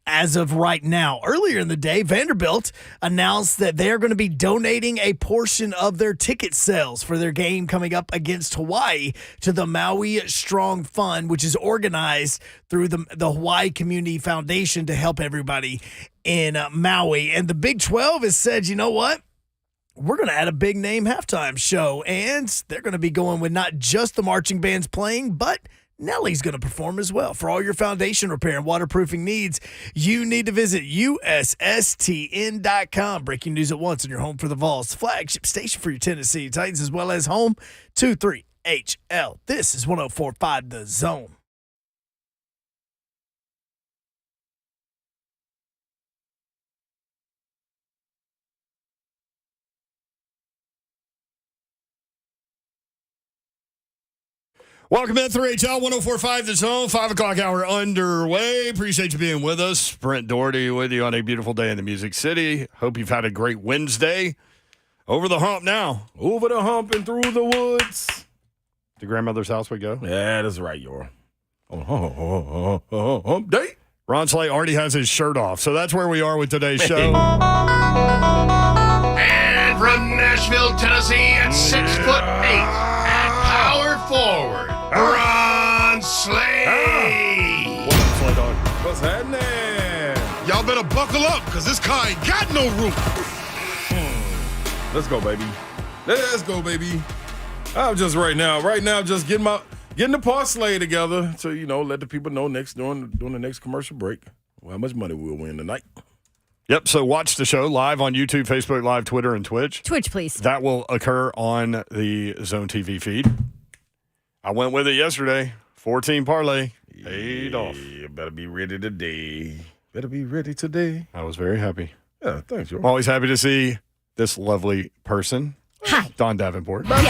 Speaker 1: as of right now. Earlier in the day, Vanderbilt announced that they are going to be donating a portion of their ticket sales for their game coming up against Hawaii to the Maui Strong Fund, which is organized through the Hawaii Community Foundation to help everybody in Maui. And the Big 12 has said, you know what? We're going to add a big name halftime show, and they're going to be going with not just the marching bands playing, but Nelly's going to perform as well. For all your foundation repair and waterproofing needs, you need to visit USSTN.com. Breaking news at once in your home for the Vols, flagship station for your Tennessee Titans, as well as home to 3HL. This is 104.5 The Zone.
Speaker 2: Welcome to 3HL 104.5 The Zone, 5 o'clock hour underway. Appreciate you being with us. Brent Doherty with you on a beautiful day in the Music City. Hope you've had a great Wednesday. Over the hump now.
Speaker 3: Over the hump and through the woods.
Speaker 2: To grandmother's house we go.
Speaker 3: Yeah, that's right, y'all. Hump day.
Speaker 2: Ron Slay already has his shirt off, so that's where we are with today's show.
Speaker 17: And from Nashville, Tennessee at 6'8" and power forward, Ron Slay.
Speaker 2: What up, Slay Dog?
Speaker 3: What's happening?
Speaker 5: Y'all better buckle up, because this car ain't got no room.
Speaker 3: Let's go, baby. Let's go, baby. I'm just right now, just getting the parlay together to, let the people know during the next commercial break how much money we'll win tonight.
Speaker 2: Yep, so watch the show live on YouTube, Facebook Live, Twitter, and Twitch.
Speaker 4: Twitch, please.
Speaker 2: That will occur on the Zone TV feed. I went with it yesterday. 14 parlay. Paid off.
Speaker 3: You better be ready today.
Speaker 2: I was very happy.
Speaker 3: Yeah, thanks, Joe.
Speaker 2: Always happy to see this lovely person.
Speaker 4: Hi.
Speaker 2: Don Davenport.
Speaker 4: Happy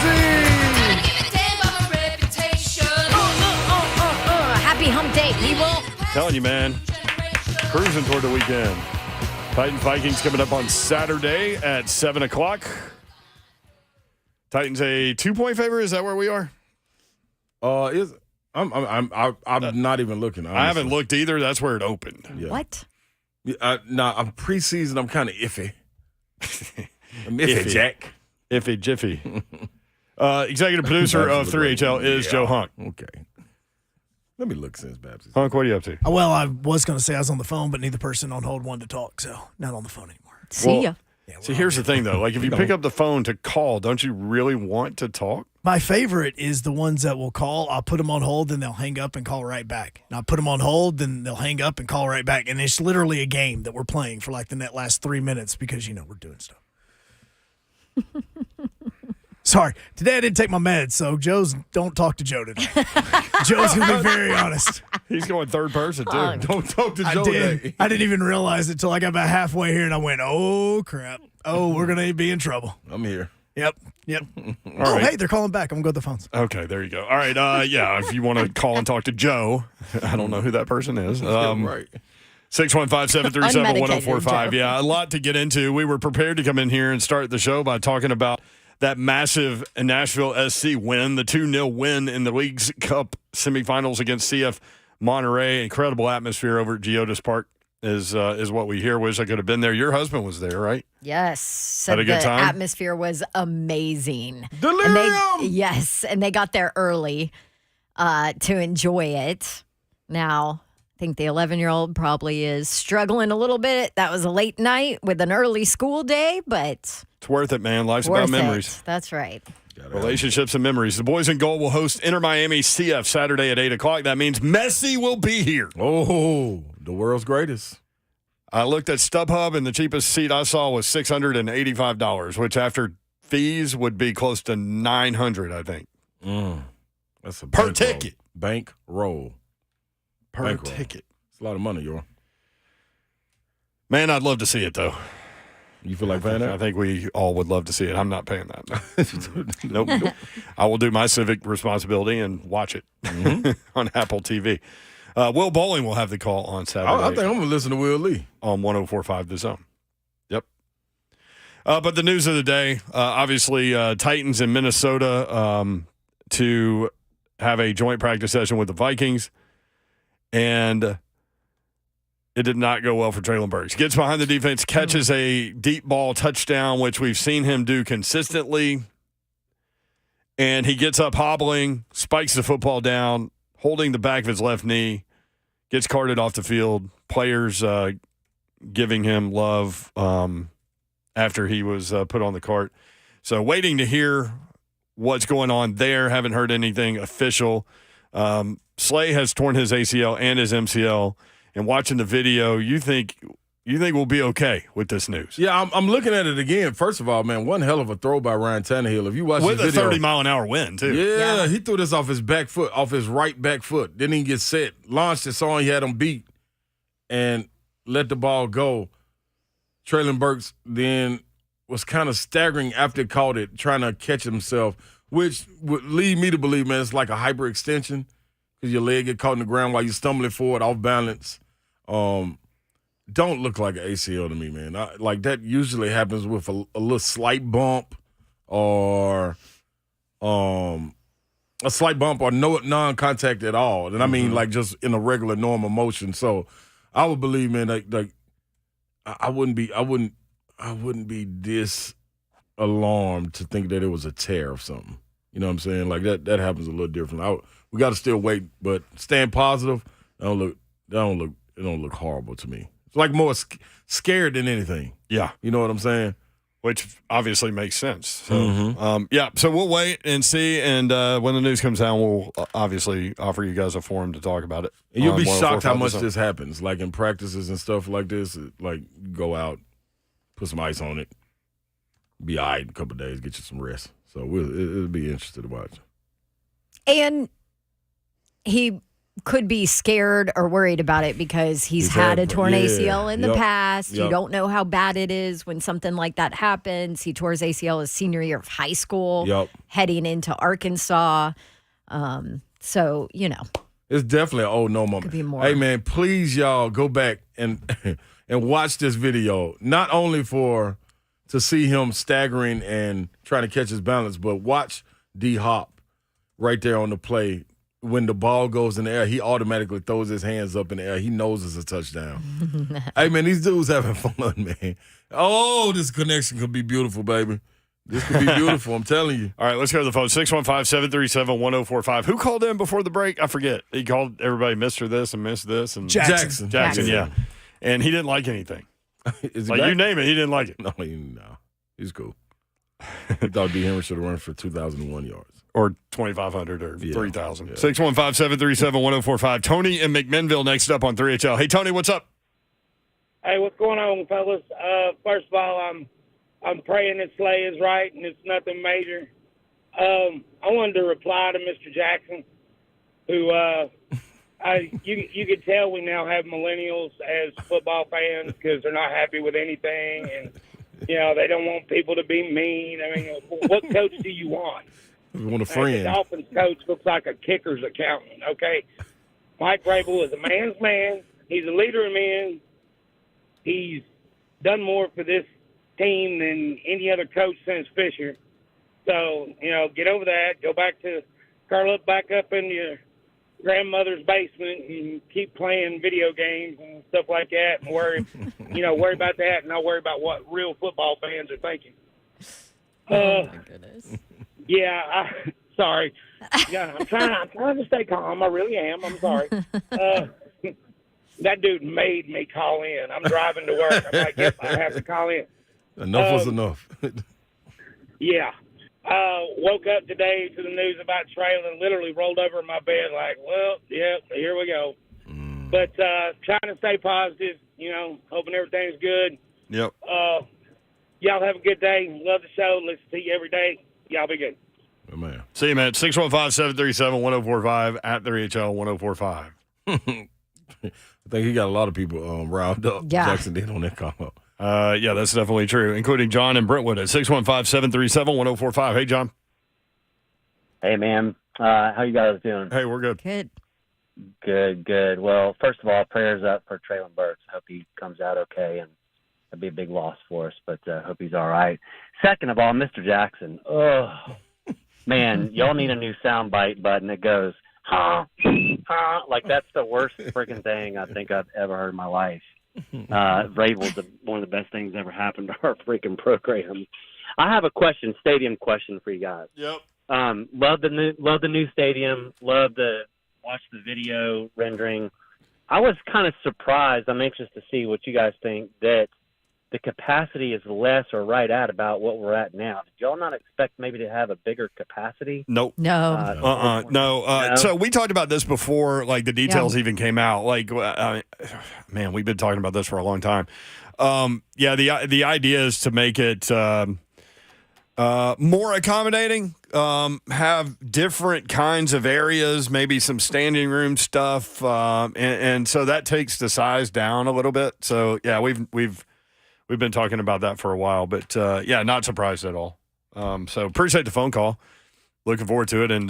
Speaker 4: hump day, people.
Speaker 2: Telling you, man. Cruising toward the weekend. Titans Vikings coming up on Saturday at 7 o'clock. Titans a 2-point favorite. Is that where we are?
Speaker 3: I'm not even looking. Honestly.
Speaker 2: I haven't looked either. That's where it opened.
Speaker 3: Yeah.
Speaker 4: What?
Speaker 3: I'm preseason. I'm kind of iffy. I'm iffy, Jack.
Speaker 2: Iffy Jiffy. Executive producer of 3HL is Joe Honk.
Speaker 3: Okay. Let me look since Babs.
Speaker 2: Honk, what are you up to?
Speaker 1: Well, I was going to say I was on the phone, but neither person on hold wanted to talk, so not on the phone anymore.
Speaker 4: See ya.
Speaker 1: Yeah,
Speaker 2: See, here's the thing, though. Like, if you pick up the phone to call, don't you really want to talk?
Speaker 1: My favorite is the ones that will call. I'll put them on hold, then they'll hang up and call right back. And I'll put them on hold, then they'll hang up and call right back. And it's literally a game that we're playing for like the last 3 minutes because, we're doing stuff. Sorry. Today I didn't take my meds, so don't talk to Joe today. Joe's going to be very honest.
Speaker 2: He's going third person, too.
Speaker 3: Don't talk to Joe.
Speaker 1: I didn't even realize it until I got about halfway here, and I went, oh, crap. Oh, we're going to be in trouble.
Speaker 3: I'm here.
Speaker 1: Yep.
Speaker 2: All right.
Speaker 1: Hey, they're calling back. I'm going to go to the phones.
Speaker 2: Okay, there you go. All right, if you want to call and talk to Joe, I don't know who that person is.
Speaker 3: Right.
Speaker 2: 615-737-1045. Yeah, a lot to get into. We were prepared to come in here and start the show by talking about that massive Nashville SC win, the 2-0 win in the League's Cup semifinals against CF Monterey. Incredible atmosphere over at Geodis Park is what we hear. Wish I could have been there. Your husband was there, right?
Speaker 4: Yes.
Speaker 2: Had a good time?
Speaker 4: The atmosphere was amazing.
Speaker 3: Delirium!
Speaker 4: And they got there early to enjoy it. Now, I think the 11-year-old probably is struggling a little bit. That was a late night with an early school day, but
Speaker 2: It's worth it, man. Life's about memories.
Speaker 4: That's right.
Speaker 2: Relationships and memories. The boys in goal will host Inter Miami CF Saturday at 8 o'clock. That means Messi will be here.
Speaker 3: Oh, the world's greatest.
Speaker 2: I looked at StubHub, and the cheapest seat I saw was $685, which after fees would be close to $900, I think.
Speaker 3: That's a
Speaker 2: per ticket.
Speaker 3: Bank roll.
Speaker 2: Per ticket.
Speaker 3: It's a lot of money, y'all.
Speaker 2: Man, I'd love to see it, though.
Speaker 3: You feel like paying that?
Speaker 2: I think we all would love to see it. I'm not paying that. Nope. I will do my civic responsibility and watch it on Apple TV. Will Bowling will have the call on Saturday.
Speaker 3: I think I'm going to listen to Will Lee.
Speaker 2: On 104.5 The Zone. Yep. But the news of the day, obviously, Titans in Minnesota to have a joint practice session with the Vikings. And it did not go well for Treylon Burks. Gets behind the defense, catches a deep ball touchdown, which we've seen him do consistently. And he gets up hobbling, spikes the football down, holding the back of his left knee, gets carted off the field. Players giving him love after he was put on the cart. So waiting to hear what's going on there. Haven't heard anything official. Slay has torn his ACL and his MCL. And watching the video, you think we'll be okay with this news?
Speaker 3: Yeah, I'm looking at it again. First of all, man, one hell of a throw by Ryan Tannehill. If you watch
Speaker 2: with
Speaker 3: this
Speaker 2: a
Speaker 3: video,
Speaker 2: 30-mile-an-hour wind too.
Speaker 3: Yeah, he threw this off his back foot, off his right back foot. Didn't even get set. Launched it, saw he had him beat, and let the ball go. Treylon Burks then was kind of staggering after he caught it, trying to catch himself, which would lead me to believe, man, it's like a hyperextension because your leg get caught in the ground while you're stumbling forward off balance. Don't look like an ACL to me, man. Like that usually happens with a little slight bump or no non-contact at all. And I mean like just in a regular normal motion. So I would believe, man, like I wouldn't be this alarmed to think that it was a tear or something. You know what I'm saying? Like that happens a little different. We got to still wait, but staying positive. It don't look horrible to me. It's like more scared than anything.
Speaker 2: Yeah.
Speaker 3: You know what I'm saying?
Speaker 2: Which obviously makes sense. So, so we'll wait and see. And when the news comes out, we'll obviously offer you guys a forum to talk about it.
Speaker 3: And you'll be shocked how much this happens. Like in practices and stuff like this, like go out, put some ice on it, be all right in a couple of days, get you some rest. So it'll be interesting to watch.
Speaker 4: And he could be scared or worried about it because he's had a torn ACL in the past. You don't know how bad it is when something like that happens. He tore his ACL his senior year of high school, heading into Arkansas. So, you know.
Speaker 3: It's definitely an old no moment.
Speaker 4: Could be more.
Speaker 3: Hey, man, please, y'all, go back and watch this video. Not only to see him staggering and trying to catch his balance, but watch D-Hop right there on the play. When the ball goes in the air, he automatically throws his hands up in the air. He knows it's a touchdown. Hey, man, these dudes having fun, man. Oh, this connection could be beautiful, baby. This could be beautiful, I'm telling you.
Speaker 2: All right, let's go to the phone. 615-737-1045. Who called in before the break? I forget. He called everybody Mr. This and Miss This. And
Speaker 3: Jackson,
Speaker 2: yeah. And he didn't like anything.
Speaker 3: Is he
Speaker 2: like
Speaker 3: back?
Speaker 2: You name it, he didn't like it.
Speaker 3: No, he's cool. He thought D. Henry should have run for 2,001 yards.
Speaker 2: Or 2,500 or 3,000. 615-737-1045. Tony in McMinnville next up on 3HL. Hey, Tony, what's up?
Speaker 18: Hey, what's going on, fellas? First of all, I'm praying that Slay is right and it's nothing major. I wanted to reply to Mr. Jackson, who you could tell we now have millennials as football fans because they're not happy with anything, and you know they don't want people to be mean. I mean, what coach do you want?
Speaker 3: We want a friend.
Speaker 18: The Dolphins coach looks like a kicker's accountant, okay? Mike Vrabel is a man's man. He's a leader of men. He's done more for this team than any other coach since Fisher. So, you know, get over that. Go back to curl up back up in your grandmother's basement and keep playing video games and stuff like that and worry about that and not worry about what real football fans are thinking.
Speaker 4: Oh, my goodness.
Speaker 18: Yeah, sorry. Yeah, I'm trying to stay calm. I really am. I'm sorry. That dude made me call in. I'm driving to work. I'm like, yep, I have to call in.
Speaker 3: Enough was enough.
Speaker 18: Yeah. Woke up today to the news about Treylon, literally rolled over in my bed like, well, yeah, here we go. But trying to stay positive, you know, hoping everything's good.
Speaker 2: Yep.
Speaker 18: Y'all have a good day. Love the show. Listen to you every day. Y'all be good.
Speaker 3: Oh, man.
Speaker 2: See you, man. 615-737-1045 at 3HL1045.
Speaker 3: I think he got a lot of people riled up.
Speaker 4: Yeah.
Speaker 3: Jackson did on that call.
Speaker 2: Yeah, that's definitely true, including John and Brentwood at 615-737-1045. Hey, John.
Speaker 19: Hey, man. How you guys doing?
Speaker 2: Hey, we're good.
Speaker 4: Good.
Speaker 19: Good. Well, first of all, prayers up for Treylon Burks. I hope he comes out okay, and that'd be a big loss for us, but I hope he's all right. Second of all, Mr. Jackson. Oh, man, y'all need a new soundbite button that goes, huh, like that's the worst freaking thing I think I've ever heard in my life. Vrabel's one of the best things ever happened to our freaking program. I have a stadium question for you guys.
Speaker 2: Yep.
Speaker 19: Love the new stadium. Love the watch the video rendering. I was kind of surprised. I'm anxious to see what you guys think that the capacity is less or right at about what we're at now. Did y'all not expect maybe to have a bigger capacity?
Speaker 2: Nope.
Speaker 4: No.
Speaker 2: No. So we talked about this before, like the details even came out. Like, man, we've been talking about this for a long time. The idea is to make it more accommodating, have different kinds of areas, maybe some standing room stuff, and so that takes the size down a little bit. So yeah, we've been talking about that for a while, but not surprised at all. So appreciate the phone call. Looking forward to it. And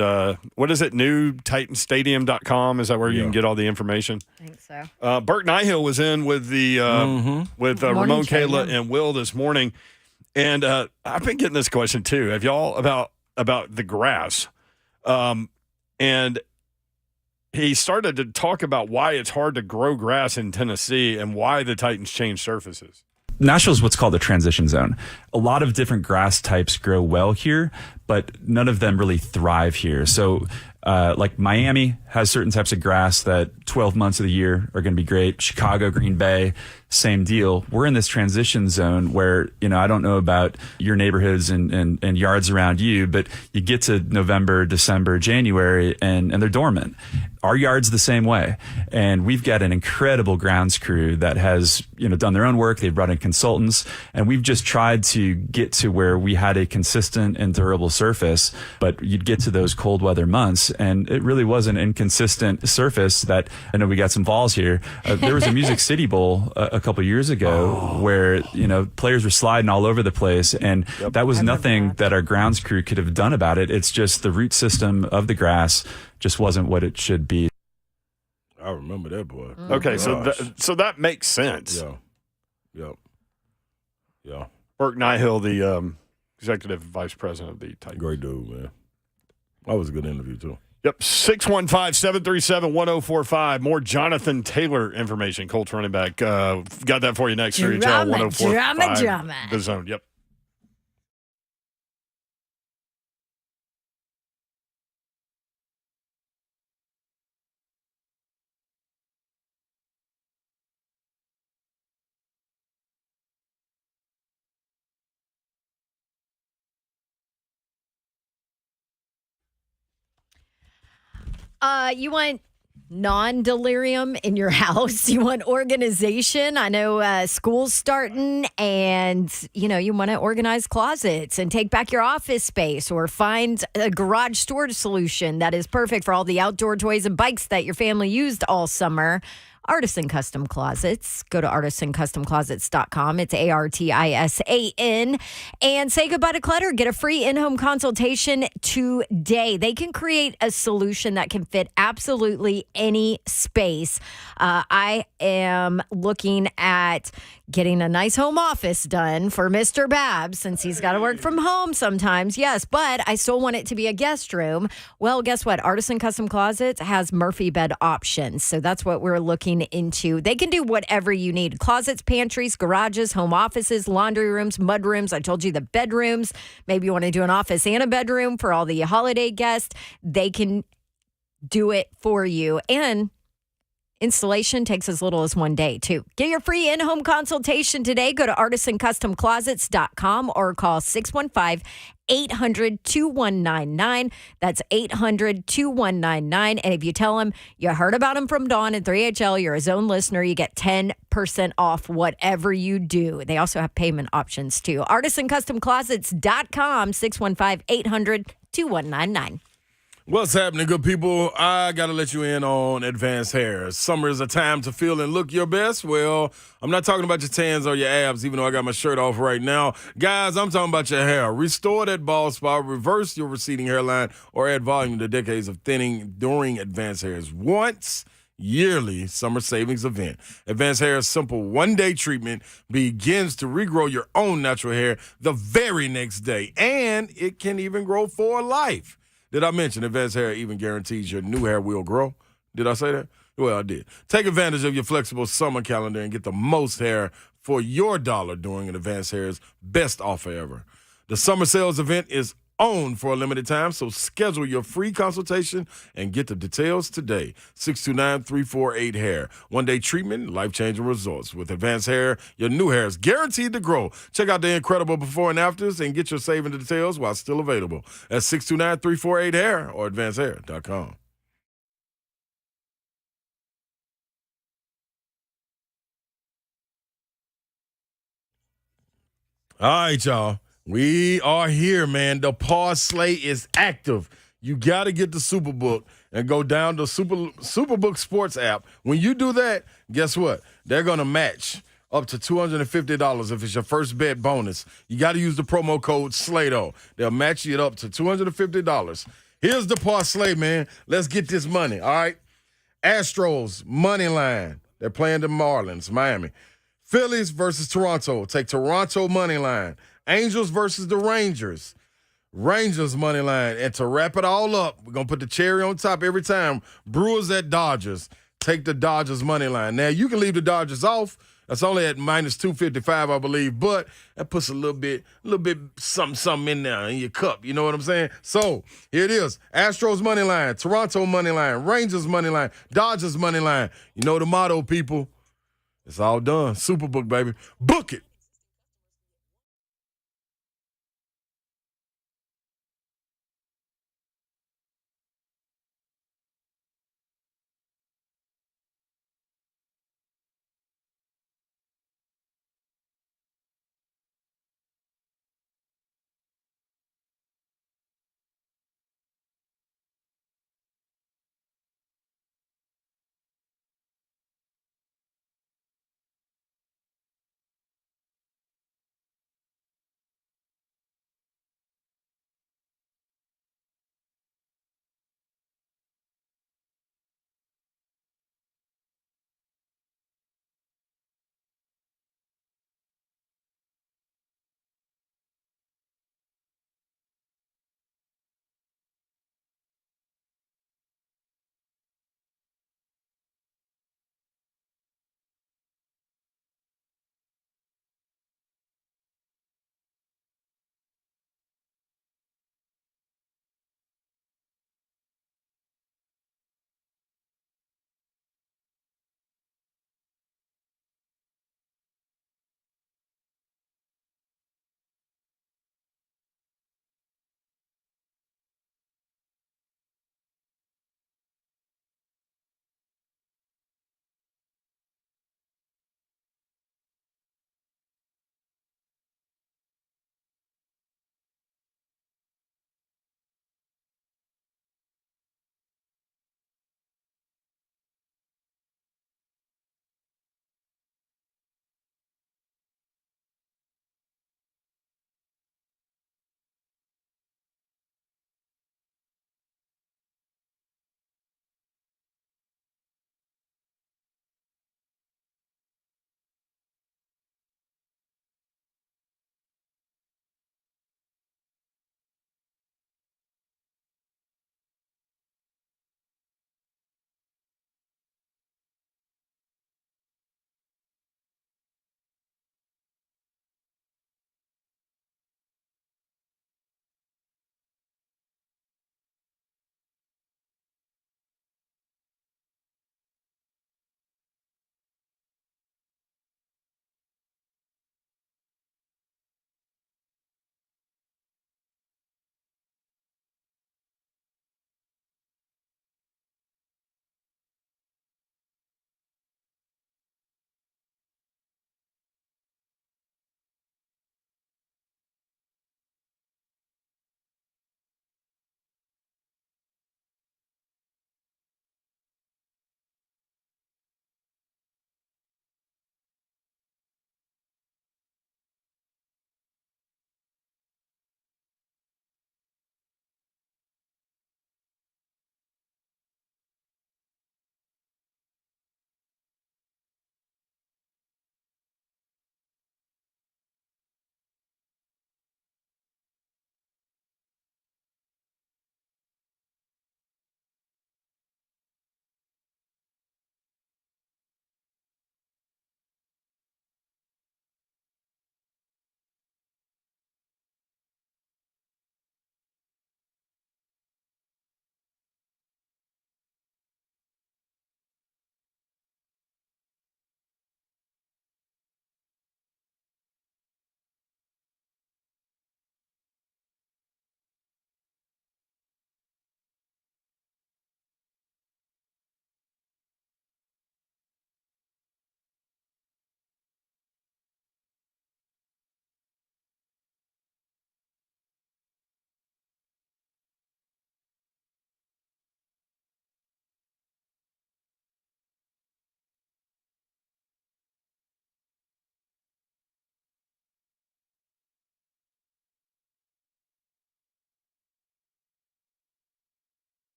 Speaker 2: what is it? NewTitanStadium.com. Is that where you can get all the information?
Speaker 4: I think so.
Speaker 2: Bert Nihill was in with the Ramon, Kayla, and Will this morning. And I've been getting this question too. Have y'all about the grass? And he started to talk about why it's hard to grow grass in Tennessee and why the Titans change surfaces.
Speaker 20: Nashville is what's called a transition zone. A lot of different grass types grow well here, but none of them really thrive here. So like Miami has certain types of grass that 12 months of the year are going to be great. Chicago, Green Bay, same deal. We're in this transition zone where, I don't know about your neighborhoods and yards around you, but you get to November, December, January, and they're dormant. Our yard's the same way. And we've got an incredible grounds crew that has, done their own work. They've brought in consultants, and we've just tried to get to where we had a consistent and durable surface, but you'd get to those cold weather months, and it really was an inconsistent surface that, I know we got some balls here. There was a Music City Bowl a couple years ago where, players were sliding all over the place, and that was nothing that our grounds crew could have done about it. It's just the root system of the grass just wasn't what it should be.
Speaker 3: I remember that, boy.
Speaker 2: Okay, so that makes sense.
Speaker 3: Yeah.
Speaker 2: Bert Nihill, the executive vice president of the Titans.
Speaker 3: Great dude, man. That was a good interview, too.
Speaker 2: Yep, 615-737-1045. More Jonathan Taylor information, Colts running back. Got that for you next.
Speaker 4: Drama.
Speaker 2: The Zone, yep.
Speaker 4: You want non-delirium in your house? You want organization? I know school's starting, and you want to organize closets and take back your office space, or find a garage storage solution that is perfect for all the outdoor toys and bikes that your family used all summer. Artisan Custom Closets. Go to artisancustomclosets.com. It's ARTISAN. And say goodbye to clutter. Get a free in-home consultation today. They can create a solution that can fit absolutely any space. I am looking at getting a nice home office done for Mr. Babs, since he's got to work from home sometimes. Yes, but I still want it to be a guest room. Well, guess what? Artisan Custom Closets has Murphy bed options. So that's what we're looking into. They can do whatever you need. Closets, pantries, garages, home offices, laundry rooms, mud rooms. I told you the bedrooms. Maybe you want to do an office and a bedroom for all the holiday guests. They can do it for you. And installation takes as little as 1 day, too. Get your free in-home consultation today. Go to artisancustomclosets.com or call 615-800-2199. That's 800-2199. And if you tell them you heard about them from Dawn and 3HL, you're a Zone listener, you get 10% off whatever you do. They also have payment options, too. artisancustomclosets.com, 615-800-2199.
Speaker 3: What's happening, good people? I got to let you in on advanced hair. Summer is a time to feel and look your best. Well, I'm not talking about your tans or your abs, even though I got my shirt off right now. Guys, I'm talking about your hair. Restore that bald spot, reverse your receding hairline, or add volume to decades of thinning during advanced hair's once yearly summer savings event. Advanced Hair's simple one-day treatment begins to regrow your own natural hair the very next day, and it can even grow for life. Did I mention Advanced Hair even guarantees your new hair will grow? Did I say that? Well, I did. Take advantage of your flexible summer calendar and get the most hair for your dollar during an Advanced Hair's best offer ever. The summer sales event is on for a limited time, so schedule your free consultation and get the details today. 629-348-HAIR. One-day treatment, life-changing results. With Advanced Hair, your new hair is guaranteed to grow. Check out the incredible before and afters and get your saving details while still available at 629-348-HAIR or advancedhair.com. All right, y'all. We are here, man. The parlay is active. You got to get the Superbook and go down to Superbook Sports app. When you do that, guess what? They're going to match up to $250 if it's your first bet bonus. You got to use the promo code SLATO. They'll match it up to $250. Here's the parlay, man. Let's get this money, all right? Astros, money line. They're playing the Marlins, Miami. Phillies versus Toronto. Take Toronto money line. Angels versus the Rangers. Rangers money line. And to wrap it all up, we're going to put the cherry on top every time. Brewers at Dodgers. Take the Dodgers money line. Now, you can leave the Dodgers off. That's only at minus 255, I believe. But that puts a little bit something in there in your cup. You know what I'm saying? So, here it is. Astros money line. Toronto money line. Rangers money line. Dodgers money line. You know the motto, people. It's all done. Superbook, baby. Book it.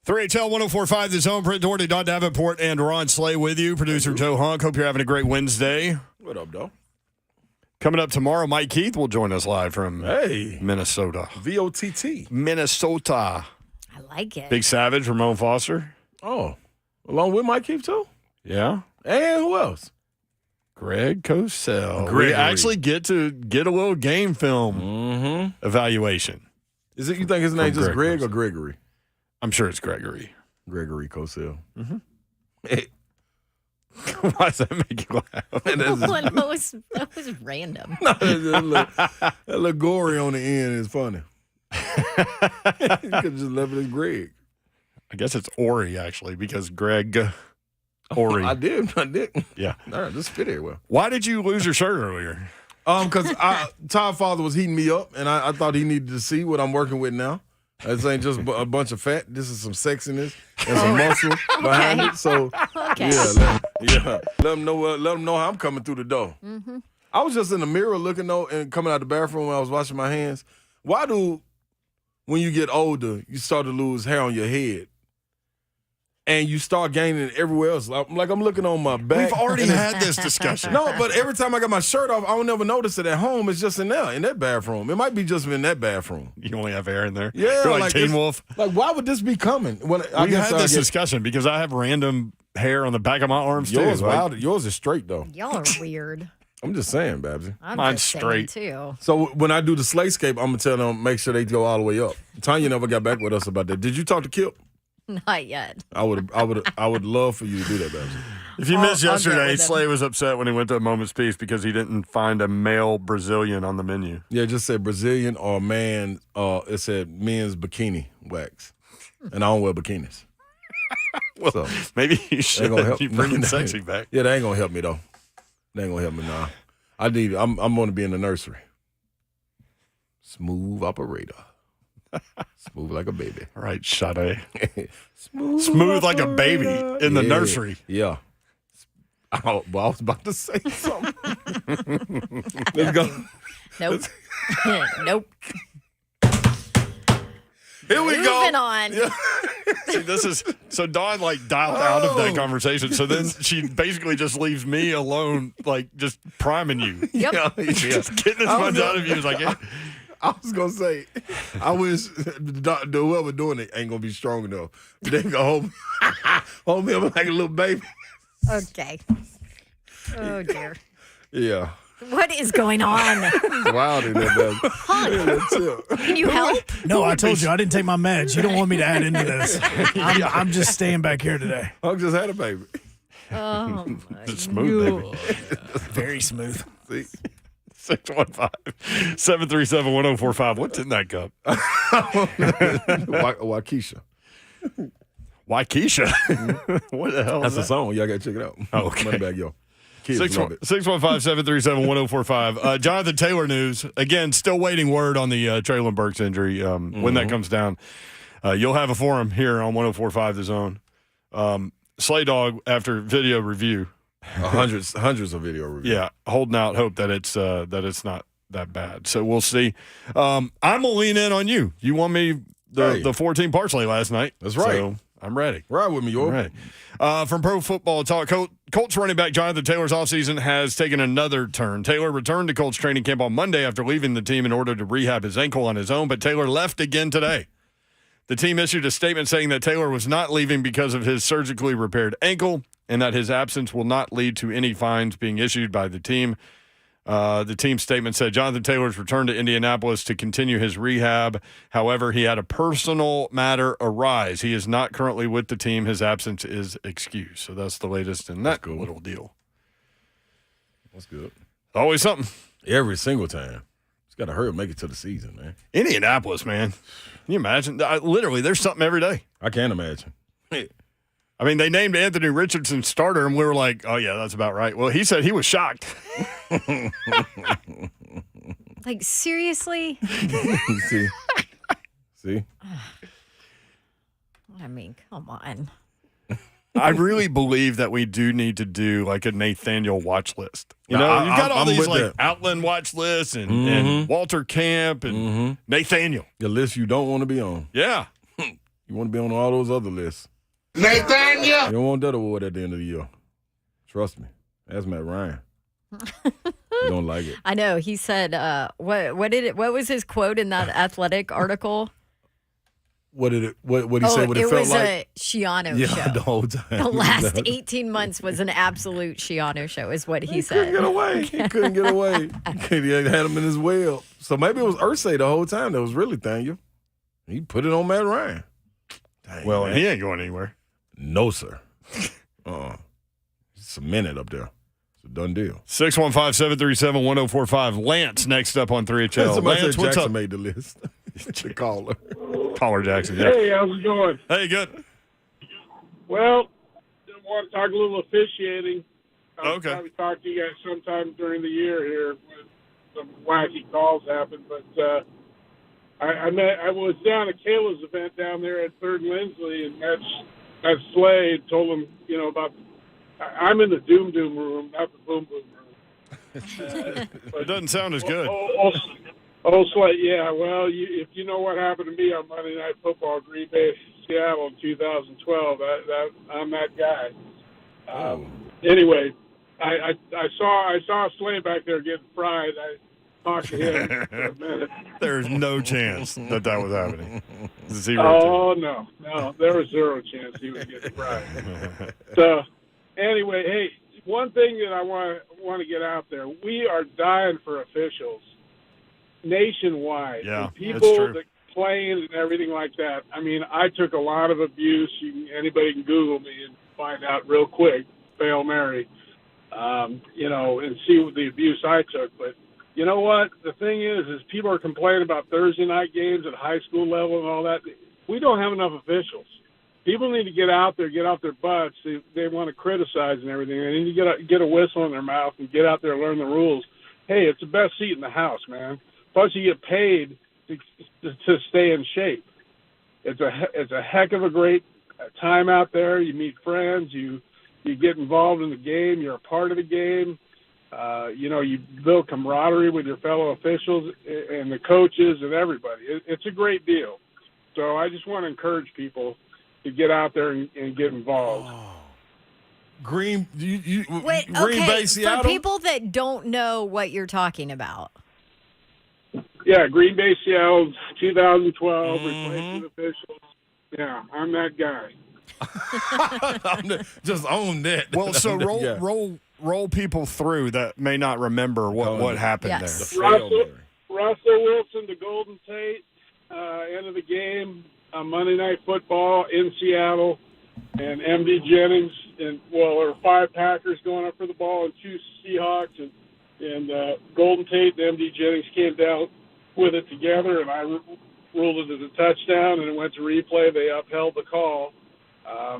Speaker 2: 3HL 1045, The Zone. Britt Doherty, Don Davenport, and Ron Slay with you. Producer Joe Hunk. Hope you're having a great Wednesday.
Speaker 3: What up, dog?
Speaker 2: Coming up tomorrow, Mike Keith will join us live from Minnesota.
Speaker 3: VOTT.
Speaker 2: Minnesota.
Speaker 4: I like it.
Speaker 2: Big Savage, Ramon Foster.
Speaker 3: Oh, along with Mike Keith, too?
Speaker 2: Yeah.
Speaker 3: And who else?
Speaker 2: Greg Cosell.
Speaker 3: Gregory.
Speaker 2: We actually get to get a little game film evaluation.
Speaker 3: Is it? You think his name just Greg or Gregory?
Speaker 2: I'm sure it's Gregory.
Speaker 3: Gregory Cosell.
Speaker 2: Mm-hmm. Why does that make you laugh?
Speaker 4: that was random.
Speaker 3: that little gory on the end is funny. You could just left it as Greg.
Speaker 2: I guess it's Ori, actually, because Greg Ori.
Speaker 3: I did.
Speaker 2: Yeah.
Speaker 3: All right, just fit it well.
Speaker 2: Why did you lose your shirt earlier?
Speaker 3: Because Todd father was heating me up, and I thought he needed to see what I'm working with now. This ain't just a bunch of fat. This is some sexiness and some muscle behind it. So let them know how I'm coming through the door.
Speaker 4: Mm-hmm.
Speaker 3: I was just in the mirror looking and coming out the bathroom when I was washing my hands. Why do when you get older you start to lose hair on your head? And you start gaining it everywhere else. I'm looking on my back.
Speaker 2: We've already had this discussion.
Speaker 3: No, but every time I got my shirt off, I don't never notice it at home. It's just in that bathroom. It might be just in that bathroom.
Speaker 2: You only have hair in there?
Speaker 3: Yeah.
Speaker 2: You're like Teen Wolf.
Speaker 3: Like, why would this be coming? Well,
Speaker 2: We had this discussion because I have random hair on the back of my arms,
Speaker 3: yours
Speaker 2: too.
Speaker 3: Wild. Yours is straight, though.
Speaker 4: Y'all are weird.
Speaker 3: I'm just saying, Babsy.
Speaker 2: Mine's
Speaker 4: just saying,
Speaker 2: straight.
Speaker 4: too.
Speaker 3: So when I do the Slayscape, I'm going to tell them, make sure they go all the way up. Tanya never got back with us about that. Did you talk to Kip?
Speaker 4: Not yet.
Speaker 3: I would love for you to do that, Babsy.
Speaker 2: If you missed
Speaker 4: I'll get
Speaker 2: yesterday,
Speaker 4: with him.
Speaker 2: Slay was upset when he went to a Moment's Peace because he didn't find a male Brazilian on the menu.
Speaker 3: Yeah, it just said Brazilian or man. It said men's bikini wax. And I don't wear bikinis.
Speaker 2: Well,
Speaker 3: So,
Speaker 2: maybe you should.
Speaker 3: Ain't gonna help.
Speaker 2: You bringing sexy back.
Speaker 3: Yeah, they ain't going to help me, though. They ain't going to help me, nah. I'm going to be in the nursery. Smooth operator. Smooth like a baby.
Speaker 2: All right, Sade. Smooth like a baby in the nursery.
Speaker 3: Yeah. Oh, well, I was about to say something. Let's go.
Speaker 4: Nope. Nope.
Speaker 2: Here we go.
Speaker 4: Moving on.
Speaker 2: Yeah. See, so Dawn dialed out of that conversation. So then she basically just leaves me alone, just priming you.
Speaker 4: Yep.
Speaker 2: Just getting as much out of you as I can.
Speaker 3: I was going to say, I wish whoever doing it ain't going to be strong enough. They can hold me up like a little baby.
Speaker 4: Okay. Oh, dear.
Speaker 3: Yeah.
Speaker 4: What is going on?
Speaker 3: It's wild in there, baby.
Speaker 4: Can you help?
Speaker 1: No, I told you I didn't take my meds. You don't want me to add into this. I'm just staying back here today.
Speaker 3: I just had a baby.
Speaker 4: Oh, my
Speaker 2: Smooth, baby.
Speaker 1: Very smooth.
Speaker 3: See?
Speaker 2: 615-737-1045. What's in that cup?
Speaker 3: Waukesha.
Speaker 2: Waukesha? What the hell
Speaker 3: That's
Speaker 2: is
Speaker 3: a
Speaker 2: that?
Speaker 3: song. Y'all got to check it out.
Speaker 2: Oh, okay.
Speaker 3: Money bag, yo. Kids love it.
Speaker 2: 615-737-1045. Jonathan Taylor news. Again, still waiting word on the Treylon Burks injury. When that comes down, you'll have a forum here on 1045 The Zone. Slay Dog, after video review.
Speaker 3: Hundreds of video reviews.
Speaker 2: Yeah, holding out hope that it's not that bad. So we'll see. I'm going to lean in on you. You won me the 14 parlay last night.
Speaker 3: That's right.
Speaker 2: So I'm ready.
Speaker 3: Ride with me, yo.
Speaker 2: Right. From Pro Football Talk, Colts running back Jonathan Taylor's offseason has taken another turn. Taylor returned to Colts training camp on Monday after leaving the team in order to rehab his ankle on his own, but Taylor left again today. The team issued a statement saying that Taylor was not leaving because of his surgically repaired ankle and that his absence will not lead to any fines being issued by the team. The team statement said Jonathan Taylor's returned to Indianapolis to continue his rehab. However, he had a personal matter arise. He is not currently with the team. His absence is excused. So that's the latest in that little deal.
Speaker 3: That's good.
Speaker 2: Always something.
Speaker 3: Every single time. It's got to hurry to make it to the season, man.
Speaker 2: Indianapolis, man. Can you imagine? Literally, there's something every day.
Speaker 3: I can't imagine.
Speaker 2: I mean, they named Anthony Richardson starter, and we were like, oh, yeah, that's about right. Well, he said he was shocked.
Speaker 4: Like, seriously?
Speaker 3: See?
Speaker 4: I mean, come on.
Speaker 2: I really believe that we do need to do like a Nathaniel watch list. You know,
Speaker 3: I-
Speaker 2: you've got all
Speaker 3: I'm
Speaker 2: these
Speaker 3: with
Speaker 2: like
Speaker 3: that.
Speaker 2: Outland watch lists and Walter Camp and Nathaniel.
Speaker 3: The list you don't want to be on.
Speaker 2: Yeah.
Speaker 3: You want to be on all those other lists.
Speaker 17: Nathaniel!
Speaker 3: You don't want that award at the end of the year. Trust me. That's Matt Ryan. You don't like it.
Speaker 4: I know. He said, what was his quote in that Athletic article?
Speaker 3: What did he say? What it felt like?
Speaker 4: It was a Shiano
Speaker 3: Yeah,
Speaker 4: show.
Speaker 3: the whole time.
Speaker 4: The last 18 months was an absolute Shiano show, is what he said.
Speaker 3: Couldn't get away. He couldn't get away. He had him in his well. So maybe it was Irsay the whole time that was really Nathaniel. He put it on Matt Ryan. Dang,
Speaker 2: Well,
Speaker 3: man.
Speaker 2: he ain't going anywhere.
Speaker 3: No, sir. It's a minute up there. It's a done deal.
Speaker 2: 615-737-1045. Lance next up on 3HL.
Speaker 3: Somebody
Speaker 2: Lance,
Speaker 3: said
Speaker 2: what's
Speaker 3: Jackson
Speaker 2: up?
Speaker 3: made the list. The caller.
Speaker 2: Caller Jackson, yeah.
Speaker 21: Hey, how's it going?
Speaker 2: Hey, good.
Speaker 21: Well, I want to talk a little officiating. I'll
Speaker 2: Okay.
Speaker 21: probably talk to you guys sometime during the year here when some wacky calls happen. But I was down at Kayla's event down there at 3rd and Lindsley, and that Slade told him, about I'm in the doom room, not the boom room.
Speaker 2: It doesn't sound as good.
Speaker 21: Oh, Slade, yeah. Well, if you know what happened to me on Monday Night Football, Green Bay, Seattle in 2012, I'm that guy. Anyway, I saw Slade back there getting fried. I talked to him for a minute.
Speaker 2: There's no chance that was happening. Zero.
Speaker 21: Oh, no. There was zero chance he was getting fried. So, anyway, hey, one thing that I want to get out there, we are dying for officials nationwide.
Speaker 2: Yeah,
Speaker 21: and people
Speaker 2: that's true.
Speaker 21: that complain and everything like that. I mean, I took a lot of abuse. Anybody can Google me and find out real quick, Fail Mary, and see what the abuse I took. But you know what? The thing is people are complaining about Thursday night games at high school level and all that. We don't have enough officials. People need to get out there, get off their butts. They want to criticize and everything. They need to get a whistle in their mouth and get out there and learn the rules. Hey, it's the best seat in the house, man. Plus, you get paid to stay in shape. It's a heck of a great time out there. You meet friends. You get involved in the game. You're a part of the game. You build camaraderie with your fellow officials and the coaches and everybody. It's a great deal. So I just want to encourage people to get out there and get involved.
Speaker 3: Green
Speaker 4: Wait,
Speaker 3: Green Bay,
Speaker 4: for
Speaker 3: Seattle?
Speaker 4: people that don't know what you're talking about.
Speaker 21: Yeah, Green Bay, Seattle, 2012, replacement officials. Yeah, I'm that guy.
Speaker 3: Just own that.
Speaker 2: Well, so
Speaker 3: Yeah.
Speaker 2: roll people through that may not remember what happened
Speaker 4: Yes.
Speaker 2: there.
Speaker 21: Russell Wilson to Golden Tate, end of the game on Monday Night Football in Seattle, and MD Jennings, there were 5 Packers going up for the ball and 2 Seahawks, and Golden Tate and MD Jennings came down with it together, and I ruled it as a touchdown, and it went to replay. They upheld the call,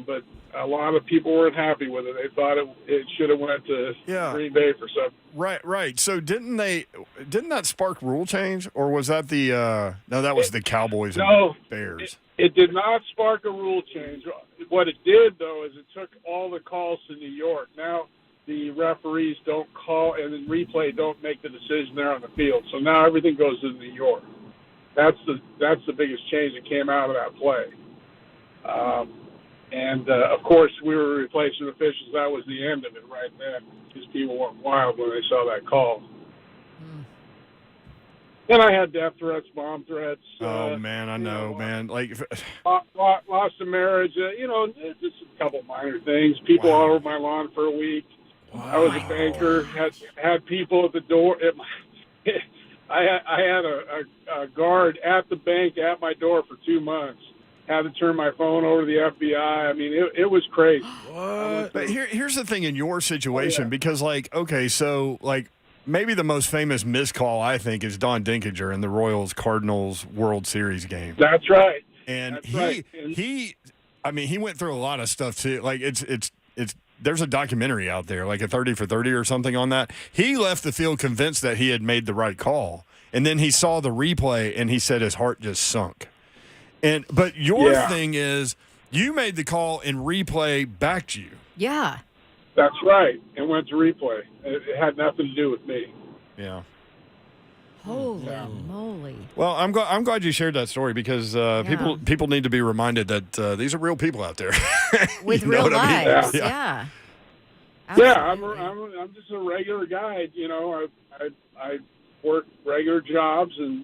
Speaker 21: but a lot of people weren't happy with it. They thought it should have went to Green Bay for some.
Speaker 2: Right. So didn't that spark rule change, or was that that was the Cowboys and Bears?
Speaker 21: It did not spark a rule change. What it did, though, is it took all the calls to New York. Now the referees don't call, and in replay don't make the decision there on the field. So now everything goes to New York. That's the biggest change that came out of that play. Of course, we were replacing officials. That was the end of it right then, because people went wild when they saw that call. Then I had death threats, bomb threats.
Speaker 2: Oh, man, I know, man. Like,
Speaker 21: lost a marriage. Just a couple minor things. People all over my lawn for a week. I was a banker. Had people at the door. I had a guard at the bank at my door for 2 months. Had to turn my phone over to the FBI. I mean, it was crazy.
Speaker 2: But here's the thing in your situation, because maybe the most famous missed call, I think, is Don Dinkinger in the Royals-Cardinals World Series game.
Speaker 21: That's right.
Speaker 2: And he went through a lot of stuff too. Like there's a documentary out there, like a 30 for 30 or something on that. He left the field convinced that he had made the right call, and then he saw the replay and he said his heart just sunk. But your thing is you made the call and replay backed you.
Speaker 4: Yeah.
Speaker 21: That's right. It went to replay. It had nothing to do with me.
Speaker 2: Yeah.
Speaker 4: Holy moly.
Speaker 2: Well, I'm glad you shared that story because people need to be reminded that these are real people out there
Speaker 4: with
Speaker 2: You know
Speaker 4: real
Speaker 2: what I mean?
Speaker 4: lives.
Speaker 2: Yeah.
Speaker 21: Yeah, I'm just a regular guy. You know, I work regular jobs, and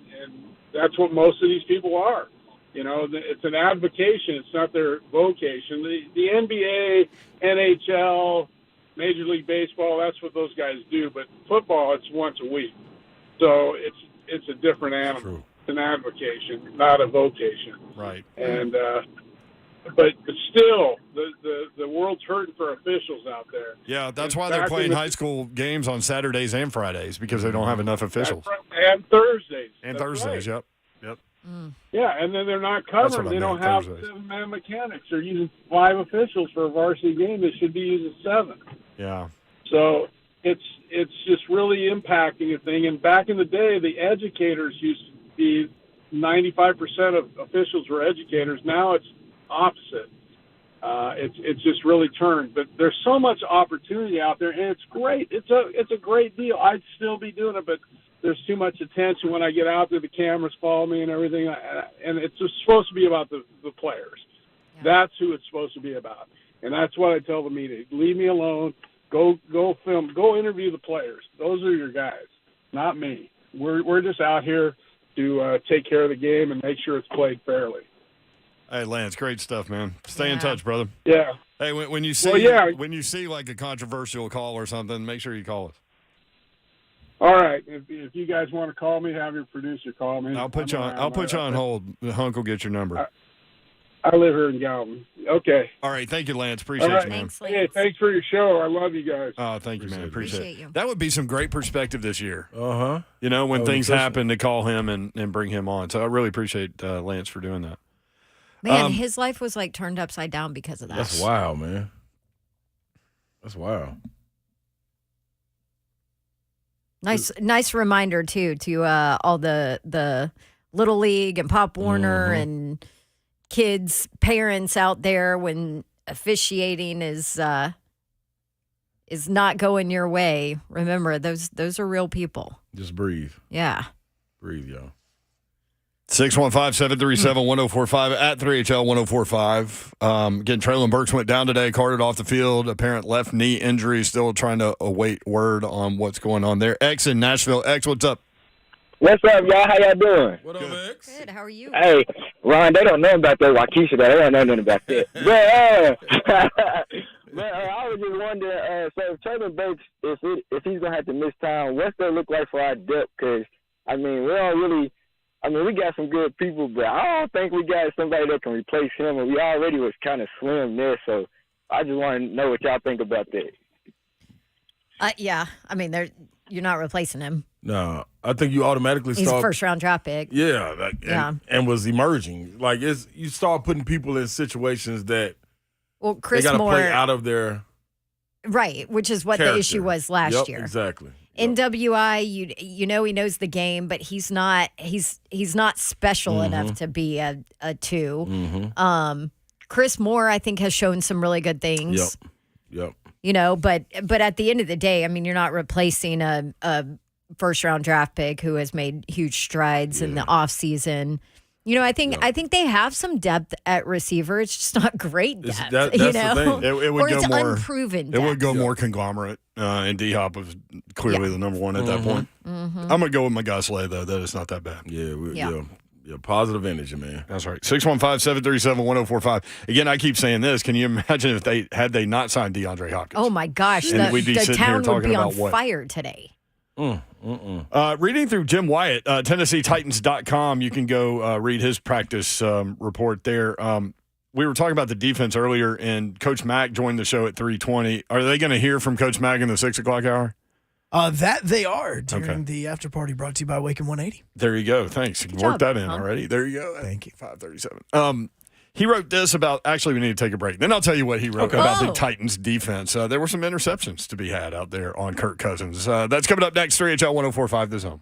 Speaker 21: that's what most of these people are. You know, it's an avocation. It's not their vocation. The NBA, NHL, Major League Baseball, that's what those guys do. But football, it's once a week. So it's a different animal.
Speaker 2: True.
Speaker 21: It's an avocation, not a vocation.
Speaker 2: Right.
Speaker 21: And but still, the world's hurting for officials out there.
Speaker 2: Yeah, that's
Speaker 21: And
Speaker 2: why they're
Speaker 21: back
Speaker 2: playing
Speaker 21: in the-
Speaker 2: high school games on Saturdays and Fridays because they don't have enough officials.
Speaker 21: And Thursdays.
Speaker 2: And
Speaker 21: That's
Speaker 2: Thursdays,
Speaker 21: right.
Speaker 2: yep.
Speaker 21: Yeah, and then they're not
Speaker 2: That's
Speaker 21: covered.
Speaker 2: what I
Speaker 21: They don't
Speaker 2: meant,
Speaker 21: have
Speaker 2: Thursdays.
Speaker 21: 7-man mechanics. They're using 5 officials for a varsity game. They should be using 7.
Speaker 2: Yeah.
Speaker 21: So it's just really impacting a thing. And back in the day, the educators used to be 95% of officials were educators. Now it's opposite. It's just really turned. But there's so much opportunity out there, and it's great. It's a great deal. I'd still be doing it, but there's too much attention when I get out there. The cameras follow me and everything, and it's just supposed to be about the players. Yeah. That's who it's supposed to be about, and that's what I tell the media: leave me alone. Go film. Go interview the players. Those are your guys, not me. We're just out here to take care of the game and make sure it's played fairly.
Speaker 2: Hey, Lance, great stuff, man. Stay in touch, brother.
Speaker 21: Yeah.
Speaker 2: Hey, when you see when you see like a controversial call or something, make sure you call us.
Speaker 21: All right. If you guys want to call me, have your producer call me.
Speaker 2: I'll put you on hold. Hunk will get your number.
Speaker 21: I live here in Galvin. Okay.
Speaker 2: All right. Thank you, Lance. Appreciate you, man.
Speaker 21: Thanks, Lance. Hey, thanks for your show. I love you guys.
Speaker 2: Oh, thank you, man. Appreciate
Speaker 4: Appreciate you.
Speaker 2: That would be some great perspective this year.
Speaker 3: Uh-huh.
Speaker 2: You know, when
Speaker 3: Oh,
Speaker 2: things
Speaker 3: efficient.
Speaker 2: happen, to call him and bring him on. So I really appreciate Lance for doing that.
Speaker 4: Man, his life was like turned upside down because of that.
Speaker 3: That's wild, man. That's wild.
Speaker 4: Nice reminder too to all the Little League and Pop Warner and kids, parents out there when officiating is not going your way. Remember, those are real people.
Speaker 3: Just breathe.
Speaker 4: Yeah.
Speaker 3: Breathe, y'all.
Speaker 2: 615-737-1045 at 3HL1045. Again, Treylon Burks went down today, carted off the field. Apparent left knee injury. Still trying to await word on what's going on there. X in Nashville. X, what's up?
Speaker 6: What's up, y'all? How y'all doing?
Speaker 3: What up, X?
Speaker 4: Good. How are you?
Speaker 6: Hey, Ron, they don't know about that Waukesha. They don't know nothing about that. But I was just wondering, so if Treylon Burks, if he's going to have to miss time, what's that look like for our depth? Because, I mean, we don't really – I mean, we got some good people, but I don't think we got somebody that can replace him, and we already was kind of slim there, so I just want to know what y'all think about that.
Speaker 4: Yeah. I mean, you're not replacing him.
Speaker 3: No, I think you automatically
Speaker 4: He's
Speaker 3: start.
Speaker 4: a first-round draft pick.
Speaker 3: Yeah, and was emerging. Like you start putting people in situations that
Speaker 4: Well, Chris
Speaker 3: they got to
Speaker 4: Moore,
Speaker 3: play out of their
Speaker 4: right, which is what
Speaker 3: character.
Speaker 4: the issue was last year.
Speaker 3: Exactly.
Speaker 4: NWI, you know he knows the game, but he's not special enough to be a 2. Chris Moore, I think, has shown some really good things.
Speaker 3: Yep.
Speaker 4: You know, but at the end of the day, I mean, you're not replacing a first round draft pick who has made huge strides in the offseason. You know, I think they have some depth at receiver. It's just not great depth.
Speaker 3: That's
Speaker 4: you
Speaker 3: the
Speaker 4: know,
Speaker 3: thing.
Speaker 2: It would
Speaker 4: or
Speaker 2: go
Speaker 4: it's
Speaker 2: more
Speaker 4: unproven.
Speaker 2: It would
Speaker 4: depth.
Speaker 2: go more conglomerate, and D-Hop was clearly the number one at that point. I'm going to go with my guy Slay, though. That is not that bad.
Speaker 3: Yeah, positive energy, man.
Speaker 2: That's right. 615-737-1045. Again, I keep saying this. Can you imagine if they not signed DeAndre Hopkins?
Speaker 4: Oh, my gosh.
Speaker 2: And we'd be
Speaker 4: The
Speaker 2: sitting here
Speaker 4: town would
Speaker 2: talking
Speaker 4: be on
Speaker 2: about what?
Speaker 4: fire today.
Speaker 2: Reading through Jim Wyatt, TennesseeTitans.com, you can go read his practice report there. We were talking about the defense earlier, and Coach Mack joined the show at 3:20. Are they going to hear from Coach Mack in the 6 o'clock hour?
Speaker 1: That they are during the after party brought to you by Wake and 180.
Speaker 2: There you go. Thanks. You worked that in already. There you go.
Speaker 1: Thank you.
Speaker 2: 5:37. He wrote this about – actually, we need to take a break. Then I'll tell you what he wrote about the Titans' defense. There were some interceptions to be had out there on Kirk Cousins. That's coming up next, 3HL 1045 The Zone.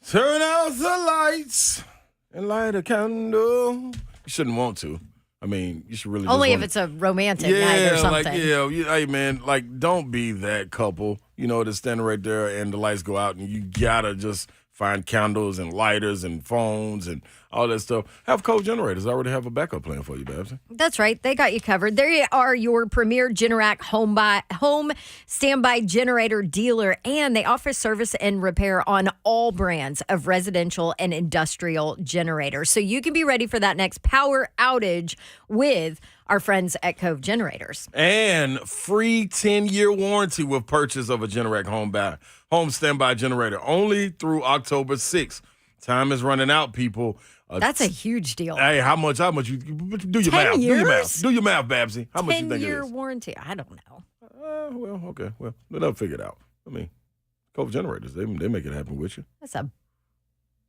Speaker 3: Turn out the lights and light a candle. You shouldn't want to. I mean, you should really
Speaker 4: Only
Speaker 3: just
Speaker 4: if it's a romantic night or something.
Speaker 3: hey man, like don't be that couple, that's standing right there and the lights go out and you gotta just find candles and lighters and phones and all that stuff. Have Cove Generators. I already have a backup plan for you, Babsy.
Speaker 4: That's right. They got you covered. They are your premier Generac home standby generator dealer, and they offer service and repair on all brands of residential and industrial generators. So you can be ready for that next power outage with our friends at Cove Generators.
Speaker 3: And free 10-year warranty with purchase of a Generac home standby generator only through October 6th. Time is running out, people.
Speaker 4: That's a huge deal.
Speaker 3: How much you do your
Speaker 4: 10
Speaker 3: math?
Speaker 4: years?
Speaker 3: Do your math, Babsy. How much you think it
Speaker 4: 10-year
Speaker 3: is?
Speaker 4: warranty. I don't know.
Speaker 3: Well, okay. Well, they'll figure it out. I mean, Cove Generators, they make it happen with you.
Speaker 4: That's a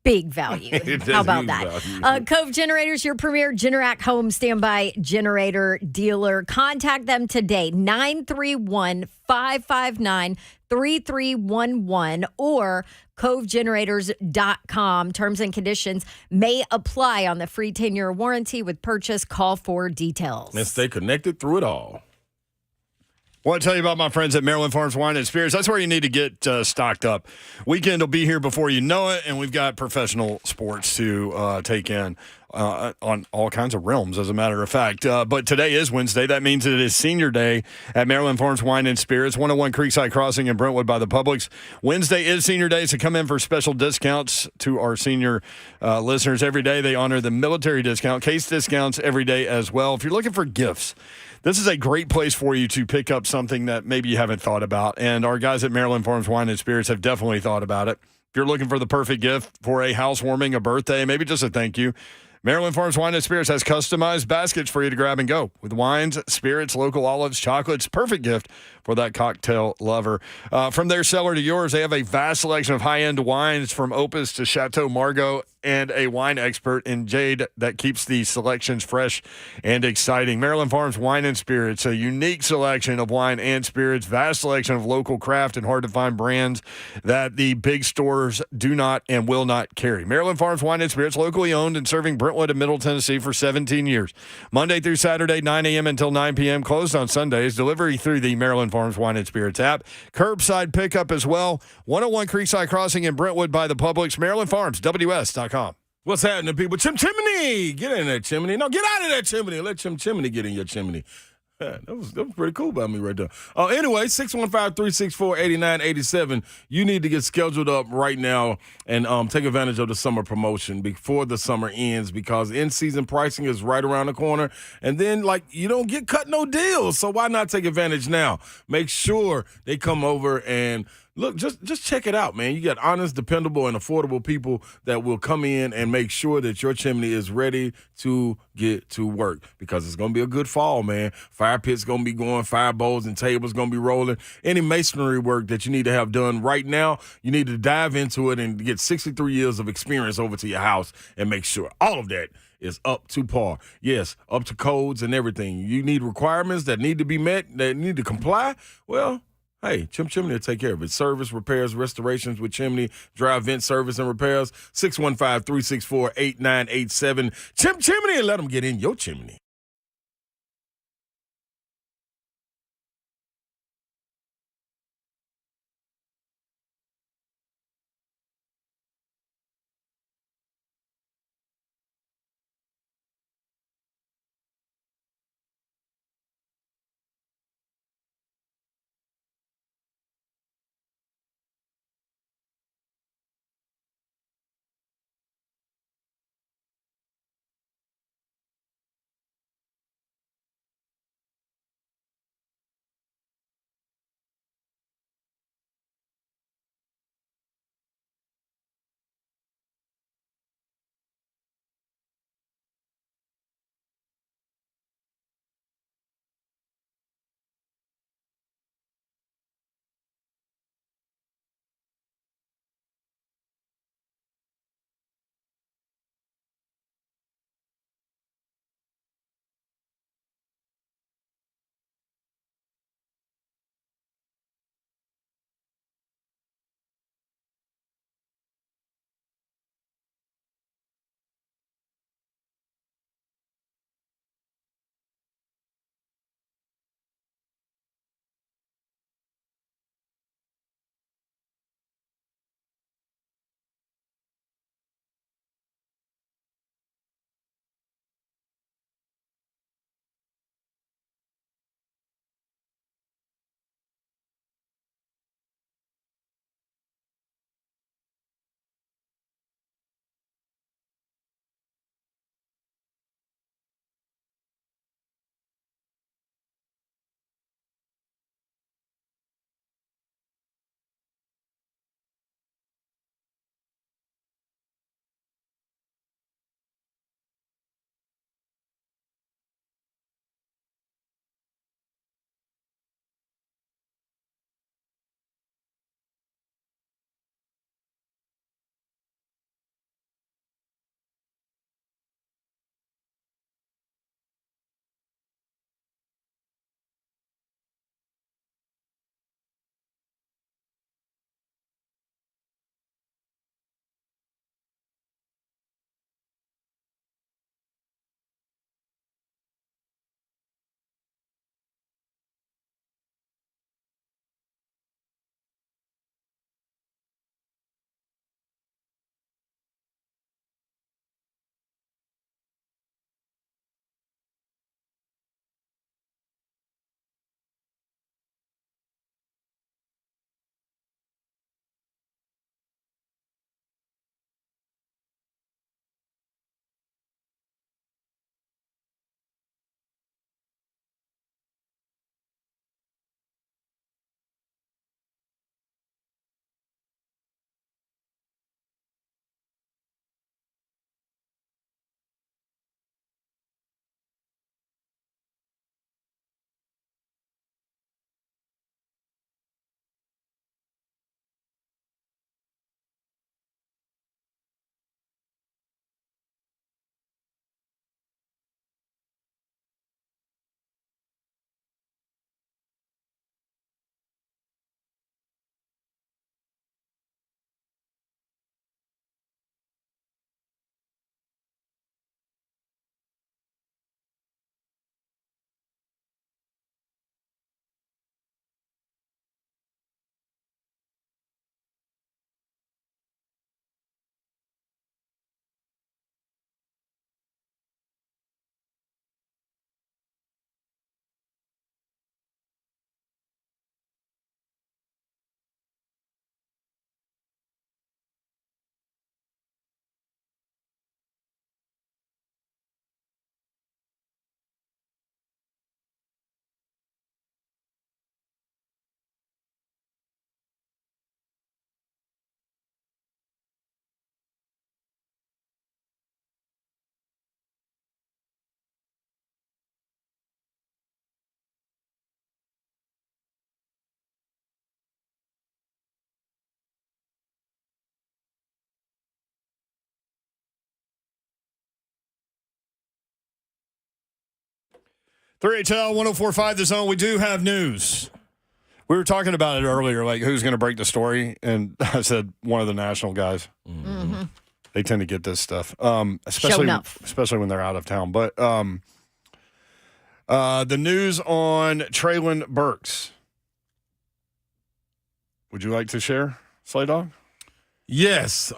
Speaker 4: big value. How about that? Cove Generators, your premier Generac home standby generator dealer. Contact them today, 931-559-3311 or covegenerators.com. Terms and conditions may apply on the free 10-year warranty with purchase. Call for details.
Speaker 3: And stay connected through it all.
Speaker 2: I want to tell you about my friends at Maryland Farms Wine and Spirits. That's where you need to get stocked up. Weekend will be here before you know it, and we've got professional sports to take in on all kinds of realms, as a matter of fact. But today is Wednesday. That means it is Senior Day at Maryland Farms Wine and Spirits, 101 Creekside Crossing in Brentwood by the Publix. Wednesday is Senior Day, so come in for special discounts to our senior listeners. Every day they honor the military discount, case discounts every day as well. If you're looking for gifts, this is a great place for you to pick up something that maybe you haven't thought about. And our guys at Maryland Farms Wine and Spirits have definitely thought about it. If you're looking for the perfect gift for a housewarming, a birthday, maybe just a thank you, Maryland Farms Wine and Spirits has customized baskets for you to grab and go with wines, spirits, local olives, chocolates. Perfect gift for that cocktail lover. From their cellar to yours, they have a vast selection of high-end wines from Opus to Chateau Margaux and a wine expert in Jade that keeps the selections fresh and exciting. Maryland Farms Wine and Spirits, a unique selection of wine and spirits, vast selection of local craft and hard-to-find brands that the big stores do not and will not carry. Maryland Farms Wine and Spirits, locally owned and serving Brentwood and Middle Tennessee for 17 years. Monday through Saturday, 9 a.m. until 9 p.m., closed on Sundays. Delivery through the Maryland Farms Wine and Spirits app. Curbside pickup as well. 101 Creekside Crossing in Brentwood by the Publix. Maryland Farms, WS.com.
Speaker 3: What's happening, people? Chimney! Get in that chimney. No, get out of that chimney. Let Chimney get in your chimney. That was pretty cool by me right there. Anyway, 615-364-8987. You need to get scheduled up right now and take advantage of the summer promotion before the summer ends, because in-season pricing is right around the corner. And then, you don't get cut no deals. So why not take advantage now? Make sure they come over and look, just check it out, man. You got honest, dependable, and affordable people that will come in and make sure that your chimney is ready to get to work, because it's going to be a good fall, man. Fire pit's going to be going, fire bowls and tables going to be rolling. Any masonry work that you need to have done right now, you need to dive into it and get 63 years of experience over to your house and make sure all of that is up to par. Yes, up to codes and everything. You need requirements that need to be met, that need to comply. Well, hey, Chimney will take care of it. Service, repairs, restorations with Chimney, dry vent service and repairs. 615-364-8987. Chimney, and let them get in your chimney.
Speaker 2: 3HL 1045 The Zone. We do have news. We were talking about it earlier, like who's going to break the story, and I said one of the national guys.
Speaker 4: Mm-hmm.
Speaker 2: They tend to get this stuff, especially when they're out of town. But the news on Treylon Burks. Would you like to share, Slay Dog?
Speaker 3: Yes.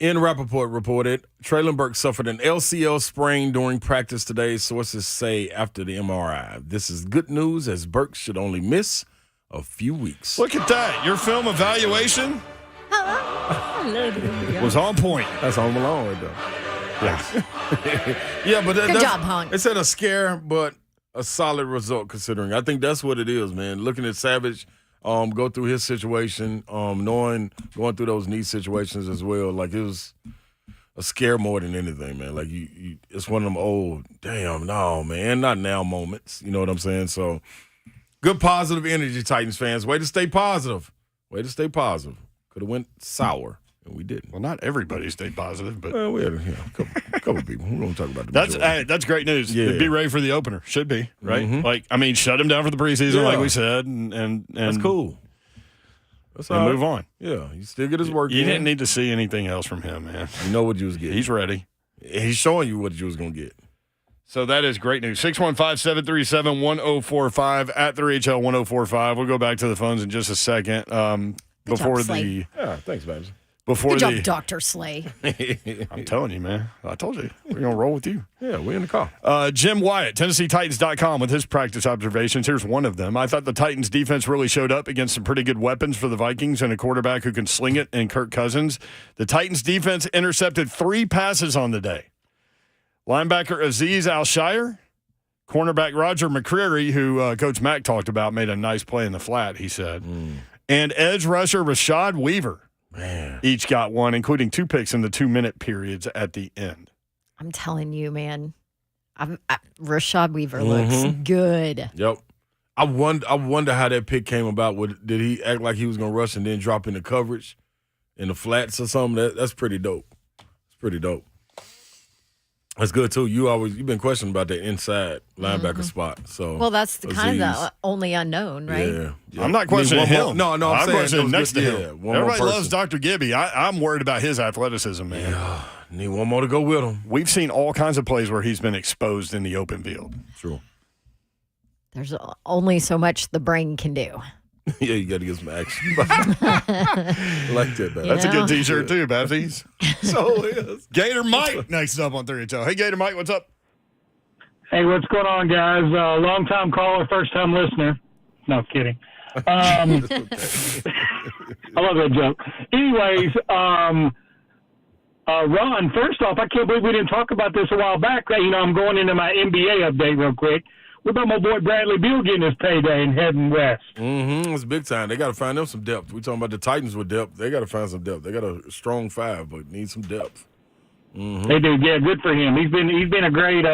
Speaker 3: In Rappaport reported, Treylon Burks suffered an LCL sprain during practice today, sources say after the MRI. This is good news as Burks should only miss a few weeks.
Speaker 2: Look at that. Your film evaluation was on point.
Speaker 3: That's Home Alone right there.
Speaker 2: Yeah.
Speaker 3: Yeah, but
Speaker 4: Good job, Hunk.
Speaker 3: It's a scare, but a solid result considering. I think that's what it is, man. Looking at Savage go through his situation, going through those knee situations as well. Like, it was a scare more than anything, man. Like, you it's one of them old, damn, no, man, not now moments. You know what I'm saying? So, good positive energy, Titans fans. Way to stay positive. Way to stay positive. Could have went sour, and we didn't.
Speaker 2: Well, not everybody stayed positive, but
Speaker 3: we had a couple people. We're going to talk about the
Speaker 2: that's great news.
Speaker 3: Yeah.
Speaker 2: Be ready for the opener. Should be, right?
Speaker 3: Mhm.
Speaker 2: Like, I mean, shut him down for the preseason, like we said, and
Speaker 3: That's cool. That's
Speaker 2: and
Speaker 3: all right.
Speaker 2: move on.
Speaker 3: Yeah, you still get his work
Speaker 2: You
Speaker 3: in.
Speaker 2: didn't need to see anything else from him, man.
Speaker 3: You know what you was getting.
Speaker 2: He's ready.
Speaker 3: He's showing you what you was going to get.
Speaker 2: So that is great news. 615-737-1045 at 3HL1045. We'll go back to the phones in just a second. Before
Speaker 4: Slay.
Speaker 3: Yeah, thanks, Babs.
Speaker 2: Before
Speaker 4: Good
Speaker 2: the
Speaker 4: job, Dr. Slay.
Speaker 2: I'm telling you, man. I told you. We're going to roll with you.
Speaker 3: Yeah, we're in the car.
Speaker 2: Jim Wyatt, TennesseeTitans.com with his practice observations. Here's one of them. I thought the Titans defense really showed up against some pretty good weapons for the Vikings and a quarterback who can sling it in Kirk Cousins. The Titans defense intercepted 3 passes on the day. Linebacker Azeez Al-Shire, cornerback Roger McCreary, who Coach Mack talked about, made a nice play in the flat, he said. And edge rusher Rashad Weaver.
Speaker 3: Man.
Speaker 2: Each got one, including 2 picks in the 2-minute periods at the end.
Speaker 4: I'm telling you, man. Rashad Weaver looks good.
Speaker 3: Yep. I wonder how that pick came about. Did he act like he was going to rush and then drop into coverage in the flats or something? That's pretty dope. It's pretty dope. That's good too. You've been questioning about that inside linebacker spot. So
Speaker 4: Well, that's kind of the only unknown, right?
Speaker 3: Yeah.
Speaker 2: I'm not questioning him.
Speaker 3: No, I'm saying
Speaker 2: questioning next to him.
Speaker 3: one more
Speaker 2: Everybody loves
Speaker 3: person.
Speaker 2: Dr. Gibby. I'm worried about his athleticism, man.
Speaker 3: Yeah, need one more to go with him.
Speaker 2: We've seen all kinds of plays where he's been exposed in the open field.
Speaker 3: True.
Speaker 4: There's only so much the brain can do.
Speaker 3: Yeah, you got to get some action. I like that, man.
Speaker 2: That's a good T-shirt too, Baptiste.
Speaker 3: So is.
Speaker 2: Gator Mike next up on 3HL. Hey, Gator Mike, what's up?
Speaker 9: Hey, what's going on, guys? Long-time caller, first-time listener. No, kidding. I love that joke. Anyways, Ron, first off, I can't believe we didn't talk about this a while back. You know, I'm going into my NBA update real quick. What about my boy Bradley Beal getting his payday and heading west?
Speaker 3: It's big time. They got to find them some depth. We talking about the Titans with depth. They got to find some depth. They got a strong 5, but need some depth.
Speaker 9: They do. Yeah, good for him. He's been a great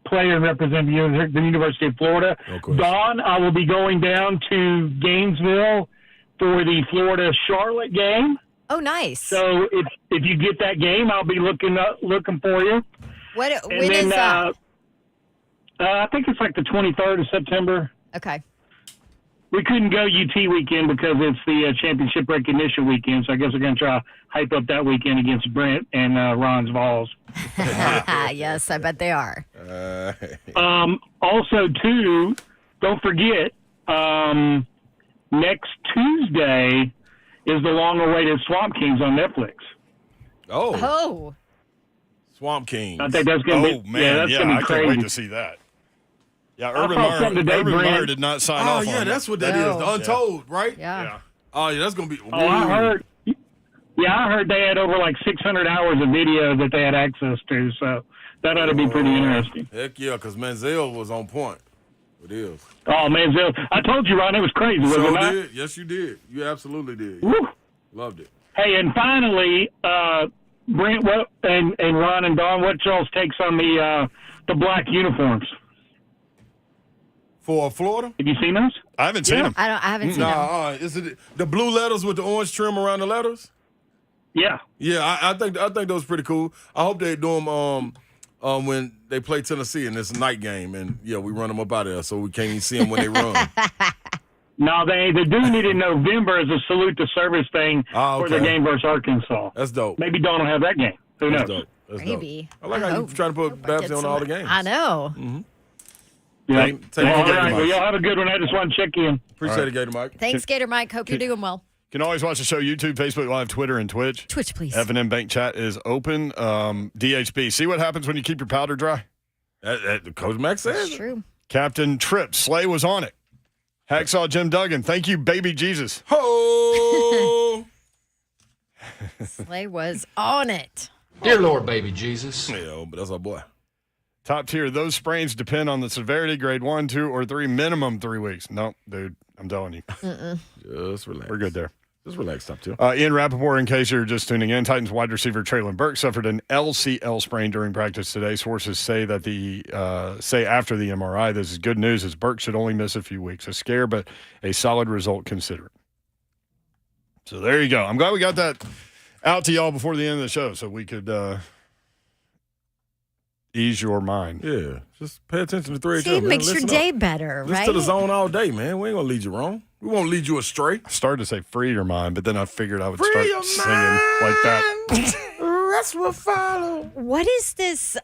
Speaker 9: player and representing the University of Florida. Dawn, I will be going down to Gainesville for the Florida-Charlotte game.
Speaker 4: Oh, nice.
Speaker 9: So if you get that game, I'll be looking for you.
Speaker 4: When
Speaker 9: then,
Speaker 4: is that?
Speaker 9: I think it's like the 23rd of September.
Speaker 4: Okay.
Speaker 9: We couldn't go UT weekend because it's the championship recognition weekend, so I guess we're going to try to hype up that weekend against Brent and Ron's Vols.
Speaker 4: Yes, I bet they are.
Speaker 9: Also, too, don't forget, next Tuesday is the long-awaited Swamp Kings on Netflix.
Speaker 4: Oh.
Speaker 3: Swamp Kings.
Speaker 9: I think that's going to be
Speaker 2: man,
Speaker 9: that's going to be
Speaker 2: I
Speaker 9: crazy.
Speaker 2: can't wait to see that. Yeah,
Speaker 9: I
Speaker 2: Urban
Speaker 9: saw something today,
Speaker 2: Meyer
Speaker 9: Brent.
Speaker 2: did not sign
Speaker 3: Oh,
Speaker 2: off
Speaker 3: yeah,
Speaker 2: on
Speaker 3: that's
Speaker 2: it.
Speaker 3: what that is. The Untold, right?
Speaker 4: Yeah.
Speaker 3: Oh, yeah, that's going to be.
Speaker 9: Oh, I heard. Yeah, I heard they had over like 600 hours of video that they had access to, so that ought to be pretty interesting.
Speaker 3: Heck yeah, because Manziel was on point. It is.
Speaker 9: Oh, man, I told you, Ron, it was crazy, wasn't it?
Speaker 3: Did. Yes, you did. You absolutely did.
Speaker 9: Woo.
Speaker 3: Loved it.
Speaker 9: Hey, and finally, Brent and Ron and Don, what y'all's takes on the black uniforms?
Speaker 3: For Florida?
Speaker 9: Have you seen those?
Speaker 2: I haven't seen them.
Speaker 4: I haven't seen them.
Speaker 3: Is it the blue letters with the orange trim around the letters?
Speaker 9: Yeah.
Speaker 3: Yeah, I think those pretty cool. I hope they do them when they play Tennessee and it's a night game, and we run them up out of there, so we can't even see them when they run.
Speaker 9: No, they do need in November as a salute to service thing for the game versus Arkansas.
Speaker 3: That's dope.
Speaker 9: Maybe Dawn will have that game. Who knows?
Speaker 3: Dope. That's
Speaker 4: Maybe.
Speaker 3: Dope. I like how you trying to put Babs on all the games.
Speaker 4: I know.
Speaker 3: Mm-hmm.
Speaker 9: Yeah.
Speaker 3: All right.
Speaker 9: Well, y'all have a good one. I just want to check in.
Speaker 3: Appreciate it, Gator Mike.
Speaker 4: Thanks, Gator Mike. Hope you're doing well.
Speaker 2: You can always watch the show YouTube, Facebook Live, Twitter, and Twitch.
Speaker 4: Twitch, please.
Speaker 2: F&M Bank Chat is open. DHB. See what happens when you keep your powder dry?
Speaker 3: Coach Max says
Speaker 4: That's true.
Speaker 2: Captain Tripp. Slay was on it. Hacksaw Jim Duggan. Thank you, baby Jesus.
Speaker 3: Ho!
Speaker 4: Slay was on it.
Speaker 17: Dear Lord, baby Jesus.
Speaker 3: Yeah, but that's our boy.
Speaker 2: Top tier. Those sprains depend on the severity, grade 1, 2, or 3, minimum 3 weeks. No, dude, I'm telling you.
Speaker 3: Just relax.
Speaker 2: We're good there.
Speaker 3: Just relax, top tier.
Speaker 2: Ian Rappaport, in case you're just tuning in, Titans wide receiver Treylon Burks suffered an LCL sprain during practice today. Sources say that say after the MRI, this is good news, as Burks should only miss a few weeks. A scare, but a solid result considered. So there you go. I'm glad we got that out to y'all before the end of the show so we could ease your mind.
Speaker 3: Yeah, just pay attention to 3HL.
Speaker 4: See, it makes your day better,
Speaker 3: Listen
Speaker 4: right?
Speaker 3: to the zone all day, man. We ain't going to lead you wrong. We won't lead you astray.
Speaker 2: I started to say free your mind, but then I figured I would start singing like that.
Speaker 3: Rest will follow.
Speaker 4: What is this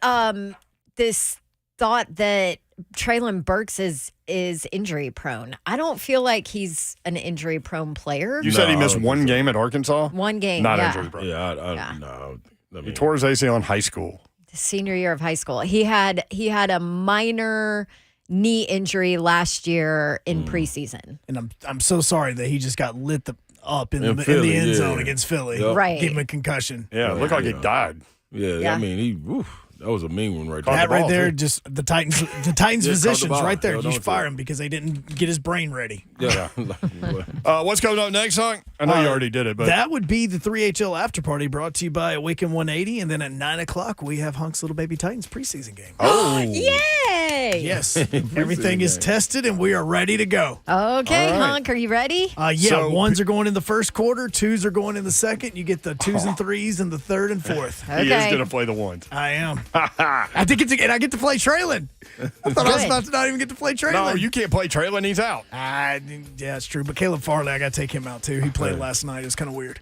Speaker 4: this thought that Treylon Burks is injury prone? I don't feel like he's an injury prone player.
Speaker 2: You said he missed one game at Arkansas?
Speaker 4: One game,
Speaker 2: Not
Speaker 4: yeah.
Speaker 2: injury prone.
Speaker 3: No.
Speaker 2: He tore his ACL in high school.
Speaker 4: The senior year of high school. He had a minor knee injury last year in preseason.
Speaker 1: And I'm so sorry that he just got lit up in the
Speaker 2: Philly,
Speaker 1: end zone against Philly.
Speaker 2: Yep.
Speaker 4: Right.
Speaker 1: Gave him a concussion.
Speaker 2: Yeah, it looked like he died.
Speaker 3: Yeah, I mean, that was a mean one right there.
Speaker 1: That right there, just the Titans
Speaker 3: Yeah,
Speaker 1: physicians
Speaker 3: caught the
Speaker 1: right there.
Speaker 3: ball.
Speaker 1: You
Speaker 3: Yeah,
Speaker 1: should fire him because they didn't get his brain ready.
Speaker 3: Yeah.
Speaker 2: What's coming up next, Hunk? I know you already did it, but
Speaker 1: that would be the 3HL after party brought to you by Awaken 180. And then at 9 o'clock, we have Hunk's Little Baby Titans preseason game.
Speaker 2: Oh.
Speaker 4: Yay!
Speaker 1: Yes. Everything is tested and we are ready to go.
Speaker 4: Okay,
Speaker 1: All right.
Speaker 4: Hunk, are you ready?
Speaker 1: Ones are going in the first quarter, twos are going in the second. You get the twos and threes in the third and fourth.
Speaker 2: He is going to play the ones.
Speaker 1: I am. I get to play Treylon. I thought I was about to not even get to play Treylon.
Speaker 2: No, you can't play Treylon. He's out.
Speaker 1: Yeah, it's true. But Caleb Farley, I got to take him out too. He played last night. It was kind of weird.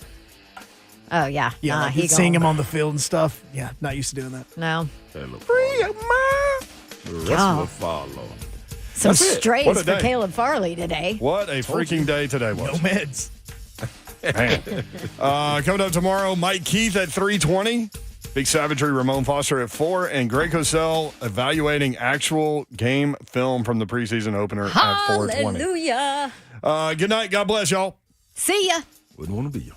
Speaker 4: Oh yeah.
Speaker 1: Yeah, like
Speaker 4: he
Speaker 1: seeing
Speaker 4: gone.
Speaker 1: him on the field and stuff. Yeah, not used to doing that.
Speaker 4: No.
Speaker 3: Free your mind. The rest will follow.
Speaker 4: Some
Speaker 2: That's it.
Speaker 4: strays
Speaker 2: What a
Speaker 4: for
Speaker 2: day.
Speaker 4: Caleb Farley today.
Speaker 2: What a freaking day today was.
Speaker 1: No meds.
Speaker 2: Man. Coming up tomorrow, Mike Keith at 3:20. Big Savagery, Ramon Foster at 4, and Greg Cosell evaluating actual game film from the preseason opener at 4:20.
Speaker 4: Hallelujah.
Speaker 2: Good night. God bless y'all.
Speaker 4: See ya.
Speaker 3: Wouldn't want to be you.